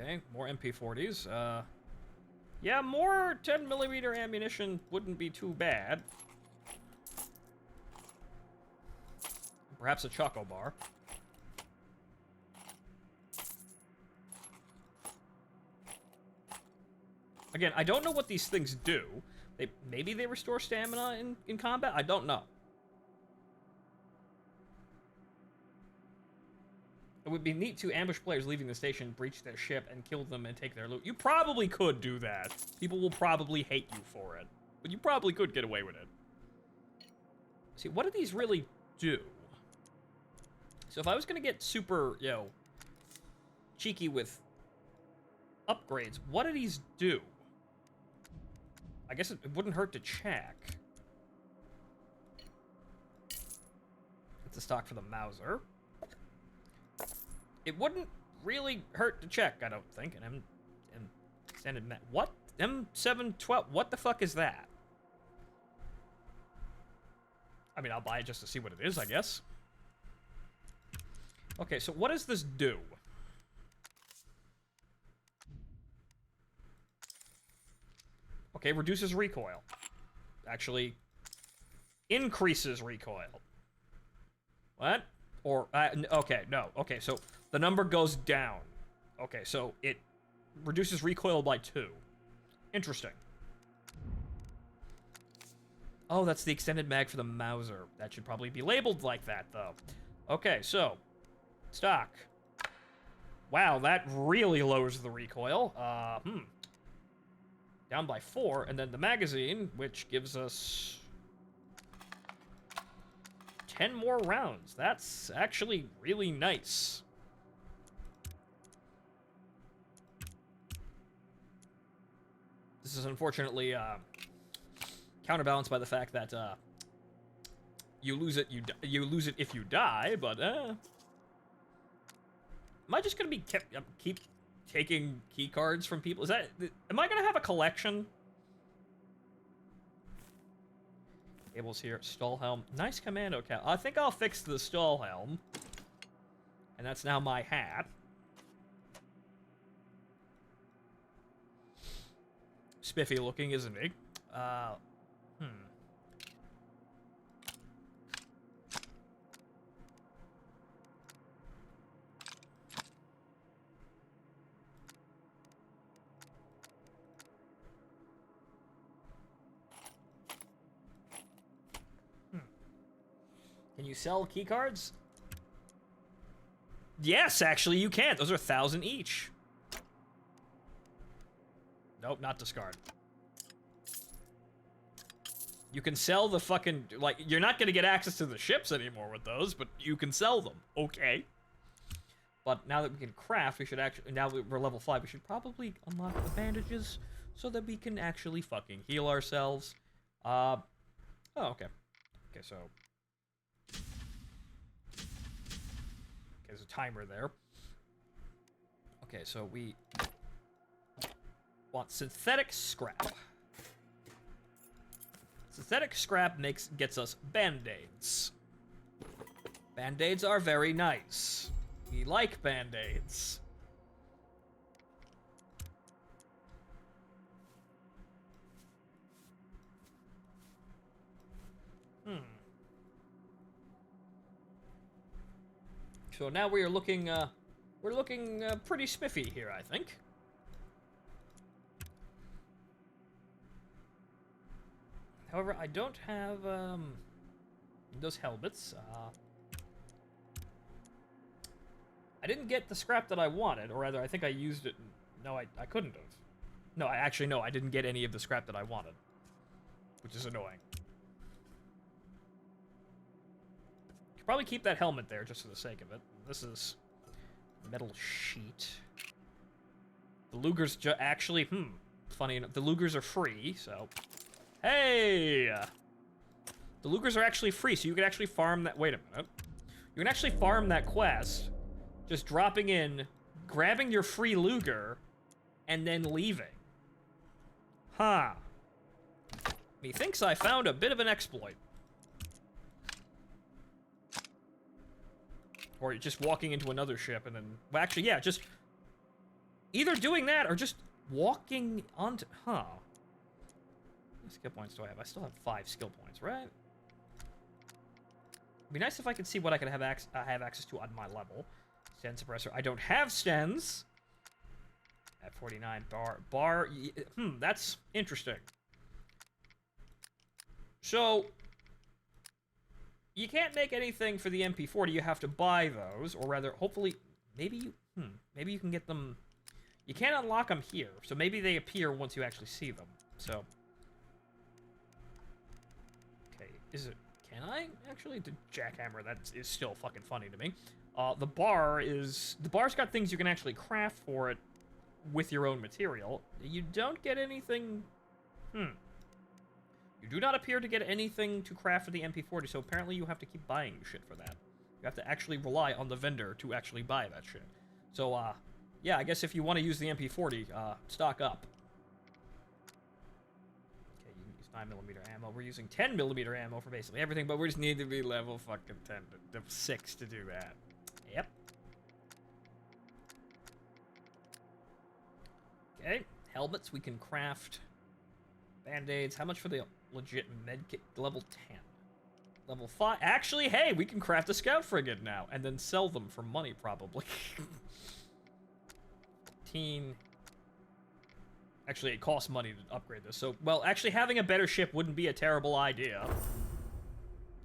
Okay, more MP40s. Yeah, more 10mm ammunition wouldn't be too bad. Perhaps a Choco Bar. Again, I don't know what these things do. Maybe they restore stamina in combat? I don't know. It would be neat to ambush players leaving the station, breach their ship, and kill them and take their loot. You probably could do that. People will probably hate you for it. But you probably could get away with it. See, what do these really do? So if I was going to get super, you know, cheeky with upgrades, what do these do? I guess it wouldn't hurt to check. It's a stock for the Mauser. It wouldn't really hurt to check, I don't think. And extended what? M712? What the fuck is that? I mean, I'll buy it just to see what it is, I guess. Okay, so what does this do? Okay, reduces recoil. Actually, increases recoil. What? Or, okay, no. Okay, so the number goes down. Okay, so it reduces recoil by 2. Interesting. Oh, that's the extended mag for the Mauser. That should probably be labeled like that, though. Okay, so, stock. Wow, that really lowers the recoil. Down by 4, and then the magazine, which gives us 10 more rounds. That's actually really nice. This is unfortunately counterbalanced by the fact that you lose it if you die. But am I just gonna be keep taking key cards from people? Am I gonna have a collection? Cables here, stall helm. Nice commando cap. I think I'll fix the stall helm. And that's now my hat. Spiffy looking, isn't he? Can you sell keycards? Yes, actually, you can. Those are 1,000 each. Nope, not discard. You can sell the fucking, like, you're not gonna get access to the ships anymore with those, but you can sell them. Okay. But now that we can craft, we should actually, now that we're level 5, we should probably unlock the bandages so that we can actually fucking heal ourselves. Oh, okay. Okay, so. Okay, there's a timer there. Okay, so we want synthetic scrap. Synthetic scrap gets us band-aids. Band-aids are very nice. We like band-aids. So now we are looking, we're looking pretty spiffy here, I think. However, I don't have, those helmets. I didn't get the scrap that I wanted, or rather, I think I used it. No, I couldn't have. No, I didn't get any of the scrap that I wanted, which is annoying. Could probably keep that helmet there just for the sake of it. This is metal sheet. The Lugers actually, funny enough, the Lugers are free, so. Hey! The Lugers are actually free, so you can actually farm that. Wait a minute. You can actually farm that quest, just dropping in, grabbing your free Luger, and then leaving. Huh. Methinks I found a bit of an exploit. Or just walking into another ship and then... Well, actually, yeah, just... Either doing that or just walking onto... Huh. How many skill points do I have? I still have 5 skill points, right? It'd be nice if I could see what I could have, access to on my level. Stand suppressor. I don't have stens. At 49 bar. That's interesting. So... You can't make anything for the MP40, you have to buy those, or rather, hopefully, maybe you can get them, you can't unlock them here, so maybe they appear once you actually see them, so. Okay, can I actually, the jackhammer, that is still fucking funny to me. The bar's got things you can actually craft for it with your own material. You don't get anything, You do not appear to get anything to craft for the MP40, so apparently you have to keep buying shit for that. You have to actually rely on the vendor to actually buy that shit. So, yeah, I guess if you want to use the MP40, stock up. Okay, you can use 9mm ammo. We're using 10mm ammo for basically everything, but we just need to be level fucking 10 to 6 to do that. Yep. Okay, helmets we can craft. Band-aids. How much for the legit medkit? Level 10. Level 5. Actually, hey, we can craft a scout frigate now and then sell them for money, probably. 15. Actually, it costs money to upgrade this. So, well, actually, having a better ship wouldn't be a terrible idea.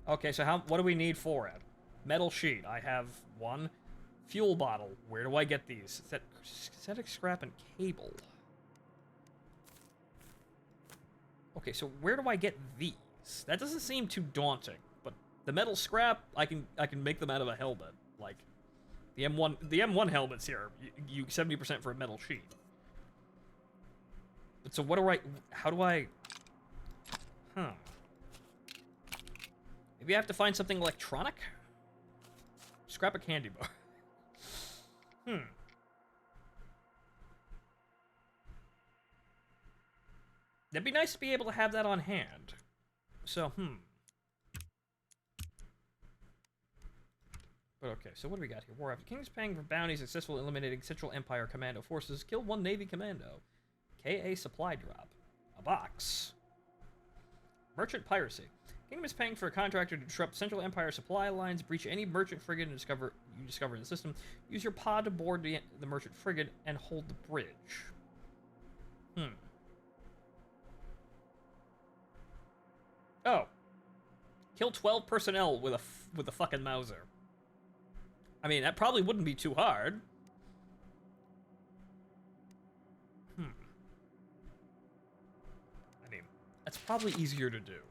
Okay, so what do we need for it? Metal sheet. I have 1. Fuel bottle. Where do I get these? Synthetic scrap and cable. Okay, so where do I get these? That doesn't seem too daunting, but the metal scrap, I can make them out of a helmet. Like the M1 helmets here, you 70% for a metal sheet. But so how do I? Maybe I have to find something electronic? Scrap a candy bar. It'd be nice to be able to have that on hand. So, But okay, so what do we got here? War after Kings paying for bounties, successful eliminating Central Empire commando forces, kill 1 Navy commando. KA supply drop. A box. Merchant piracy. Kingdom is paying for a contractor to disrupt Central Empire supply lines, breach any merchant frigate you discover in the system. Use your pod to board the merchant frigate and hold the bridge. Oh. Kill 12 personnel with a fucking Mauser. I mean, that probably wouldn't be too hard. I mean, that's probably easier to do.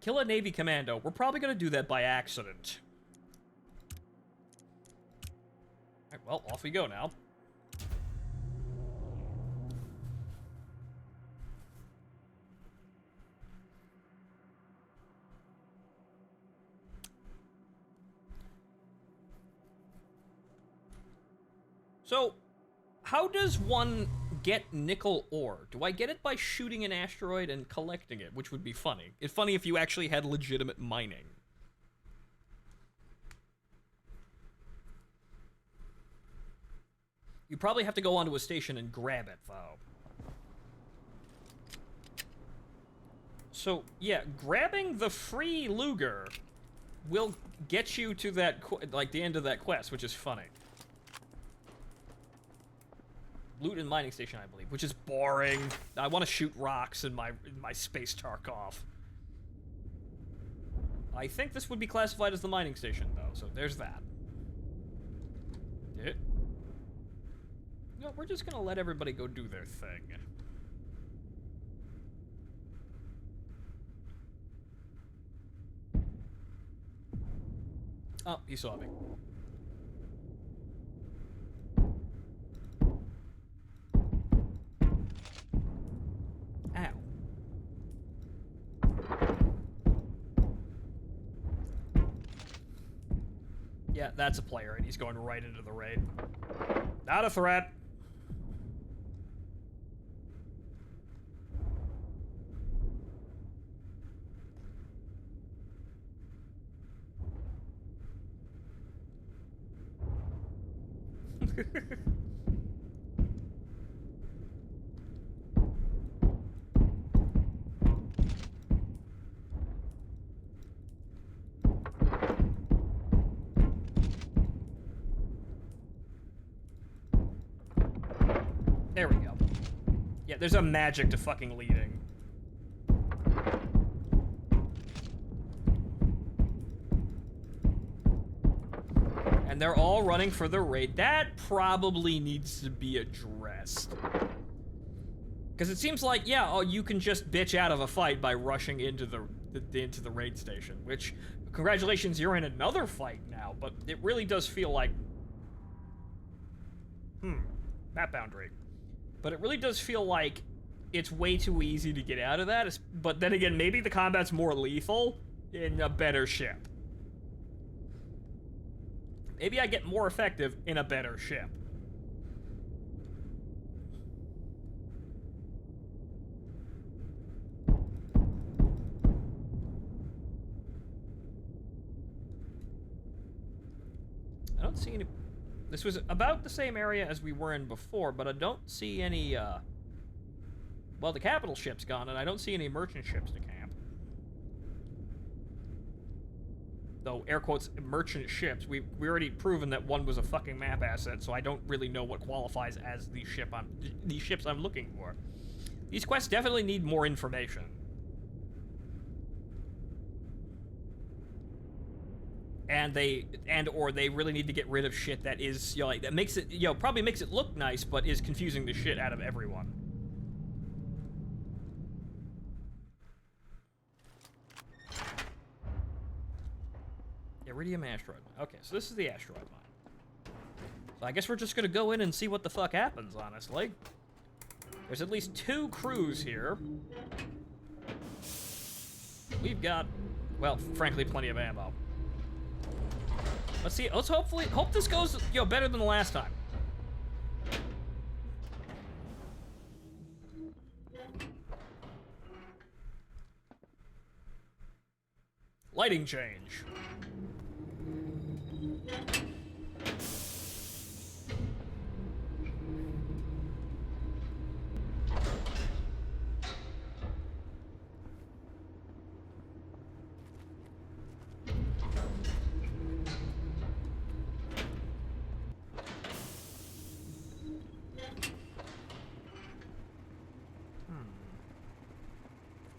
Kill a Navy commando. We're probably gonna do that by accident. Alright, well, off we go now. So, how does one get nickel ore? Do I get it by shooting an asteroid and collecting it, which would be funny. It's funny if you actually had legitimate mining. You probably have to go onto a station and grab it, though. So, yeah, grabbing the free Luger will get you to that, like, the end of that quest, which is funny. Loot and mining station, I believe, which is boring. I want to shoot rocks in my space Tarkov. I think this would be classified as the mining station, though, so there's that. Yeah. No, we're just gonna let everybody go do their thing. Oh, he saw me. Ow. Yeah, that's a player, and he's going right into the raid. Not a threat. There we go. Yeah, there's a magic to fucking leading. And they're all running for the raid. That probably needs to be addressed. Because it seems like, yeah, oh, you can just bitch out of a fight by rushing into the raid station. Which, congratulations, you're in another fight now. But it really does feel like... map boundary. But it really does feel like it's way too easy to get out of that. But then again, maybe the combat's more lethal in a better ship. Maybe I get more effective in a better ship. I don't see any... This was about the same area as we were in before, but I don't see any, well, the capital ship's gone, and I don't see any merchant ships to camp. Though, air quotes, merchant ships. We already proven that one was a fucking map asset, so I don't really know what qualifies as the ships I'm looking for. These quests definitely need more information. Or they really need to get rid of shit that is, you know, like, that makes it, you know, probably makes it look nice, but is confusing the shit out of everyone. Iridium asteroid mine. Okay, so this is the asteroid mine. So I guess we're just gonna go in and see what the fuck happens, honestly. There's at least 2 crews here. We've got, well, frankly, plenty of ammo. Let's see, let's hope this goes, you know, better than the last time. Lighting change.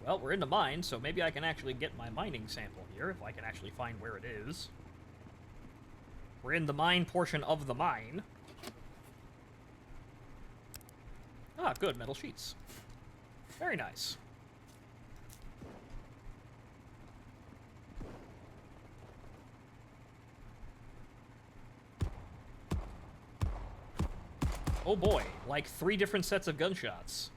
Well, we're in the mine, so maybe I can actually get my mining sample here, if I can actually find where it is. We're in the mine portion of the mine. Ah, good, metal sheets. Very nice. Oh boy, like 3 different sets of gunshots.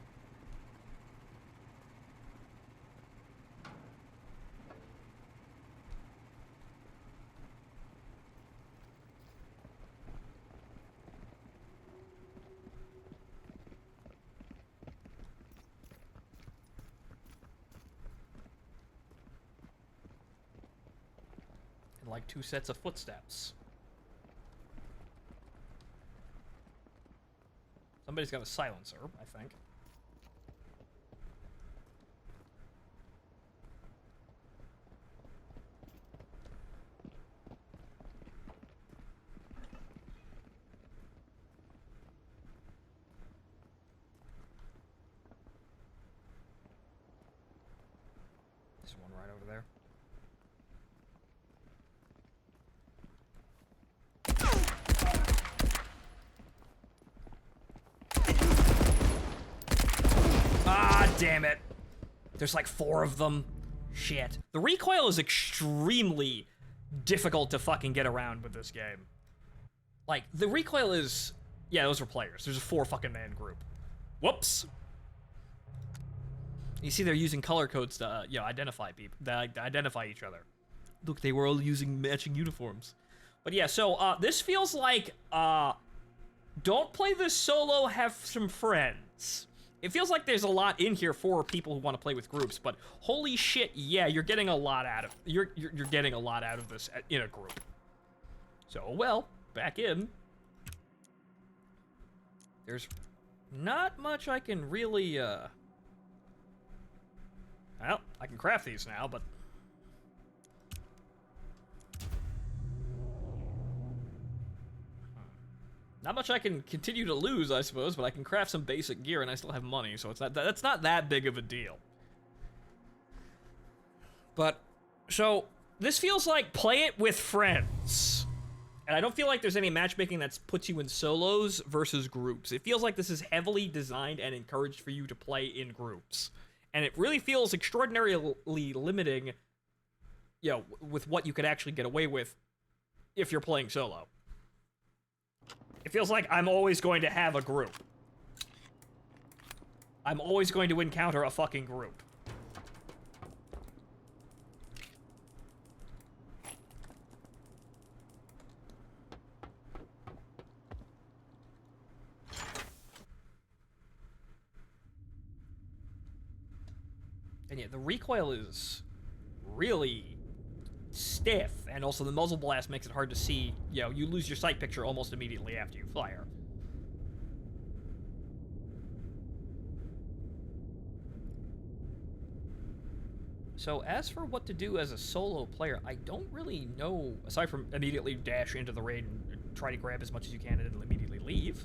And like 2 sets of footsteps. Somebody's got a silencer, I think. There's one right over there. Ah, damn it. There's like 4 of them. Shit. The recoil is extremely difficult to fucking get around with this game. Like, the recoil is... Yeah, those are players. There's a 4 fucking man group. Whoops. You see they're using color codes to, identify people, to identify each other. Look, they were all using matching uniforms. But yeah, so, this feels like, don't play this solo, have some friends. It feels like there's a lot in here for people who want to play with groups, but holy shit, yeah, you're getting a lot out of you're getting a lot out of this in a group. So, well, back in. There's not much I can really well, I can craft these now, but not much I can continue to lose, I suppose, but I can craft some basic gear and I still have money, so that's not that big of a deal. But, so, this feels like play it with friends. And I don't feel like there's any matchmaking that puts you in solos versus groups. It feels like this is heavily designed and encouraged for you to play in groups. And it really feels extraordinarily limiting, with what you could actually get away with if you're playing solo. It feels like I'm always going to have a group. I'm always going to encounter a fucking group. And yeah, the recoil is really stiff, and also the muzzle blast makes it hard to see. You lose your sight picture almost immediately after you fire. So as for what to do as a solo player, I don't really know, aside from immediately dash into the raid and try to grab as much as you can and then immediately leave.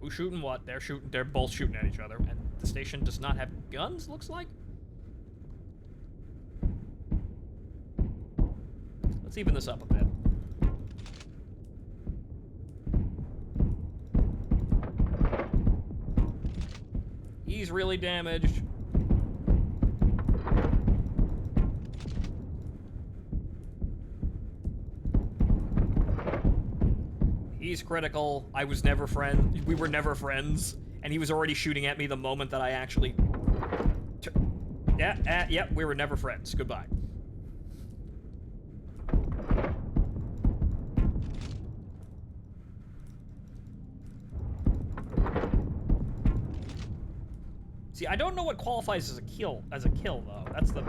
Who's shooting what? They're both shooting at each other, and the station does not have guns, looks like? Let's even this up a bit. He's really damaged. He's critical. I was never we were never friends, and he was already shooting at me the moment that I actually... Yeah, we were never friends. Goodbye. See, I don't know what qualifies as a kill, though. That's the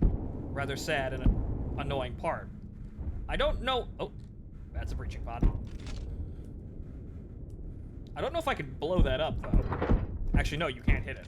rather sad and annoying part. I don't know... Oh, that's a breaching pod. I don't know if I could blow that up, though. Actually, no, you can't hit it.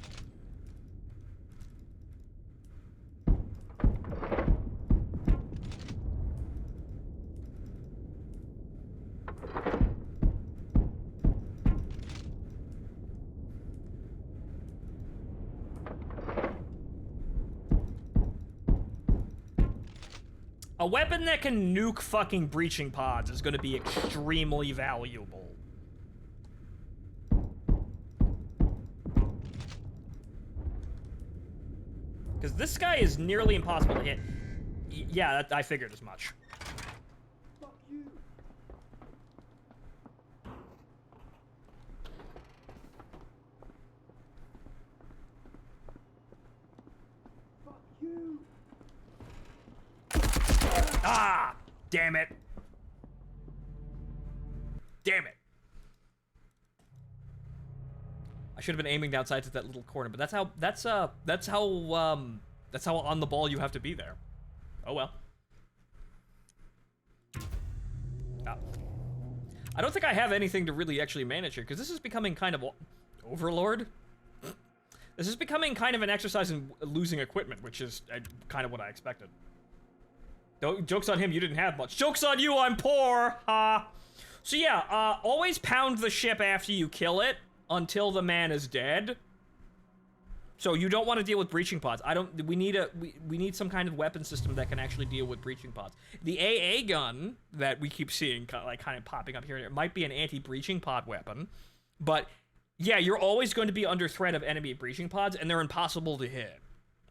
A weapon that can nuke fucking breaching pods is going to be extremely valuable. Because this guy is nearly impossible to hit. Yeah, I figured as much. Fuck you. Damn it. Damn it. I should have been aiming down sights at that little corner, but that's how on the ball you have to be there. Oh well. Oh. I don't think I have anything to really actually manage here, because this is becoming kind of Overlord. This is becoming kind of an exercise in losing equipment, which is kind of what I expected. Joke's on him, you didn't have much. Joke's on you, I'm poor! Ha! So yeah, always pound the ship after you kill it until the man is dead. So you don't want to deal with breaching pods. We need some kind of weapon system that can actually deal with breaching pods. The AA gun that we keep seeing kind of popping up here and there might be an anti-breaching pod weapon, but yeah, you're always going to be under threat of enemy breaching pods, and they're impossible to hit.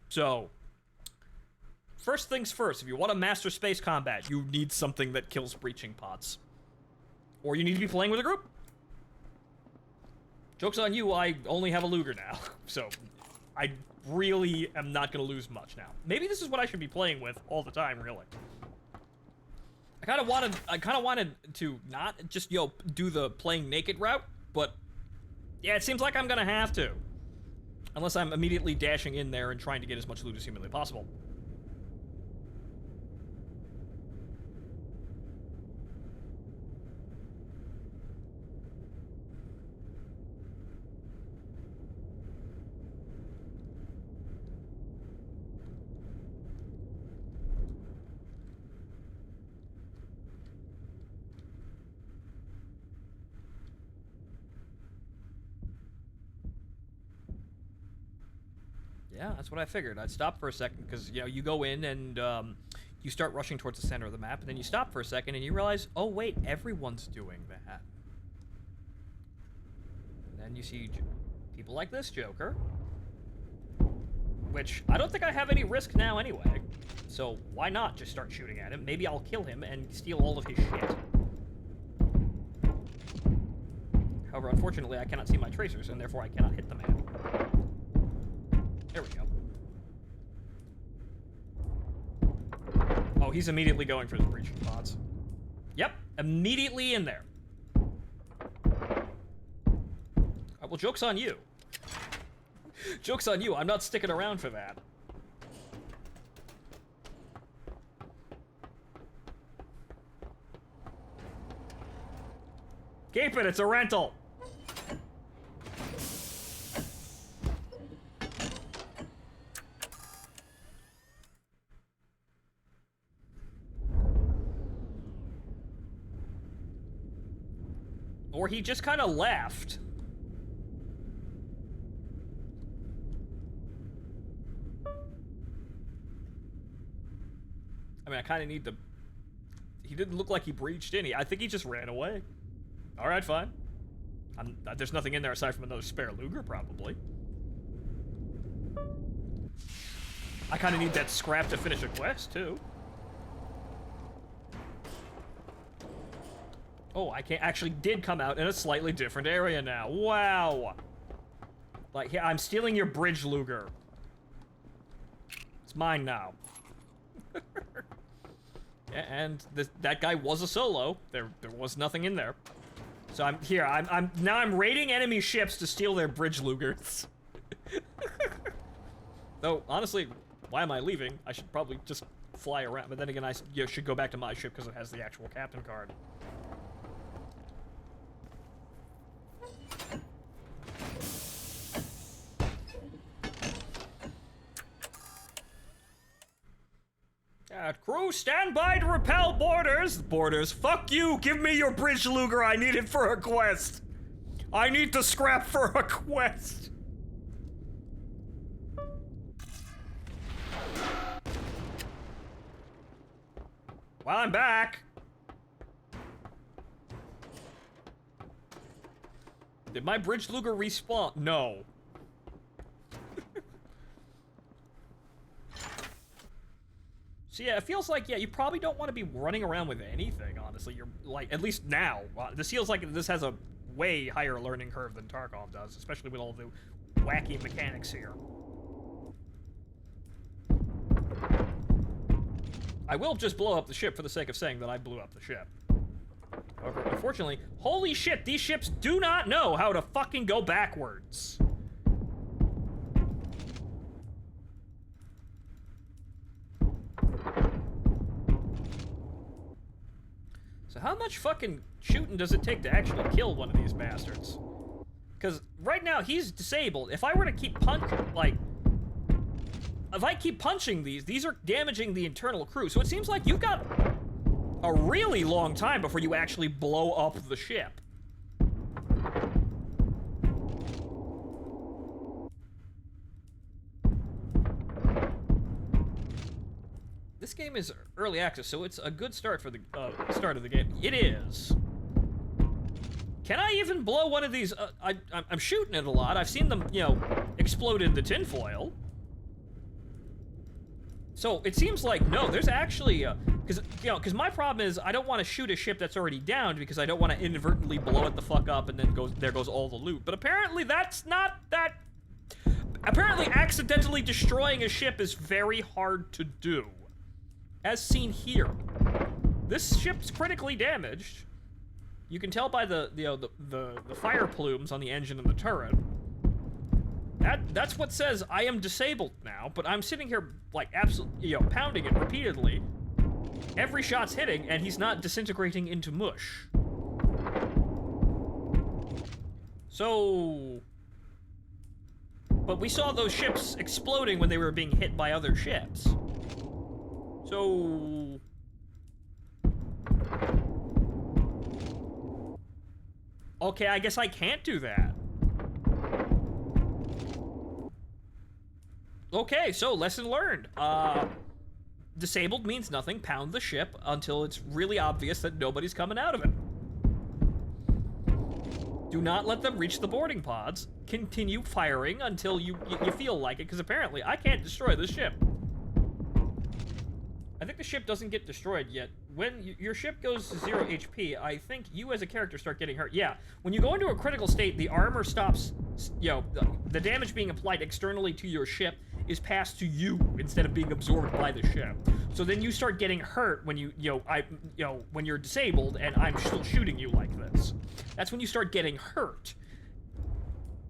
So, first things first, if you want to master space combat, you need something that kills breaching pods. Or you need to be playing with a group. Joke's on you, I only have a Luger now, so I really am not going to lose much now. Maybe this is what I should be playing with all the time, really. I kind of wanted to not just, do the playing naked route, but yeah, it seems like I'm gonna have to. Unless I'm immediately dashing in there and trying to get as much loot as humanly possible. Yeah, that's what I figured. I'd stop for a second, because, you go in and, you start rushing towards the center of the map, and then you stop for a second and you realize, oh wait, everyone's doing that. And then you see people like this Joker, which I don't think I have any risk now anyway, so why not just start shooting at him? Maybe I'll kill him and steal all of his shit. However, unfortunately, I cannot see my tracers, and therefore I cannot hit the man. There we go. Oh, he's immediately going for his breaching pods. Yep, immediately in there. Well, joke's on you. Joke's on you, I'm not sticking around for that. Keep it, it's a rental. Or he just kind of left. I mean, I kind of need to... He didn't look like he breached any. I think he just ran away. Alright, fine. There's nothing in there aside from another spare Luger, probably. I kind of need that scrap to finish a quest, too. Oh, I actually did come out in a slightly different area now. Wow. Like, yeah, I'm stealing your bridge, Luger. It's mine now. Yeah, and that guy was a solo. There was nothing in there. So I'm raiding enemy ships to steal their bridge Lugers. Though, honestly, why am I leaving? I should probably just fly around. But then again, I should go back to my ship because it has the actual captain card. Crew, stand by to repel boarders. Boarders, fuck you! Give me your bridge Luger, I need it for a quest! I need the scrap for a quest! Well, I'm back! Did my bridge Luger respawn? No. So yeah, it feels like, yeah, you probably don't want to be running around with anything, honestly. You're, like, at least now. This feels like this has a way higher learning curve than Tarkov does, especially with all the wacky mechanics here. I will just blow up the ship for the sake of saying that I blew up the ship. However, unfortunately, holy shit, these ships do not know how to fucking go backwards. So how much fucking shooting does it take to actually kill one of these bastards? Because right now, he's disabled. If I were to keep punching, like... If I keep punching these are damaging the internal crew. So it seems like you've got a really long time before you actually blow up the ship. This game is early access, so it's a good start for the start of the game. It is. Can I even blow one of these? I'm shooting it a lot. I've seen them, you know, explode into tinfoil. So it seems like, no, there's actually, because my problem is I don't want to shoot a ship that's already downed because I don't want to inadvertently blow it the fuck up and then there goes all the loot. But apparently that's not that. Apparently accidentally destroying a ship is very hard to do, as seen here. This ship's critically damaged. You can tell by the fire plumes on the engine and the turret. That's what says I am disabled now, but I'm sitting here, like, absolutely, you know, pounding it repeatedly. Every shot's hitting, and he's not disintegrating into mush. So... But we saw those ships exploding when they were being hit by other ships. So... Okay, I guess I can't do that. Okay, so lesson learned. Disabled means nothing. Pound the ship until it's really obvious that nobody's coming out of it. Do not let them reach the boarding pods. Continue firing until you feel like it, because apparently I can't destroy this ship. I think the ship doesn't get destroyed yet. When your ship goes to 0 HP, I think you as a character start getting hurt. Yeah, when you go into a critical state, the armor stops, you know, the damage being applied externally to your ship is passed to you instead of being absorbed by the ship. So then you start getting hurt when when you're disabled and I'm still shooting you like this. That's when you start getting hurt.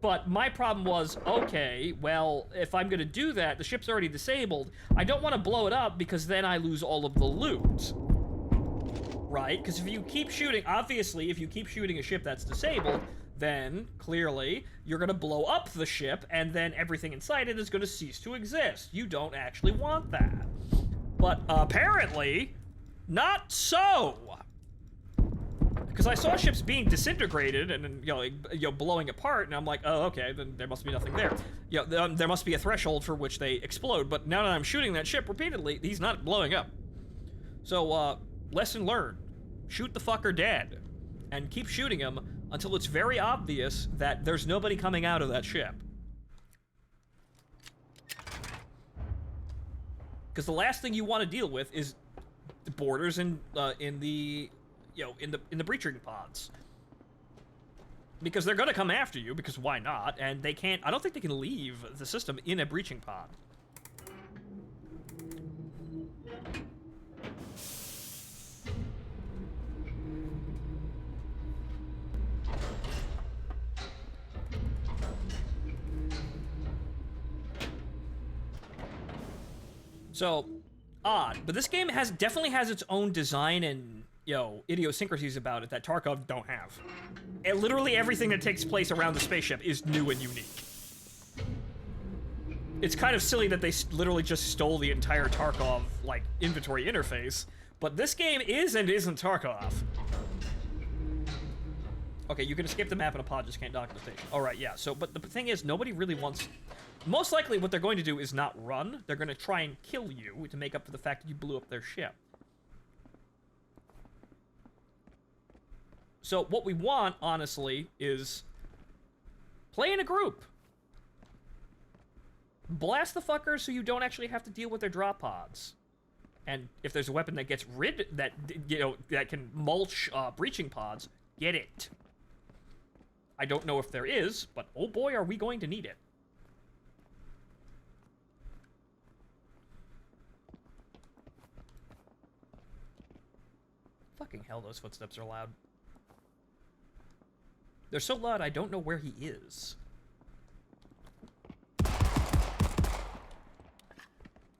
But my problem was, okay, well, if I'm gonna do that, the ship's already disabled. I don't want to blow it up because then I lose all of the loot. Right? Because if you keep shooting, obviously, if you keep shooting a ship that's disabled, then, clearly, you're gonna blow up the ship, and then everything inside it is gonna cease to exist. You don't actually want that. But, apparently, not so! Because I saw ships being disintegrated and blowing apart, and I'm like, oh, okay, then there must be nothing there. There must be a threshold for which they explode, but now that I'm shooting that ship repeatedly, he's not blowing up. So, lesson learned. Shoot the fucker dead. And keep shooting him until it's very obvious that there's nobody coming out of that ship. Because the last thing you want to deal with is the boarders in the breaching pods. Because they're gonna come after you, because why not? And they can't, I don't think they can leave the system in a breaching pod. So, odd. But this game definitely has its own design and, idiosyncrasies about it that Tarkov don't have. And literally everything that takes place around the spaceship is new and unique. It's kind of silly that they literally just stole the entire Tarkov, inventory interface, but this game is and isn't Tarkov. Okay, you can escape the map in a pod, just can't dock at the station. Alright, yeah, so, but the thing is, nobody really wants... Most likely what they're going to do is not run, they're going to try and kill you to make up for the fact that you blew up their ship. So what we want, honestly, is play in a group. Blast the fuckers so you don't actually have to deal with their drop pods. And if there's a weapon that gets that can mulch breaching pods, get it. I don't know if there is, but oh boy, are we going to need it. Fucking hell, those footsteps are loud. They're so loud, I don't know where he is.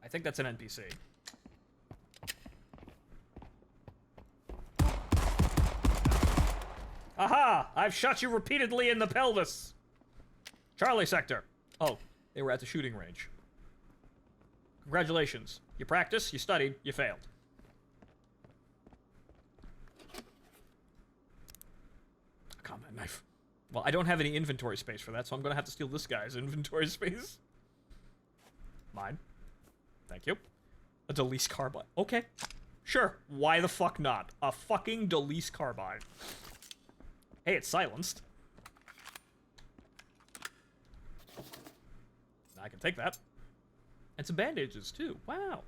I think that's an NPC. Aha! I've shot you repeatedly in the pelvis! Charlie sector. Oh, they were at the shooting range. Congratulations. You practiced, you studied, you failed. A combat knife. Well, I don't have any inventory space for that, so I'm gonna have to steal this guy's inventory space. Mine. Thank you. A Delise carbine. Okay. Sure. Why the fuck not? A fucking Delise carbine. Hey, it's silenced. I can take that. And some bandages, too. Wow. I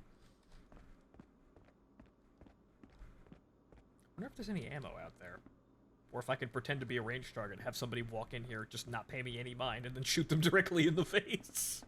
wonder if there's any ammo out there. Or if I can pretend to be a ranged target, have somebody walk in here, just not pay me any mind, and then shoot them directly in the face.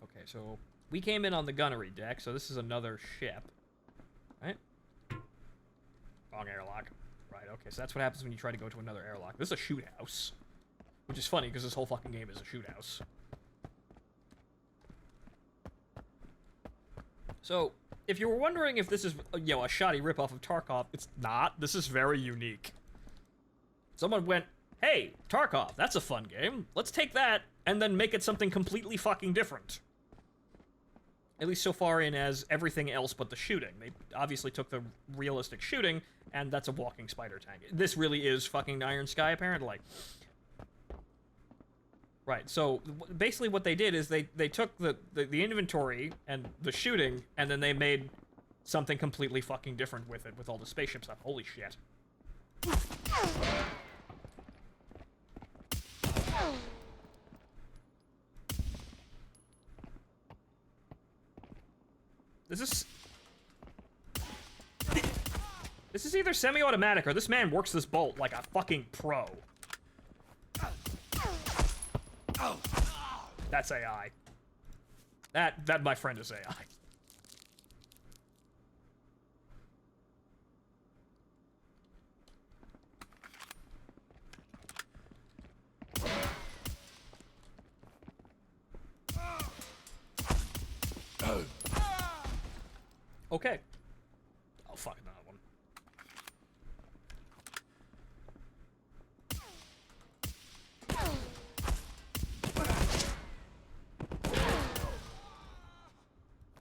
Okay, so we came in on the gunnery deck, so this is another ship. Right? Wrong airlock. Right, okay, so that's what happens when you try to go to another airlock. This is a shoot house. Which is funny, because this whole fucking game is a shoot house. So, if you were wondering if this is, you know, a shoddy ripoff of Tarkov, it's not. This is very unique. Someone went, hey, Tarkov, that's a fun game. Let's take that and then make it something completely fucking different. At least so far in as everything else but the shooting. They obviously took the realistic shooting, and that's a walking spider tank. This really is fucking Iron Sky, apparently. Right, so basically what they did is they took the inventory and the shooting, and then they made something completely fucking different with it, with all the spaceship stuff. Holy shit. This is either semi-automatic or this man works this bolt like a fucking pro. That's AI. That, my friend, is AI. Okay. Oh, fuck that one.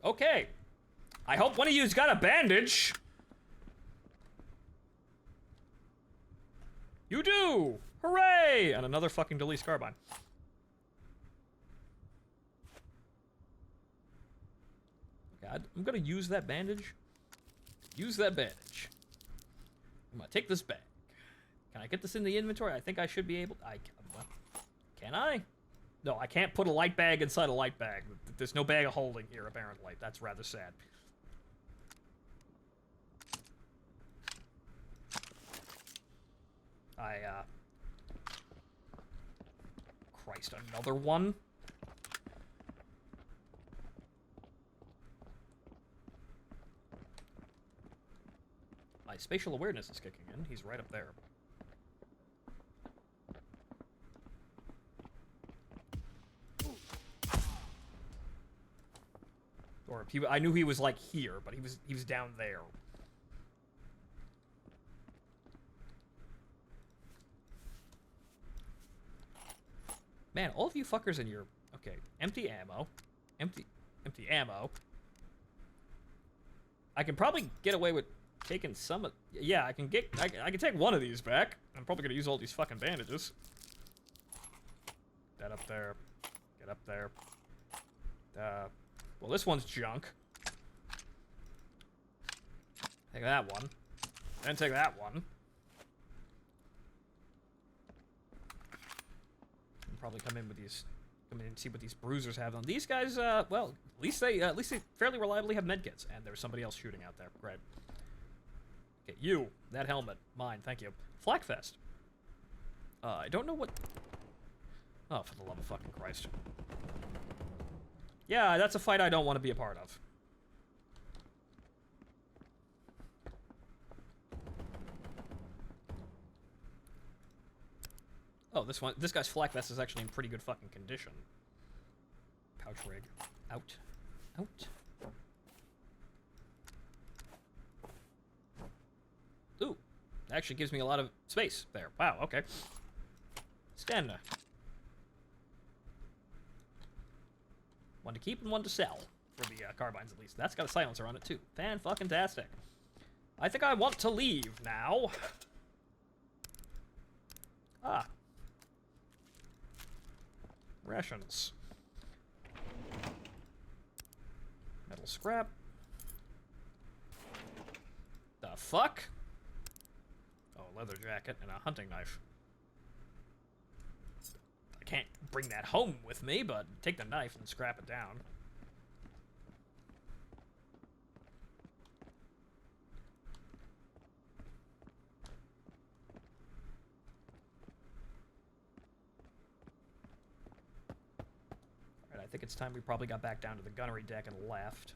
Okay. I hope one of you's got a bandage. You do! Hooray! And another fucking Delise carbine. God, I'm gonna use that bandage. Use that bandage. I'm gonna take this bag. Can I get this in the inventory? I think I should be able. Can I? No, I can't put a light bag inside a light bag. There's no bag of holding here, apparently. That's rather sad. Christ, another one? My spatial awareness is kicking in. He's right up there. Or I knew he was like here, but he was down there. Man, all of you fuckers in your okay, empty ammo. Empty ammo. I can probably get away with taking some of... Yeah, I can take one of these back. I'm probably gonna use all these fucking bandages. That up there. Get up there. Well, this one's junk. Take that one. Then take that one. Probably come I mean, see what these bruisers have on. These guys, well, at least they fairly reliably have medkits. And there's somebody else shooting out there. Great. Okay, you. That helmet. Mine, thank you. Flakfest. I don't know what... Oh, for the love of fucking Christ. Yeah, that's a fight I don't want to be a part of. Oh, this guy's flak vest is actually in pretty good fucking condition. Pouch rig. Out. Out. Ooh. Actually gives me a lot of space there. Wow, okay. Stamina. One to keep and one to sell. For the carbines, at least. That's got a silencer on it, too. Fan-fucking-tastic. I think I want to leave now. Ah. Rations. Metal scrap. The fuck? Oh, leather jacket and a hunting knife. I can't bring that home with me, but take the knife and scrap it down. I think it's time we probably got back down to the gunnery deck and left.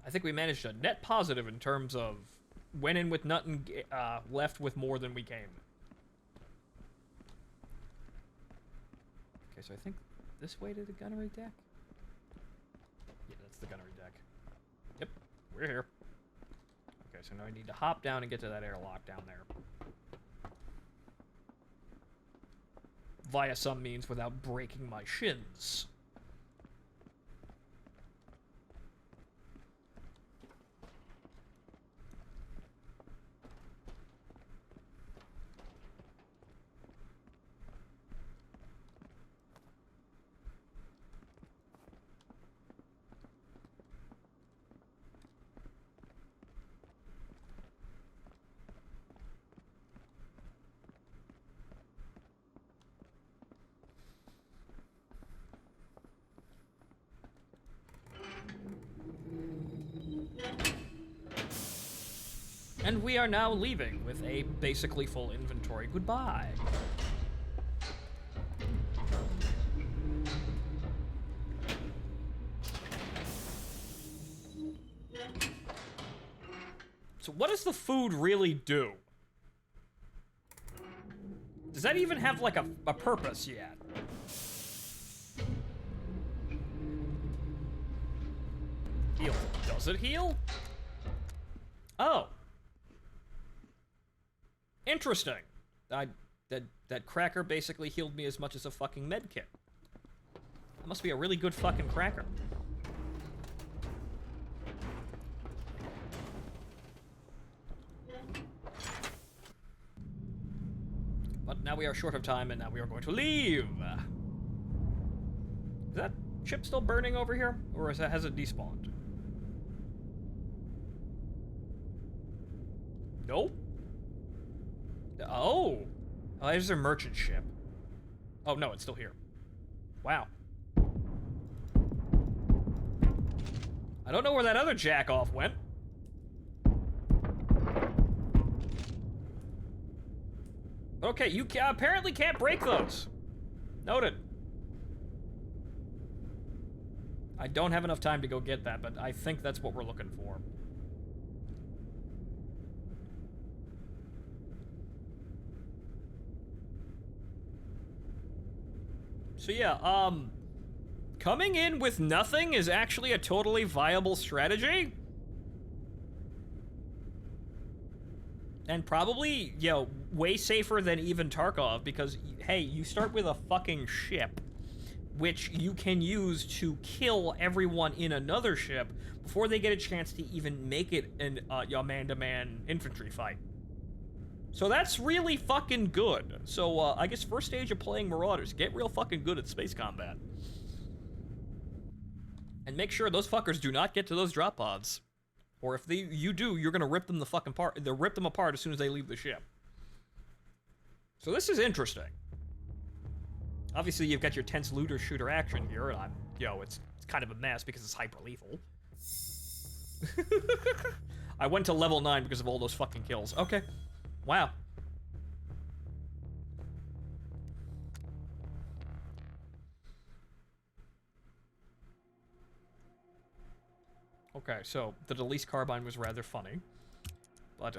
I think we managed a net positive in terms of went in with nothing, left with more than we came. Okay, so I think this way to the gunnery deck? Yeah, that's the gunnery deck. Yep, we're here. Okay, so now I need to hop down and get to that airlock down there. Via some means without breaking my shins. And we are now leaving with a basically full inventory. Goodbye. So what does the food really do? Does that even have, like, a purpose yet? Heal. Does it heal? Oh. Interesting. That cracker basically healed me as much as a fucking medkit. It must be a really good fucking cracker. But now we are short of time, and now we are going to leave. Is that ship still burning over here? Or has it despawned? Nope. Oh! Oh, there's a merchant ship. Oh, no, it's still here. Wow. I don't know where that other jack-off went. Okay, you apparently can't break those. Noted. I don't have enough time to go get that, but I think that's what we're looking for. So yeah, coming in with nothing is actually a totally viable strategy. And probably, you know, way safer than even Tarkov, because, hey, you start with a fucking ship, which you can use to kill everyone in another ship before they get a chance to even make it an man-to-man infantry fight. So that's really fucking good. So, I guess first stage of playing Marauders, get real fucking good at space combat. And make sure those fuckers do not get to those drop pods. Or if you do, you're gonna rip them the fucking apart. They'll rip them apart as soon as they leave the ship. So this is interesting. Obviously, you've got your tense looter shooter action here, and it's kind of a mess because it's hyper lethal. I went to level 9 because of all those fucking kills. Okay. Wow. Okay, so the Delise carbine was rather funny. But,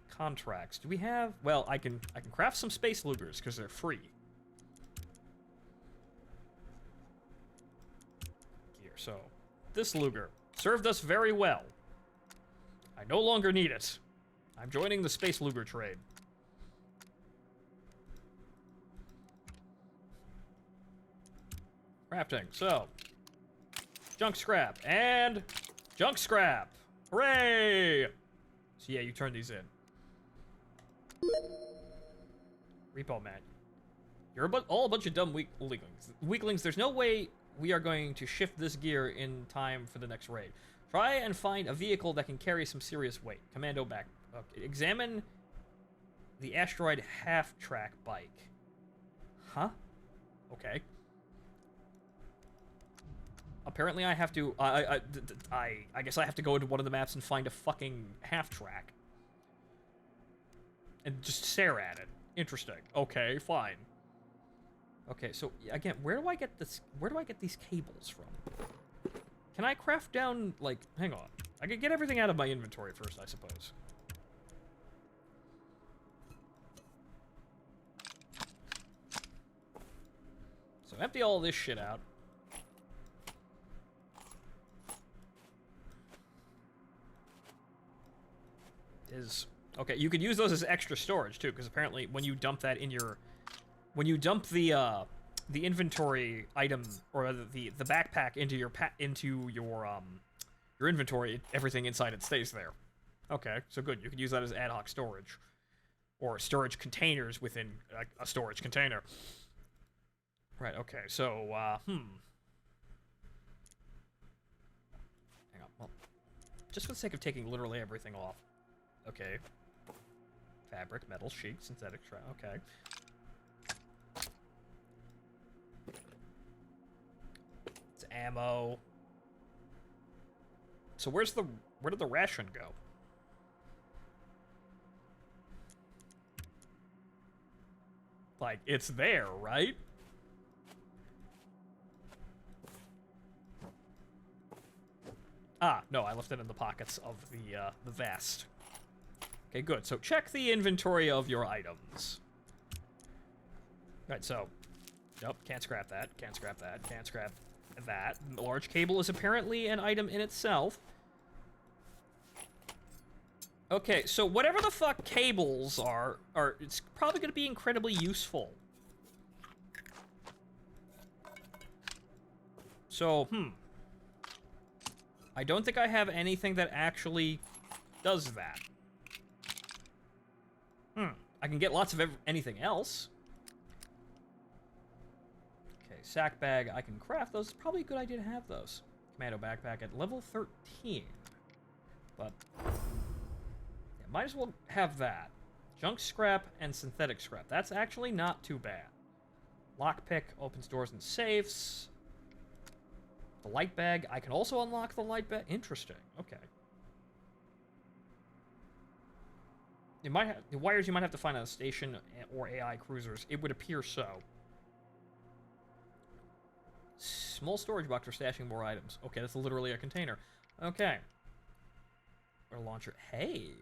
contracts. Do we have... Well, I can craft some space looters because they're free. Here, so this Luger served us very well. I no longer need it. I'm joining the space Luger trade. Crafting. So, junk scrap and junk scrap. Hooray! So yeah, you turn these in. Repo man. You're all a bunch of dumb weaklings. Weaklings, there's no way we are going to shift this gear in time for the next raid. Try and find a vehicle that can carry some serious weight. Commando back. Okay. Examine the asteroid half-track bike. Huh? Okay. Apparently I have to, I guess I have to go into one of the maps and find a fucking half-track. And just stare at it. Interesting. Okay, fine. Okay, so, again, where do I get these cables from? Can I craft down, like, hang on. I could get everything out of my inventory first, I suppose. So empty all this shit out. Okay, you could use those as extra storage too, because apparently when you dump that in your, when you dump the inventory item or the backpack into your your inventory, everything inside it stays there. Okay, so good. You could use that as ad hoc storage, or storage containers within a storage container. Right. Okay. So hang on. Well, just for the sake of taking literally everything off. Okay. Fabric, metal, sheet, synthetic shroud. Okay. It's ammo. So where did the ration go? Like, it's there, right? Ah, no, I left it in the pockets of the vest. Okay, good. So check the inventory of your items. Right, so... Nope, can't scrap that, can't scrap that, can't scrap that. The large cable is apparently an item in itself. Okay, so whatever the fuck cables are it's probably going to be incredibly useful. So, I don't think I have anything that actually does that. I can get lots of anything else. Okay, sack bag, I can craft those. It's probably a good idea to have those. Commando backpack at level 13. But, yeah, might as well have that. Junk scrap and synthetic scrap. That's actually not too bad. Lockpick opens doors and safes. The light bag, I can also unlock the light bag. Interesting, okay. You might have, the wires you might have to find on a station or AI cruisers. It would appear so. Small storage box for stashing more items. Okay, that's literally a container. Okay. Or launcher. Hey!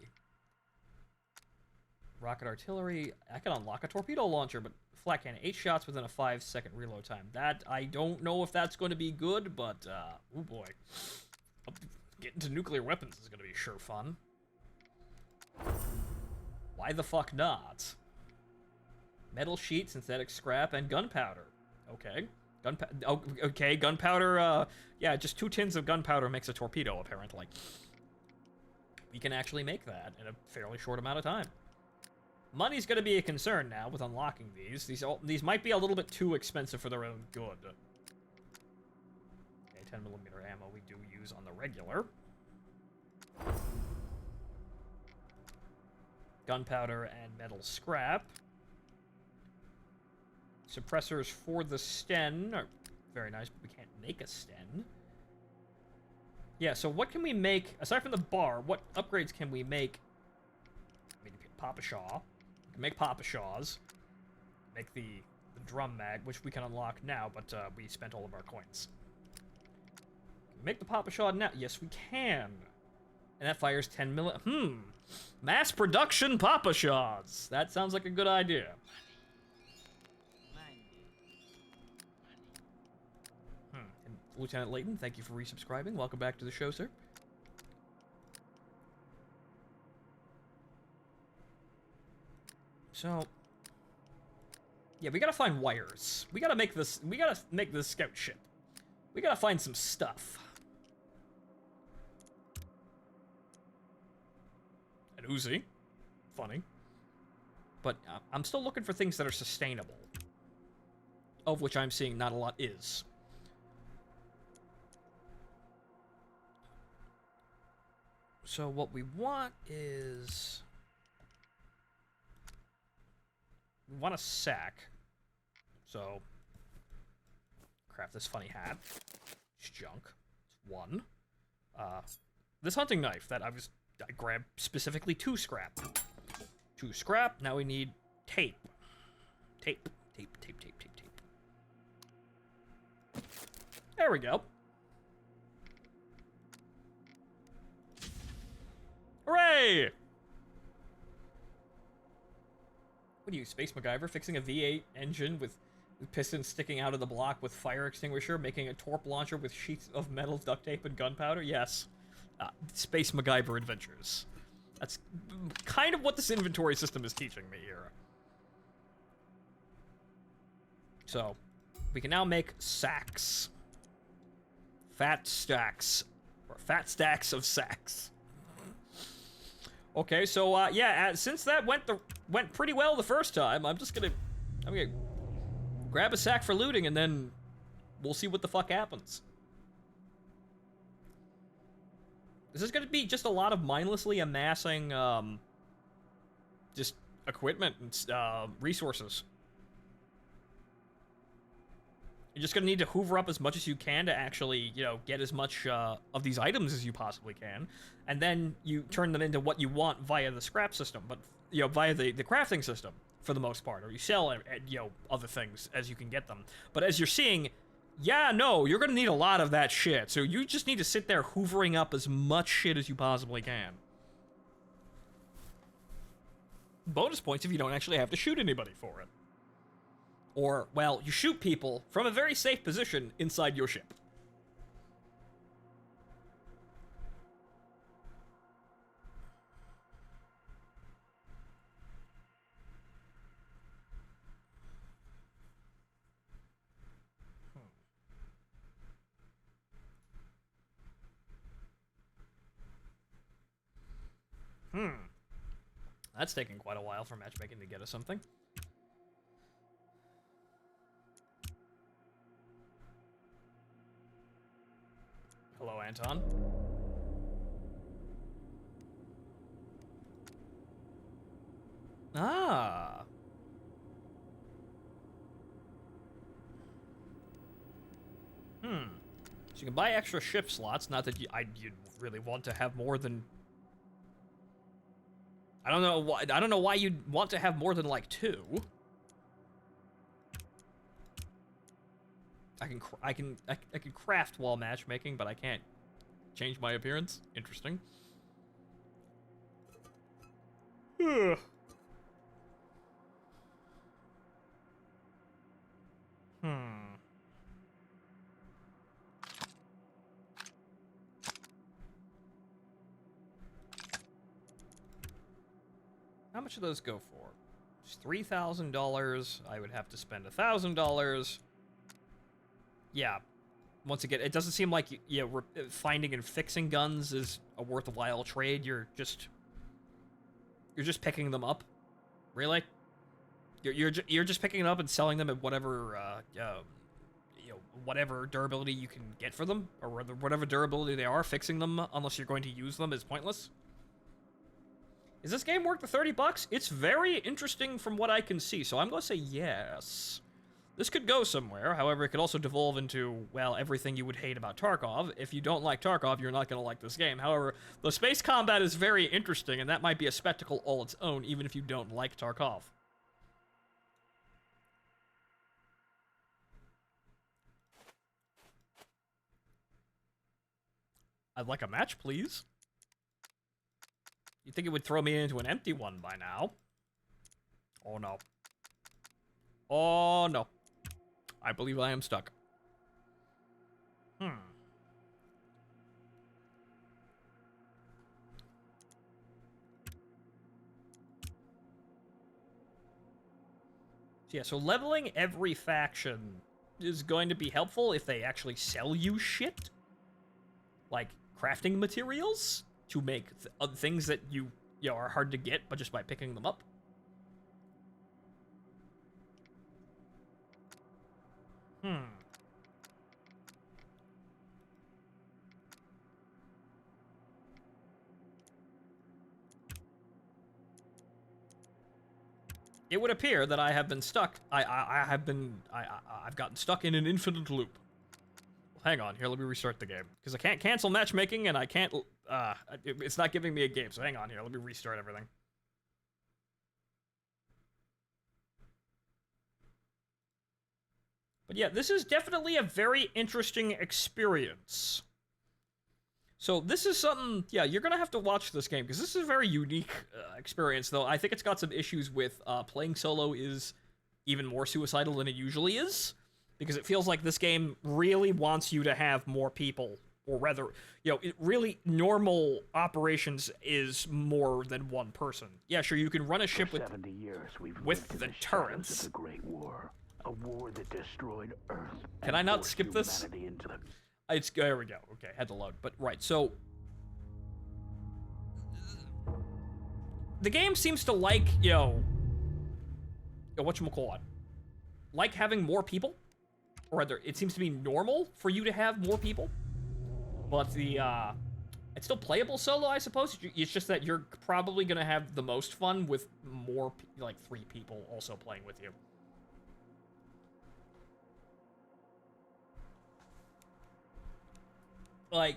Rocket artillery. I can unlock a torpedo launcher, but flat cannon. 8 shots within a 5-second reload time. That, I don't know if that's going to be good, but, oh boy. Getting to nuclear weapons is going to be sure fun. Why the fuck not? Metal sheet, synthetic scrap, and gunpowder. Okay. Okay, gunpowder, yeah, just 2 tins of gunpowder makes a torpedo, apparently. We can actually make that in a fairly short amount of time. Money's going to be a concern now with unlocking these. These might be a little bit too expensive for their own good. Okay, 10mm ammo we do use on the regular. Gunpowder and metal scrap. suppressors for the Sten are very nice, but we can't make a Sten. Yeah, so what can we make, aside from the bar, what upgrades can we make? I mean, Papa Shaw. We can make Papa Shaws. Make the drum mag, which we can unlock now, but we spent all of our coins. Can we make the Papa Shaw now? Yes, we can. And that fires 10 million. Mass production Papa Shaws. That sounds like a good idea. And Lieutenant Layton, thank you for resubscribing. Welcome back to the show, sir. So, yeah, we gotta find wires. We gotta make this scout ship. We gotta find some stuff. An Uzi. Funny. But I'm still looking for things that are sustainable. Of which I'm seeing not a lot is. So what we want is... we want a sack. So... craft this funny hat. It's junk. It's one. This hunting knife that I grabbed specifically 2 scrap. 2 scrap. Now we need tape. Tape. There we go. Hooray! What are you, Space MacGyver, fixing a V8 engine with pistons sticking out of the block with fire extinguisher, making a torp launcher with sheets of metal, duct tape, and gunpowder? Yes. Space MacGyver adventures. That's kind of what this inventory system is teaching me here. So, we can now make sacks. Fat stacks. Or fat stacks of sacks. Okay, so, yeah, since that went pretty well the first time, I'm gonna grab a sack for looting, and then we'll see what the fuck happens. This is gonna be just a lot of mindlessly amassing, just equipment and, resources. You're just gonna need to hoover up as much as you can to actually, you know, get as much, of these items as you possibly can. And then you turn them into what you want via the scrap system, but, you know, via the crafting system, for the most part. Or you sell, you know, other things as you can get them. But as you're seeing, yeah, no, you're gonna need a lot of that shit. So you just need to sit there hoovering up as much shit as you possibly can. Bonus points if you don't actually have to shoot anybody for it. Or, well, you shoot people from a very safe position inside your ship. That's taking quite a while for matchmaking to get us something. Hello, Anton. Ah. So you can buy extra ship slots. Not that you'd really want to have more than. I don't know why you'd want to have more than like 2. I can craft while matchmaking, but I can't change my appearance. Interesting. How much do those go for? Just $3,000. I would have to spend $1,000. Yeah. Once again, it doesn't seem like finding and fixing guns is a worthwhile trade. You're just picking them up. Really? You're just picking them up and selling them at whatever whatever durability you can get for them, or whatever durability they are. Fixing them, unless you're going to use them, is pointless. Is this game worth the $30? It's very interesting from what I can see, so I'm going to say yes. This could go somewhere, however, it could also devolve into, well, everything you would hate about Tarkov. If you don't like Tarkov, you're not going to like this game. However, the space combat is very interesting, and that might be a spectacle all its own, even if you don't like Tarkov. I'd like a match, please. You'd think it would throw me into an empty one by now. Oh, no. Oh, no. I believe I am stuck. Yeah, so leveling every faction is going to be helpful if they actually sell you shit. Like crafting materials to make things that you know, are hard to get, but just by picking them up. It would appear that I have been stuck. I've gotten stuck in an infinite loop. Hang on, here, let me restart the game. Because I can't cancel matchmaking, and I can't, it's not giving me a game, so hang on here, let me restart everything. But yeah, this is definitely a very interesting experience. So this is something, yeah, you're gonna have to watch this game, because this is a very unique experience, though I think it's got some issues with playing solo is even more suicidal than it usually is. Because it feels like this game really wants you to have more people, or rather, you know, really normal operations is more than one person. Yeah, sure, you can run a ship with 70 years we've with lived the in shadows turrets. of the Great War, a war that destroyed Earth. Can I not skip this? Into the... It's there we go. Okay, had to load. But right, so the game seems to like, whatchamacallit, like having more people. Or rather, it seems to be normal for you to have more people. But the, it's still playable solo, I suppose. It's just that you're probably going to have the most fun with more, like 3 people also playing with you. Like,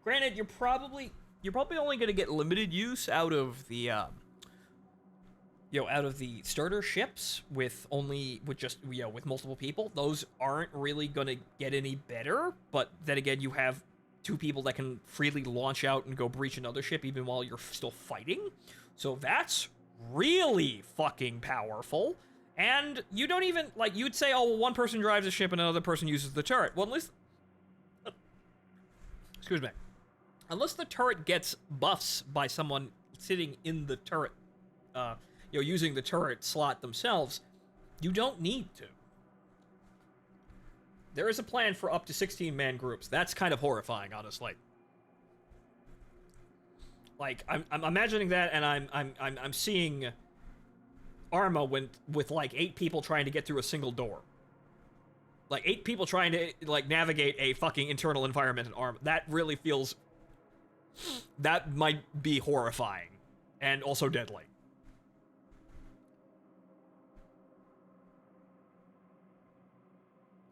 granted, you're probably only going to get limited use out of the, out of the starter ships with multiple people. Those aren't really gonna get any better, but then again, you have 2 people that can freely launch out and go breach another ship even while you're still fighting. So that's really fucking powerful. And you don't even, like, you'd say, oh, well, one person drives a ship and another person uses the turret. Well, at least, excuse me. Unless the turret gets buffs by someone sitting in the turret, using the turret slot themselves, you don't need to. There is a plan for up to 16-man groups. That's kind of horrifying, honestly. Like, I'm imagining that, and I'm seeing Arma with like 8 people trying to get through a single door. Like 8 people trying to like navigate a fucking internal environment in Arma. That really feels. That might be horrifying, and also deadly.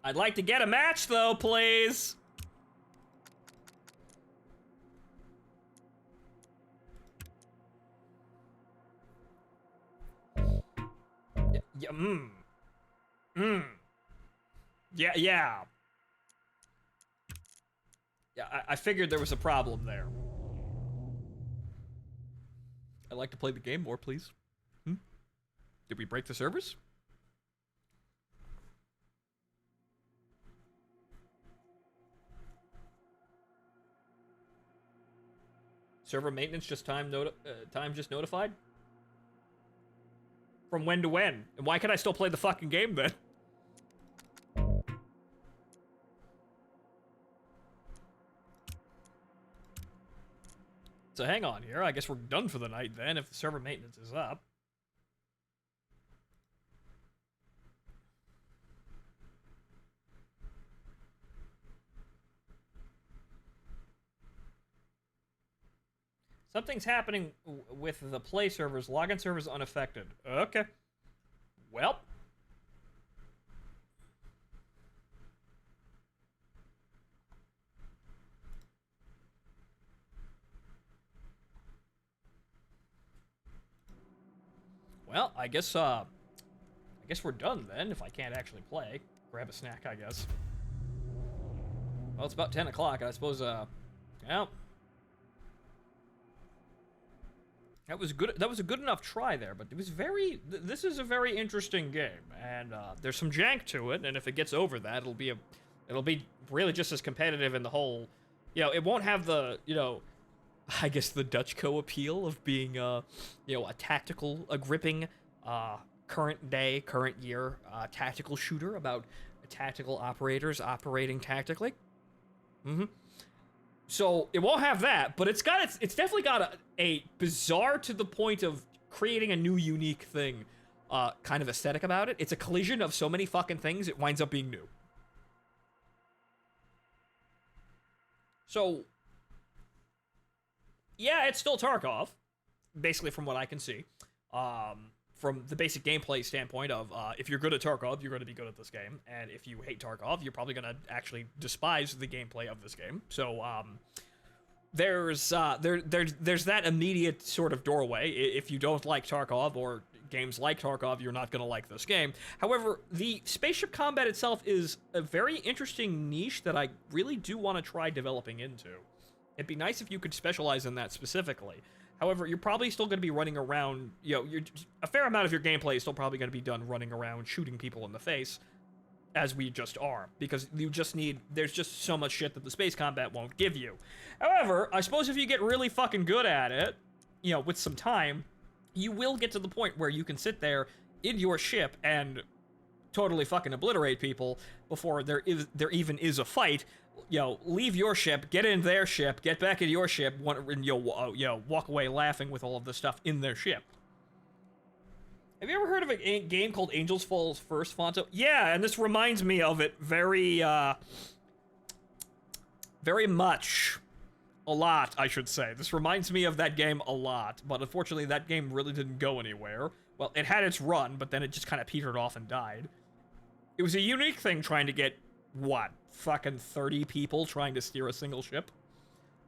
I'd like to get a match, though, please. Yeah, yeah. Yeah, I figured there was a problem there. I'd like to play the game more, please. Did we break the servers? Server maintenance just time just notified? From when to when? And why can I still play the fucking game then? So hang on here, I guess we're done for the night then if the server maintenance is up. Something's happening with the play servers. Login servers unaffected. Okay. Well. Well, I guess we're done then, if I can't actually play. Grab a snack, I guess. Well, it's about 10 o'clock, I suppose, yeah. That was good. That was a good enough try there, but it was very. This is a very interesting game, and there's some jank to it. And if it gets over that, it'll be really just as competitive in the whole. You know, it won't have the I guess the Dutchco appeal of being a tactical, a gripping, current day, current year tactical shooter about tactical operators operating tactically. So it won't have that, but it's definitely got a bizarre to the point of creating a new unique thing kind of aesthetic about it. It's a collision of so many fucking things, it winds up being new. So, yeah, it's still Tarkov, basically from what I can see. From the basic gameplay standpoint of if you're good at Tarkov, you're going to be good at this game, and if you hate Tarkov, you're probably going to actually despise the gameplay of this game. So there's that immediate sort of doorway. If you don't like Tarkov or games like Tarkov, you're not going to like this game. However, the spaceship combat itself is a very interesting niche that I really do want to try developing into. It'd be nice if you could specialize in that specifically. However, you're probably still going to be running around, a fair amount of your gameplay is still probably going to be done running around shooting people in the face, as we just are, because there's just so much shit that the space combat won't give you. However, I suppose if you get really fucking good at it, with some time, you will get to the point where you can sit there in your ship and totally fucking obliterate people before there even is a fight. Leave your ship, get in their ship, get back in your ship, and walk away laughing with all of the stuff in their ship. Have you ever heard of a game called Angels Falls First, Phonto? Yeah, and this reminds me of it very much. A lot, I should say. This reminds me of that game a lot, but unfortunately that game really didn't go anywhere. Well, it had its run, but then it just kind of petered off and died. It was a unique thing trying to get, fucking 30 people trying to steer a single ship?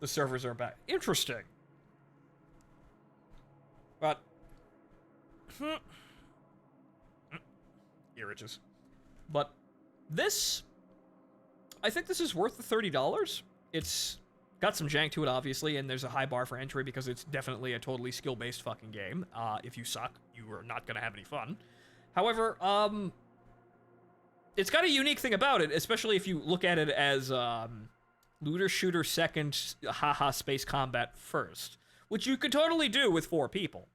The servers are back. Interesting. But... ear itches. But this... I think this is worth the $30. It's got some jank to it, obviously, and there's a high bar for entry because it's definitely a totally skill-based fucking game. If you suck, you are not gonna have any fun. However, it's got a unique thing about it, especially if you look at it as looter shooter second, haha space combat first, which you could totally do with 4 people.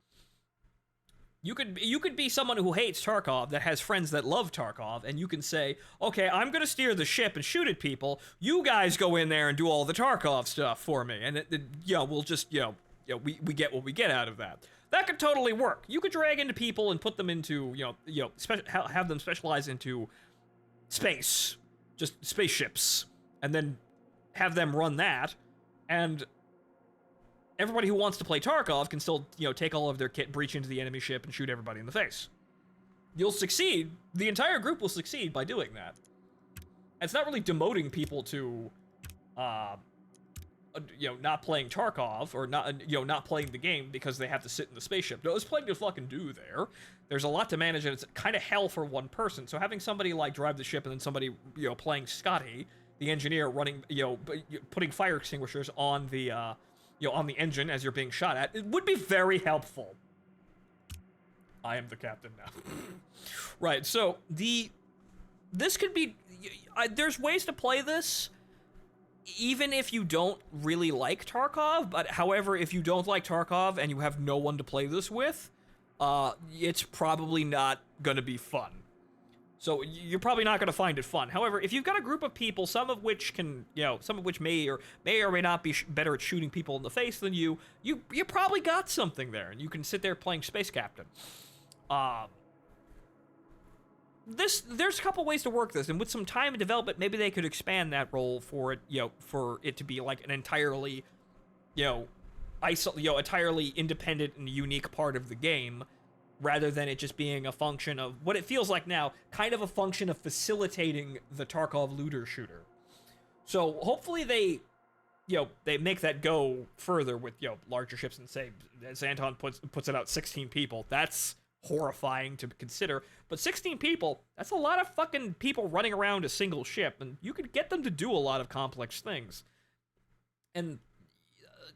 You could be someone who hates Tarkov that has friends that love Tarkov, and you can say, okay, I'm gonna steer the ship and shoot at people. You guys go in there and do all the Tarkov stuff for me, and we'll just we get what we get out of that. That could totally work. You could drag into people and put them into have them specialize into space, just spaceships, and then have them run that, and everybody who wants to play Tarkov can still, take all of their kit, breach into the enemy ship, and shoot everybody in the face. You'll succeed. The entire group will succeed by doing that. It's not really demoting people to, not playing Tarkov, or not playing the game because they have to sit in the spaceship. No, there's plenty to fucking do there. There's a lot to manage, and it's kind of hell for one person. So having somebody, drive the ship, and then somebody, playing Scotty, the engineer, running, putting fire extinguishers on the, on the engine as you're being shot at, it would be very helpful. I am the captain now. Right, so this could be, there's ways to play this, even if you don't really like Tarkov, but however, if you don't like Tarkov and you have no one to play this with, it's probably not gonna be fun. So you're probably not going to find it fun. However, if you've got a group of people, some of which may or may not be better at shooting people in the face than you probably got something there, and you can sit there playing Space Captain. There's a couple ways to work this, and with some time and development, maybe they could expand that role for it, for it to be like an entirely, entirely independent and unique part of the game, rather than it just being a function of what it feels like now, kind of a function of facilitating the Tarkov looter shooter. So hopefully they make that go further with, larger ships, and say, as Anton puts it out, 16 people. That's horrifying to consider. But 16 people, that's a lot of fucking people running around a single ship, and you could get them to do a lot of complex things. And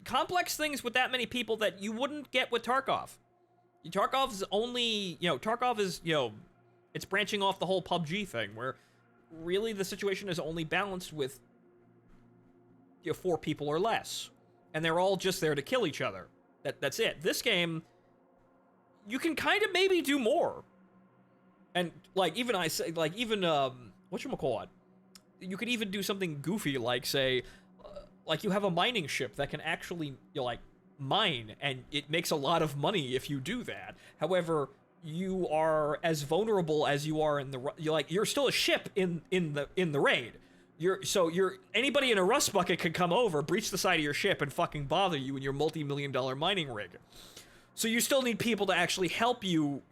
complex things with that many people that you wouldn't get with Tarkov. Tarkov is only, Tarkov is, it's branching off the whole PUBG thing, where really the situation is only balanced with 4 people or less. And they're all just there to kill each other. That's it. This game, you can kind of maybe do more. And, whatchamacallit? You could even do something goofy, like, say, you have a mining ship that can actually, mine, and it makes a lot of money if you do that. However, you are as vulnerable as you are in the, you're still a ship in the raid. Anybody in a rust bucket could come over, breach the side of your ship, and fucking bother you in your multi-million-dollar mining rig. So you still need people to actually help you,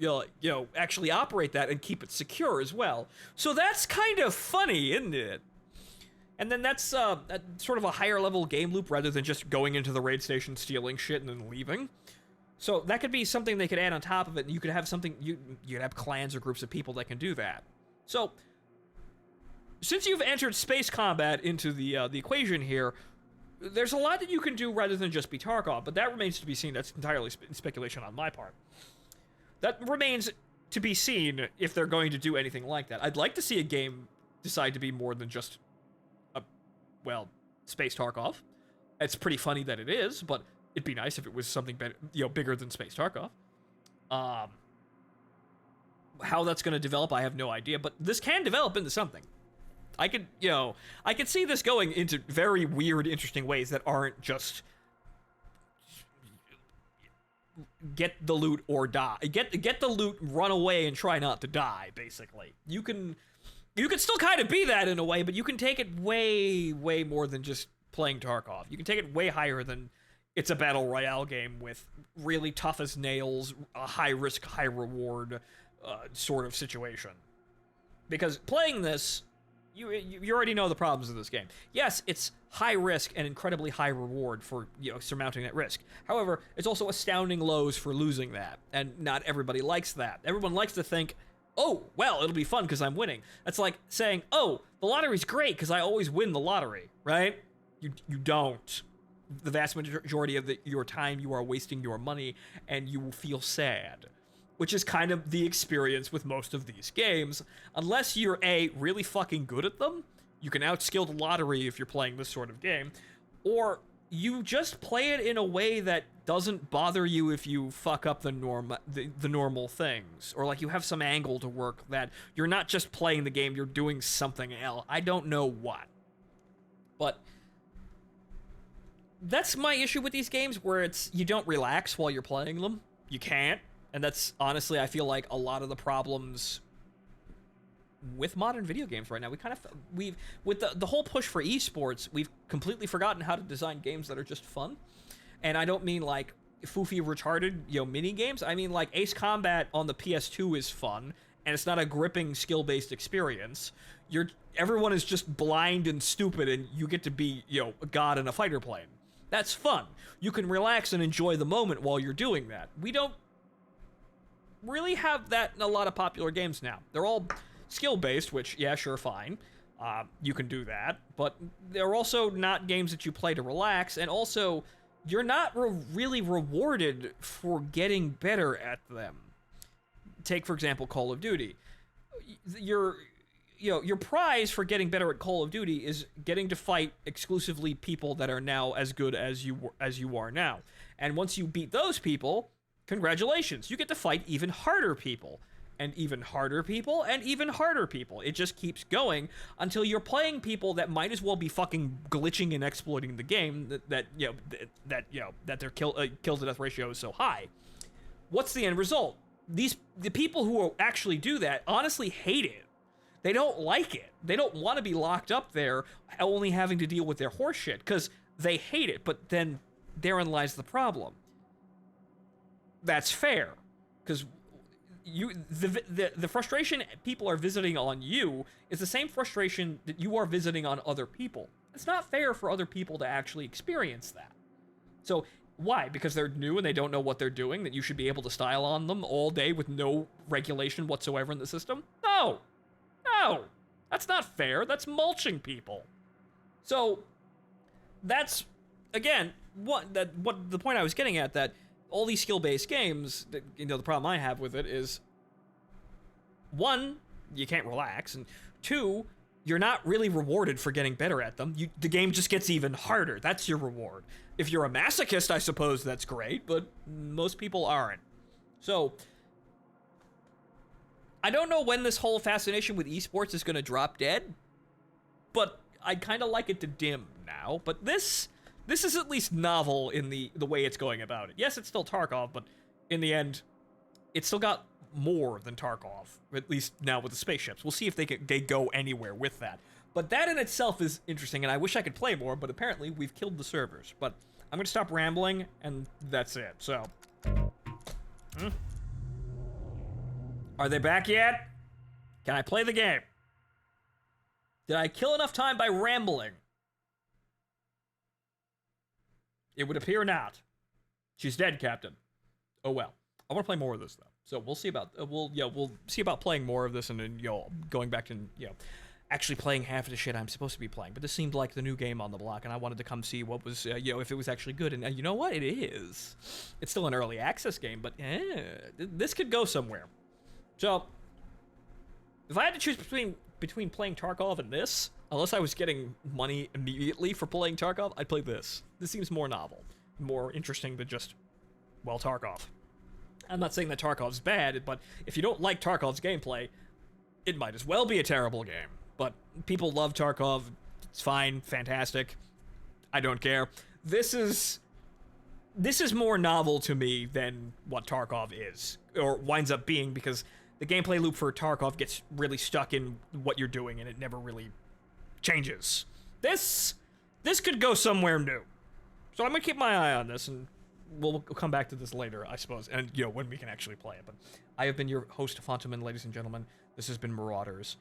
actually operate that and keep it secure as well. So that's kind of funny, isn't it? And then that's sort of a higher level game loop rather than just going into the raid station, stealing shit, and then leaving. So that could be something they could add on top of it. You could have something, you'd have clans or groups of people that can do that. So, since you've entered space combat into the equation here, there's a lot that you can do rather than just be Tarkov, but that remains to be seen. That's entirely speculation on my part. That remains to be seen if they're going to do anything like that. I'd like to see a game decide to be more than just Space Tarkov. It's pretty funny that it is, but it'd be nice if it was something better, bigger than Space Tarkov. How that's going to develop, I have no idea, but this can develop into something. I could see this going into very weird, interesting ways that aren't just get the loot or die. Get the loot, run away, and try not to die, basically. You can still kind of be that in a way, but you can take it way, way more than just playing Tarkov. You can take it way higher than it's a battle royale game with really tough as nails, a high risk, high reward sort of situation. Because playing this, you already know the problems of this game. Yes, it's high risk and incredibly high reward for surmounting that risk. However, it's also astounding lows for losing that, and not everybody likes that. Everyone likes to think, oh, well, it'll be fun because I'm winning. That's like saying, oh, the lottery's great because I always win the lottery, right? You don't. The vast majority of your time, you are wasting your money, and you will feel sad. Which is kind of the experience with most of these games. Unless you're, A, really fucking good at them, you can outskill the lottery if you're playing this sort of game, or you just play it in a way that doesn't bother you if you fuck up the normal things, or like you have some angle to work that you're not just playing the game, you're doing something else. I don't know what. But that's my issue with these games, where you don't relax while you're playing them. You can't. And that's, honestly, I feel like a lot of the problems with modern video games right now. With the whole push for esports, we've completely forgotten how to design games that are just fun. And I don't mean like foofy, retarded, mini games. I mean like Ace Combat on the PS2 is fun, and it's not a gripping, skill-based experience. Everyone is just blind and stupid, and you get to be, a god in a fighter plane. That's fun. You can relax and enjoy the moment while you're doing that. We don't really have that in a lot of popular games now. They're all skill-based, which, yeah, sure, fine. You can do that, but they're also not games that you play to relax, and also, you're not really rewarded for getting better at them. Take, for example, Call of Duty. Your prize for getting better at Call of Duty is getting to fight exclusively people that are now as good as you are now. And once you beat those people, congratulations, you get to fight even harder people, and even harder people, and even harder people. It just keeps going until you're playing people that might as well be fucking glitching and exploiting the game, that their kill to death ratio is so high. What's the end result? The people who actually do that honestly hate it. They don't like it. They don't want to be locked up there only having to deal with their horseshit, because they hate it, but then therein lies the problem. That's fair, because the frustration people are visiting on you is the same frustration that you are visiting on other people. It's not fair for other people to actually experience that. So Why? Because they're new and they don't know what they're doing, that you should be able to style on them all day with no regulation whatsoever in the system? No! No! That's not fair. That's mulching people. So, that's, again, what the point I was getting at, that all these skill-based games, the problem I have with it is, one, you can't relax, and two, you're not really rewarded for getting better at them. The game just gets even harder. That's your reward. If you're a masochist, I suppose that's great, but most people aren't. So, I don't know when this whole fascination with esports is going to drop dead, but I'd kind of like it to dim now. But this is at least novel in the way it's going about it. Yes, it's still Tarkov, but in the end, it's still got more than Tarkov, at least now with the spaceships. We'll see if they go anywhere with that. But that in itself is interesting, and I wish I could play more, but apparently we've killed the servers. But I'm going to stop rambling, and that's it. So, Are they back yet? Can I play the game? Did I kill enough time by rambling? It would appear not. She's dead, Captain. Oh well. I want to play more of this though, so we'll see about we'll see about playing more of this, and then going back to actually playing half of the shit I'm supposed to be playing. But this seemed like the new game on the block, and I wanted to come see what was if it was actually good. And you know what? It is. It's still an early access game, but this could go somewhere. So if I had to choose between playing Tarkov and this, unless I was getting money immediately for playing Tarkov, I'd play this. This seems more novel, more interesting than just Tarkov. I'm not saying that Tarkov's bad, but if you don't like Tarkov's gameplay, it might as well be a terrible game. But people love Tarkov. It's fine, fantastic. I don't care. This is more novel to me than what Tarkov is, or winds up being, because the gameplay loop for Tarkov gets really stuck in what you're doing, and it never really changes. This could go somewhere new. So I'm gonna keep my eye on this, and we'll come back to this later, I suppose, and when we can actually play it. But I have been your host, Phontomen, ladies and gentlemen. This has been Marauders.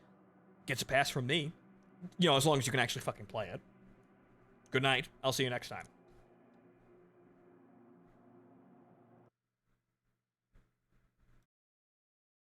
Gets a pass from me, as long as you can actually fucking play it. Good night. I'll see you next time.